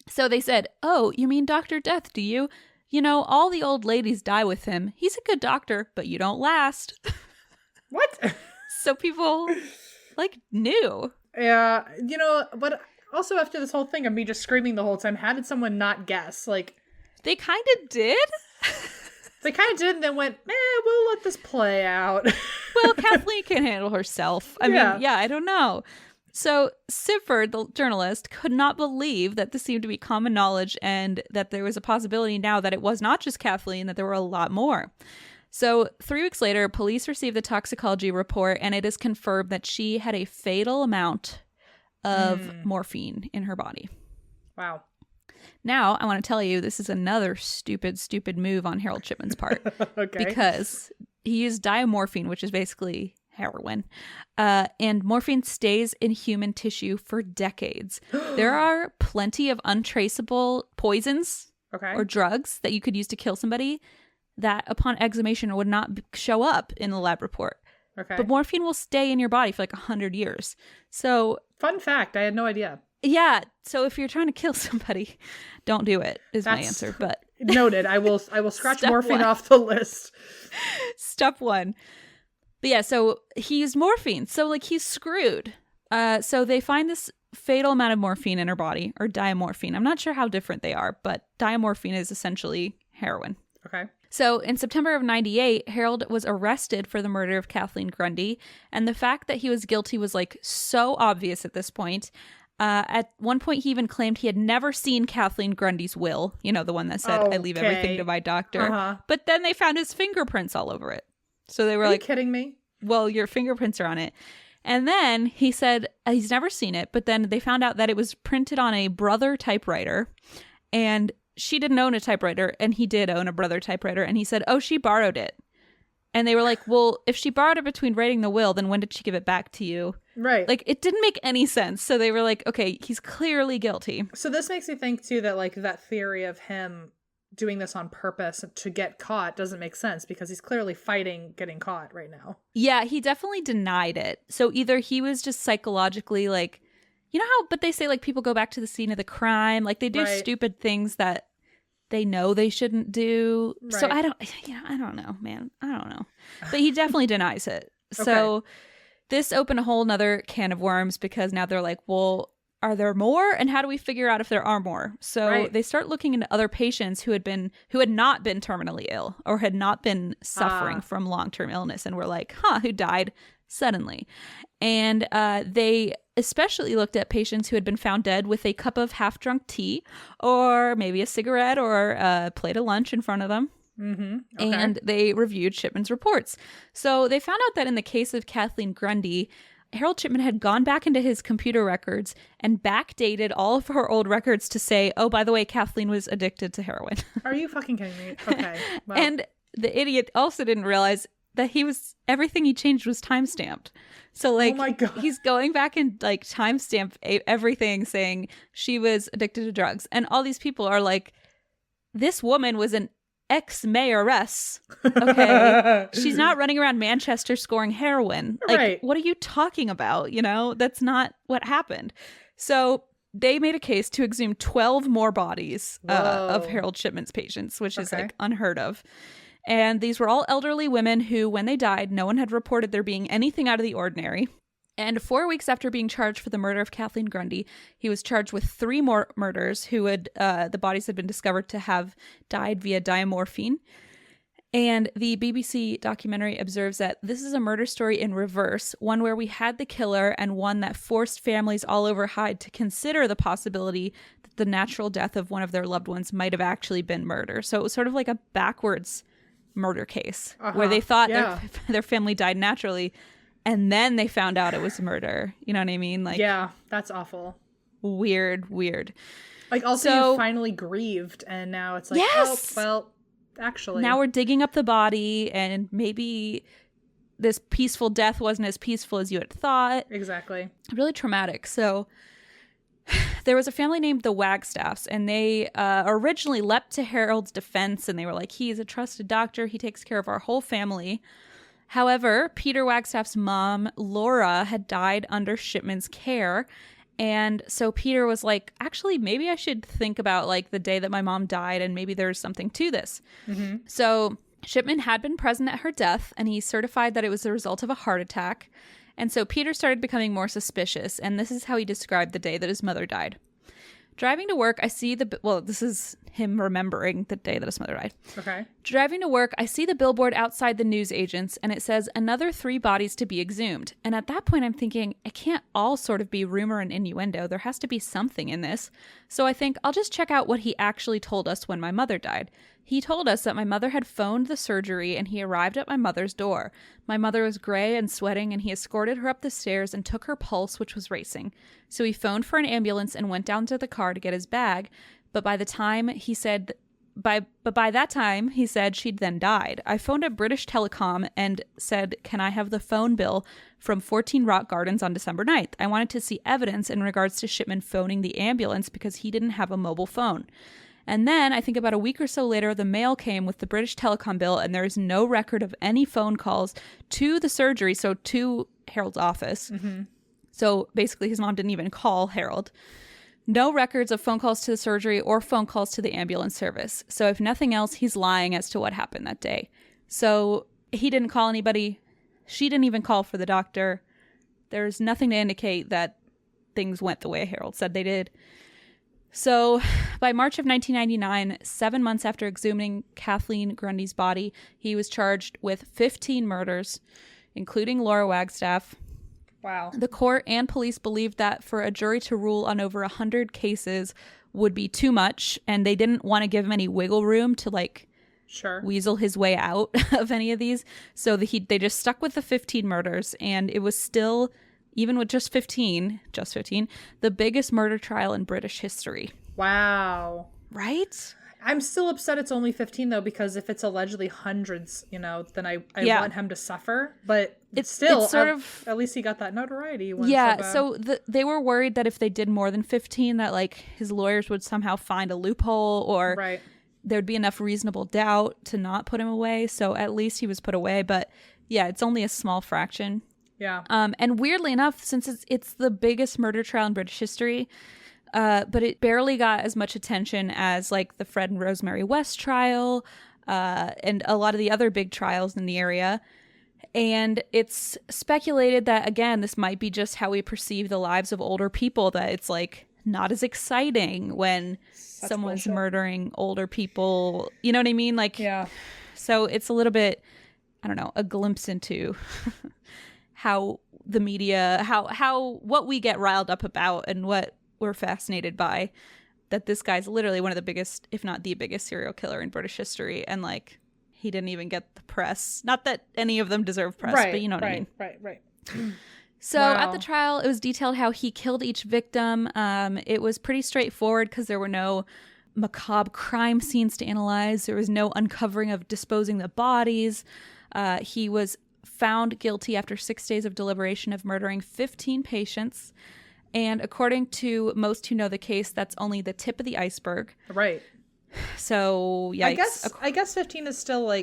So they said, "Oh, you mean Dr. Death, do you? You know, all the old ladies die with him. He's a good doctor, but you don't last." What? So people... like, knew. Yeah, you know, but also after this whole thing of me just screaming the whole time, how did someone not guess? Like, they kind of did. They kind of did, and then went, we'll let this play out. Well, Kathleen can handle herself. I mean, I don't know. So Sitford, the journalist, could not believe that this seemed to be common knowledge and that there was a possibility now that it was not just Kathleen, that there were a lot more. So 3 weeks later, police received the toxicology report, and it is confirmed that she had a fatal amount of morphine in her body. Wow. Now, I want to tell you, this is another stupid move on Harold Shipman's part. Okay. Because he used diamorphine, which is basically heroin. And morphine stays in human tissue for decades. There are plenty of untraceable poisons or drugs that you could use to kill somebody that upon exhumation would not show up in the lab report. Okay. But morphine will stay in your body for like 100 years. So fun fact, I had no idea. Yeah. So if you're trying to kill somebody, don't do it, is my answer. But noted. I will scratch morphine off the list. Step 1. But yeah, so he used morphine. So like he's screwed. So they find this fatal amount of morphine in her body, or diamorphine. I'm not sure how different they are, but diamorphine is essentially heroin. Okay. So in September of 98, Harold was arrested for the murder of Kathleen Grundy. And the fact that he was guilty was like so obvious at this point. At one point, he even claimed he had never seen Kathleen Grundy's will. You know, the one that said, I leave everything to my doctor. But then they found his fingerprints all over it. So they were like, are you kidding me? Well, your fingerprints are on it. And then he said he's never seen it. But then they found out that it was printed on a Brother typewriter. And she didn't own a typewriter. And he did own a Brother typewriter. And he said, oh, she borrowed it. And they were like, well, if she borrowed it between writing the will, then when did she give it back to you? Right. Like, it didn't make any sense. So they were like, okay, he's clearly guilty. So this makes me think, too, that, like, that theory of him doing this on purpose to get caught doesn't make sense because he's clearly fighting getting caught right now. Yeah, he definitely denied it. So either he was just psychologically, like, you know how, but they say, like, people go back to the scene of the crime. Like, they do stupid things that they know they shouldn't do. Right. So I don't know, man. I don't know. But he definitely denies it. Okay. So this opened a whole nother can of worms because now they're like, well, are there more? And how do we figure out if there are more? So they start looking into other patients who had not been terminally ill or had not been suffering from long-term illness and were like, who died suddenly. And they especially looked at patients who had been found dead with a cup of half-drunk tea or maybe a cigarette or a plate of lunch in front of them. Mm-hmm. Okay. And they reviewed Shipman's reports. So they found out that in the case of Kathleen Grundy, Harold Shipman had gone back into his computer records and backdated all of her old records to say, oh, by the way, Kathleen was addicted to heroin. Are you fucking kidding me? Okay. Well. And the idiot also didn't realize that everything he changed was timestamped. So like, oh my God. He's going back and like timestamp everything saying she was addicted to drugs. And all these people are like, this woman was an ex-mayoress. Okay. She's not running around Manchester scoring heroin. Like, what are you talking about? You know, that's not what happened. So they made a case to exhume 12 more bodies of Harold Shipman's patients, which is like unheard of. And these were all elderly women who, when they died, no one had reported there being anything out of the ordinary. And 4 weeks after being charged for the murder of Kathleen Grundy, he was charged with 3 more murders who had the bodies had been discovered to have died via diamorphine. And the BBC documentary observes that this is a murder story in reverse, one where we had the killer and one that forced families all over Hyde to consider the possibility that the natural death of one of their loved ones might have actually been murder. So it was sort of like a backwards murder case where they thought their family died naturally. And then they found out it was murder. You know what I mean? Like, yeah, that's awful. Weird. Like, also, you finally grieved, and now it's like, yes! Oh, well, actually. Now we're digging up the body, and maybe this peaceful death wasn't as peaceful as you had thought. Exactly. Really traumatic. So there was a family named the Wagstaffs, and they originally leapt to Harold's defense, and they were like, he's a trusted doctor. He takes care of our whole family. However, Peter Wagstaff's mom, Laura, had died under Shipman's care. And so Peter was like, actually, maybe I should think about like the day that my mom died and maybe there's something to this. Mm-hmm. So Shipman had been present at her death and he certified that it was the result of a heart attack. And so Peter started becoming more suspicious. And this is how he described the day that his mother died. Driving to work, I see this is him remembering the day that his mother died. Okay. Driving to work, I see the billboard outside the newsagents, and it says, another 3 bodies to be exhumed. And at that point, I'm thinking, it can't all sort of be rumor and innuendo. There has to be something in this. So I think, I'll just check out what he actually told us when my mother died. He told us that my mother had phoned the surgery, and he arrived at my mother's door. My mother was gray and sweating, and he escorted her up the stairs and took her pulse, which was racing. So he phoned for an ambulance and went down to the car to get his bag. But by that time, he said she'd then died. I phoned up British Telecom and said, can I have the phone bill from 14 Rock Gardens on December 9th? I wanted to see evidence in regards to Shipman phoning the ambulance because he didn't have a mobile phone. And then I think about a week or so later, the mail came with the British telecom bill, and there is no record of any phone calls to the surgery, so to Harold's office. Mm-hmm. So basically his mom didn't even call Harold. No records of phone calls to the surgery or phone calls to the ambulance service. So if nothing else, he's lying as to what happened that day. So he didn't call anybody. She didn't even call for the doctor. There's nothing to indicate that things went the way Harold said they did. So by March of 1999, 7 months after exhuming Kathleen Grundy's body, he was charged with 15 murders, including Laura Wagstaff. Wow. The court and police believed that for a jury to rule on over 100 cases would be too much, and they didn't want to give him any wiggle room to weasel his way out of any of these. So they just stuck with the 15 murders, and it was still, even with just 15, the biggest murder trial in British history. Wow. Right? I'm still upset it's only 15, though, because if it's allegedly hundreds, then I want him to suffer. But it's still, sort of, at least he got that notoriety. So they were worried that if they did more than 15, that his lawyers would somehow find a loophole, or there'd be enough reasonable doubt to not put him away. So at least he was put away. But yeah, it's only a small fraction. Yeah. And weirdly enough, since it's the biggest murder trial in British history, but it barely got as much attention as the Fred and Rosemary West trial and a lot of the other big trials in the area. And it's speculated that, again, this might be just how we perceive the lives of older people, that it's not as exciting when someone's murdering older people. You know what I mean? Yeah. So it's a little bit, I don't know, a glimpse into how the media, how what we get riled up about and what we're fascinated by, that this guy's literally one of the biggest, if not the biggest, serial killer in British history, and he didn't even get the press. Not that any of them deserve press, but you know what I mean. Right. So at the trial, it was detailed how he killed each victim. It was pretty straightforward because there were no macabre crime scenes to analyze. There was no uncovering of disposing the bodies. He was found guilty after 6 days of deliberation of murdering 15 patients. And according to most who know the case, that's only the tip of the iceberg. Right. So, yikes. I guess 15 is still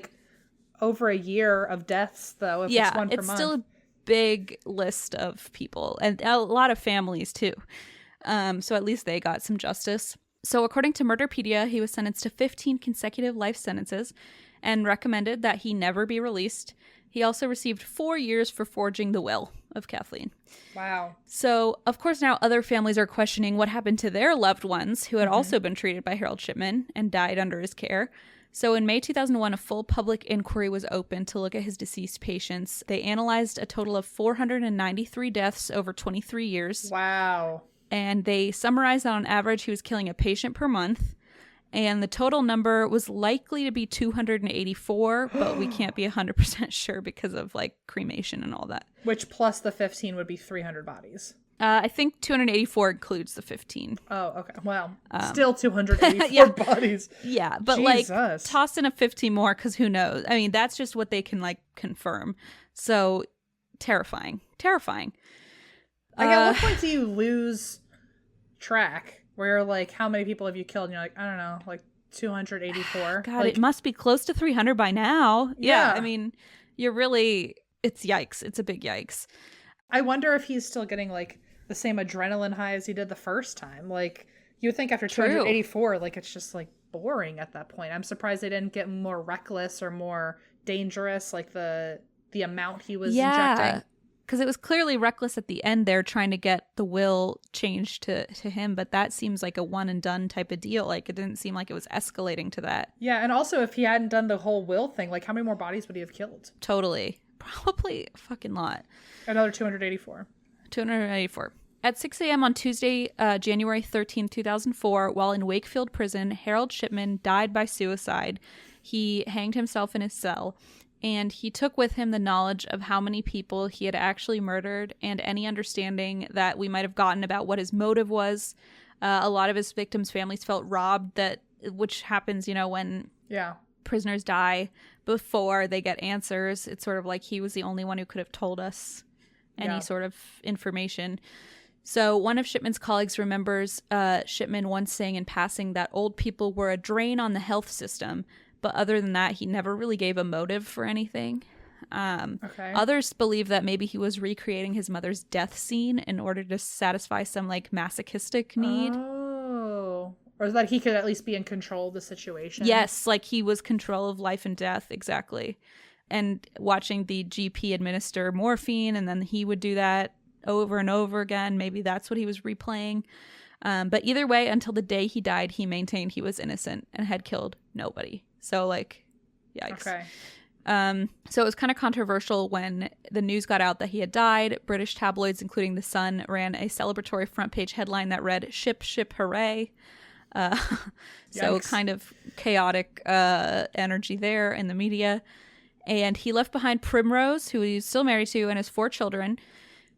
over a year of deaths, though, if it's one per month. It's still a big list of people, and a lot of families, too. So at least they got some justice. So according to Murderpedia, he was sentenced to 15 consecutive life sentences and recommended that he never be released. He also received 4 years for forging the will of Kathleen. Wow. So, of course, now other families are questioning what happened to their loved ones who had also been treated by Harold Shipman and died under his care. So in May 2001, a full public inquiry was opened to look at his deceased patients. They analyzed a total of 493 deaths over 23 years. Wow. And they summarized that on average he was killing a patient per month. And the total number was likely to be 284, but we can't be 100% sure because of cremation and all that. Which plus the 15 would be 300 bodies. I think 284 includes the 15. Oh, okay. Well, still 284 bodies. Yeah, but Jesus. Toss in a 15 more because who knows? I mean, that's just what they can confirm. So terrifying. At what point do you lose track? Where you're how many people have you killed? And you're I don't know, 284. God, it must be close to 300 by now. Yeah. I mean, it's yikes. It's a big yikes. I wonder if he's still getting the same adrenaline high as he did the first time. You would think after 284, it's just boring at that point. I'm surprised they didn't get more reckless or more dangerous, the amount he was injecting. Because it was clearly reckless at the end there, trying to get the will changed to him, but that seems like a one and done type of deal. It didn't seem like it was escalating to that. Yeah, and also if he hadn't done the whole will thing, how many more bodies would he have killed? Totally. Probably a fucking lot. Another 284. 284. At 6 a.m. on Tuesday, January 13, 2004, while in Wakefield Prison, Harold Shipman died by suicide. He hanged himself in his cell. And he took with him the knowledge of how many people he had actually murdered and any understanding that we might have gotten about what his motive was. A lot of his victims' families felt robbed, which happens, when prisoners die before they get answers. It's sort of he was the only one who could have told us any sort of information. So one of Shipman's colleagues remembers Shipman once saying in passing that old people were a drain on the health system, but other than that, he never really gave a motive for anything. Okay. Others believe that maybe he was recreating his mother's death scene in order to satisfy some like masochistic need. Oh. Or that he could at least be in control of the situation. Yes, like he was control of life and death, exactly. And watching the GP administer morphine, and then he would do that over and over again. Maybe that's what he was replaying. But either way, until the day he died, he maintained he was innocent and had killed nobody. So like, yikes. Okay. So it was kind of controversial when the news got out that he had died. British tabloids, including The Sun, ran a celebratory front page headline that read, "Ship, ship, hooray." So kind of chaotic energy there in the media. And he left behind Primrose, who he's still married to, and his 4 children,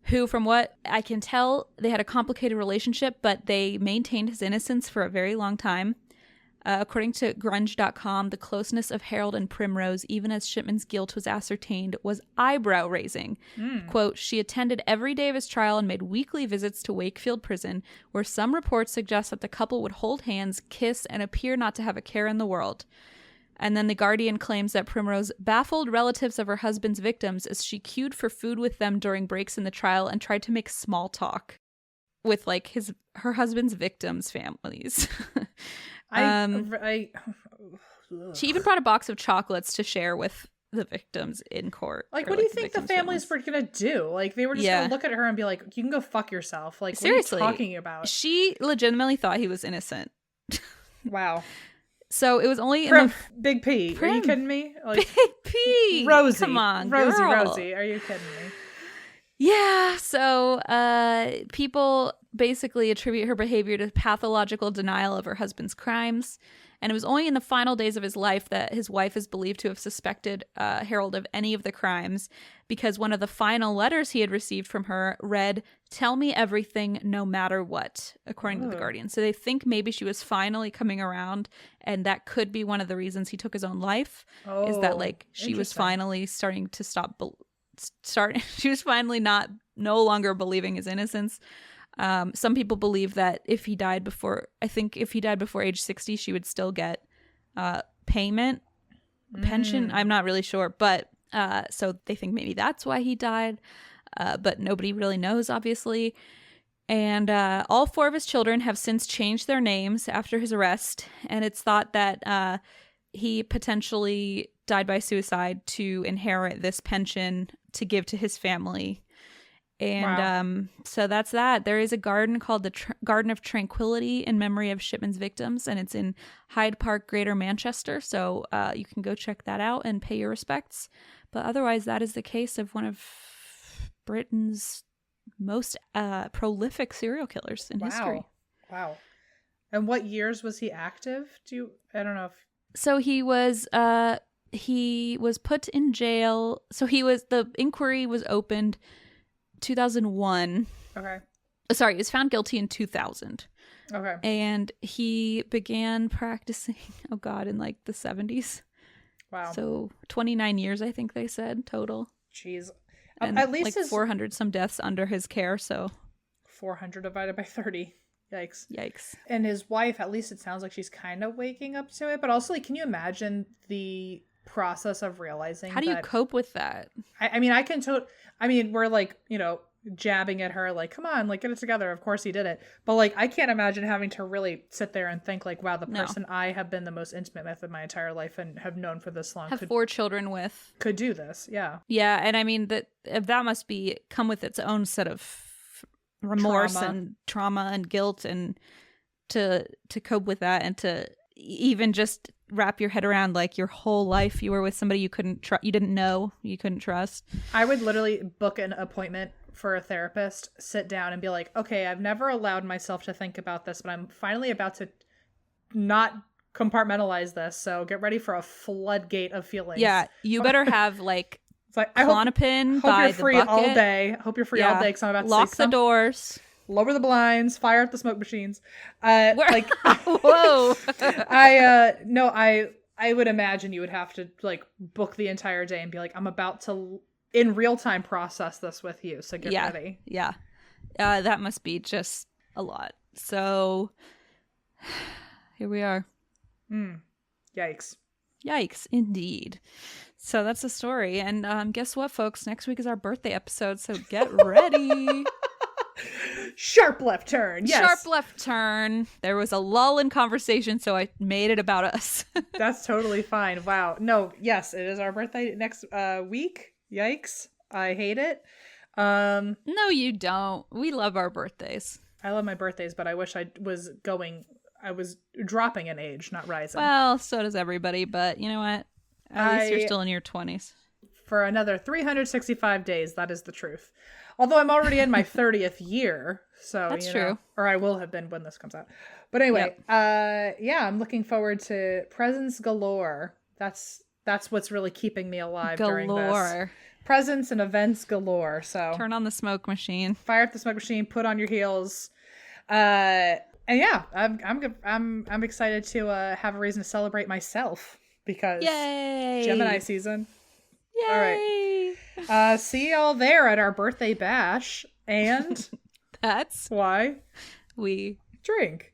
who, from what I can tell, they had a complicated relationship, but they maintained his innocence for a very long time. According to grunge.com, the closeness of Harold and Primrose, even as Shipman's guilt was ascertained, was eyebrow-raising. Quote, "She attended every day of his trial and made weekly visits to Wakefield Prison, where some reports suggest that the couple would hold hands, kiss, and appear not to have a care in the world." And then The Guardian claims that Primrose baffled relatives of her husband's victims as she queued for food with them during breaks in the trial and tried to make small talk with like her husband's victims' families. She even brought a box of chocolates to share with the victims in court. Like, what do you think the families were gonna do? Like, they were just gonna look at her and be like, "You can go fuck yourself." Like, seriously, what are you talking about? She legitimately thought he was innocent. Wow. So it was only Big P. Are you kidding me? Like, Big P. Rosie. Come on, Rosie. Are you kidding me? Yeah. So people basically attribute her behavior to pathological denial of her husband's crimes. And it was only in the final days of his life that his wife is believed to have suspected Harold of any of the crimes, because one of the final letters he had received from her read, "Tell me everything, no matter what," according to The Guardian. So they think maybe she was finally coming around, and that could be one of the reasons he took his own life, is that like she was finally starting to she was finally no longer believing his innocence. Some people believe that if he died before age 60, she would still get pension. I'm not really sure, but so they think maybe that's why he died, but nobody really knows, obviously. And all 4 of his children have since changed their names after his arrest, and it's thought that he potentially died by suicide to inherit this pension to give to his family. And so that's that. There is a garden called the Garden of Tranquility in memory of Shipman's victims, and it's in Hyde Park, Greater Manchester. So you can go check that out and pay your respects. But otherwise, that is the case of one of Britain's most prolific serial killers in history. Wow. And what years was he active? I don't know if... So he was put in jail. So the inquiry was opened 2001. Okay. Sorry, he was found guilty in 2000. Okay. And he began practicing, in like the 70s. Wow. So 29 years, I think they said, total. Jeez. And at least like 400 some deaths under his care, so. 400 divided by 30. Yikes. And his wife, at least it sounds like she's kind of waking up to it. But also, like, can you imagine the process of realizing how do you cope with that? I mean, we're like, jabbing at her like, come on, like, get it together. Of course he did it. But like, I can't imagine having to really sit there and think like, wow, the person I have been the most intimate with in my entire life and have known for this long, have 4 children with, could do this. Yeah. And I mean that must come with its own set of remorse and trauma and guilt, and to cope with that, and to even just wrap your head around like your whole life you were with somebody you didn't know, you couldn't trust. I would literally book an appointment for a therapist, sit down and be like, okay, I've never allowed myself to think about this, but I'm finally about to not compartmentalize this, so get ready for a floodgate of feelings. Yeah, you better have like it's like, Klonopin by you're free the bucket all day. Hope you're free all day, because I'm about to lock the doors, lower the blinds, fire up the smoke machines. Like, whoa. I would imagine you would have to like book the entire day and be like, I'm about to in real time process this with you, so get ready. Yeah. That must be just a lot. So here we are. Yikes. Yikes, indeed. So that's the story. And guess what, folks? Next week is our birthday episode, so get ready. Sharp left turn. Yes. Sharp left turn. There was a lull in conversation, so I made it about us. That's totally fine. Wow. No, yes, it is our birthday next week. Yikes. I hate it. No, you don't. We love our birthdays. I love my birthdays, but I wish I was dropping in age, not rising. Well, so does everybody, but you know what? At least you're still in your 20s. For another 365 days, that is the truth. Although I'm already in my 30th year, so that's you true. know, or I will have been when this comes out. But anyway, yeah, I'm looking forward to presents galore. That's what's really keeping me alive during this. Presents and events galore. So turn on the smoke machine. Fire up the smoke machine. Put on your heels. And yeah, I'm excited to have a reason to celebrate myself because Yay! Gemini season. Yay! All right. See y'all there at our birthday bash, and that's why we drink.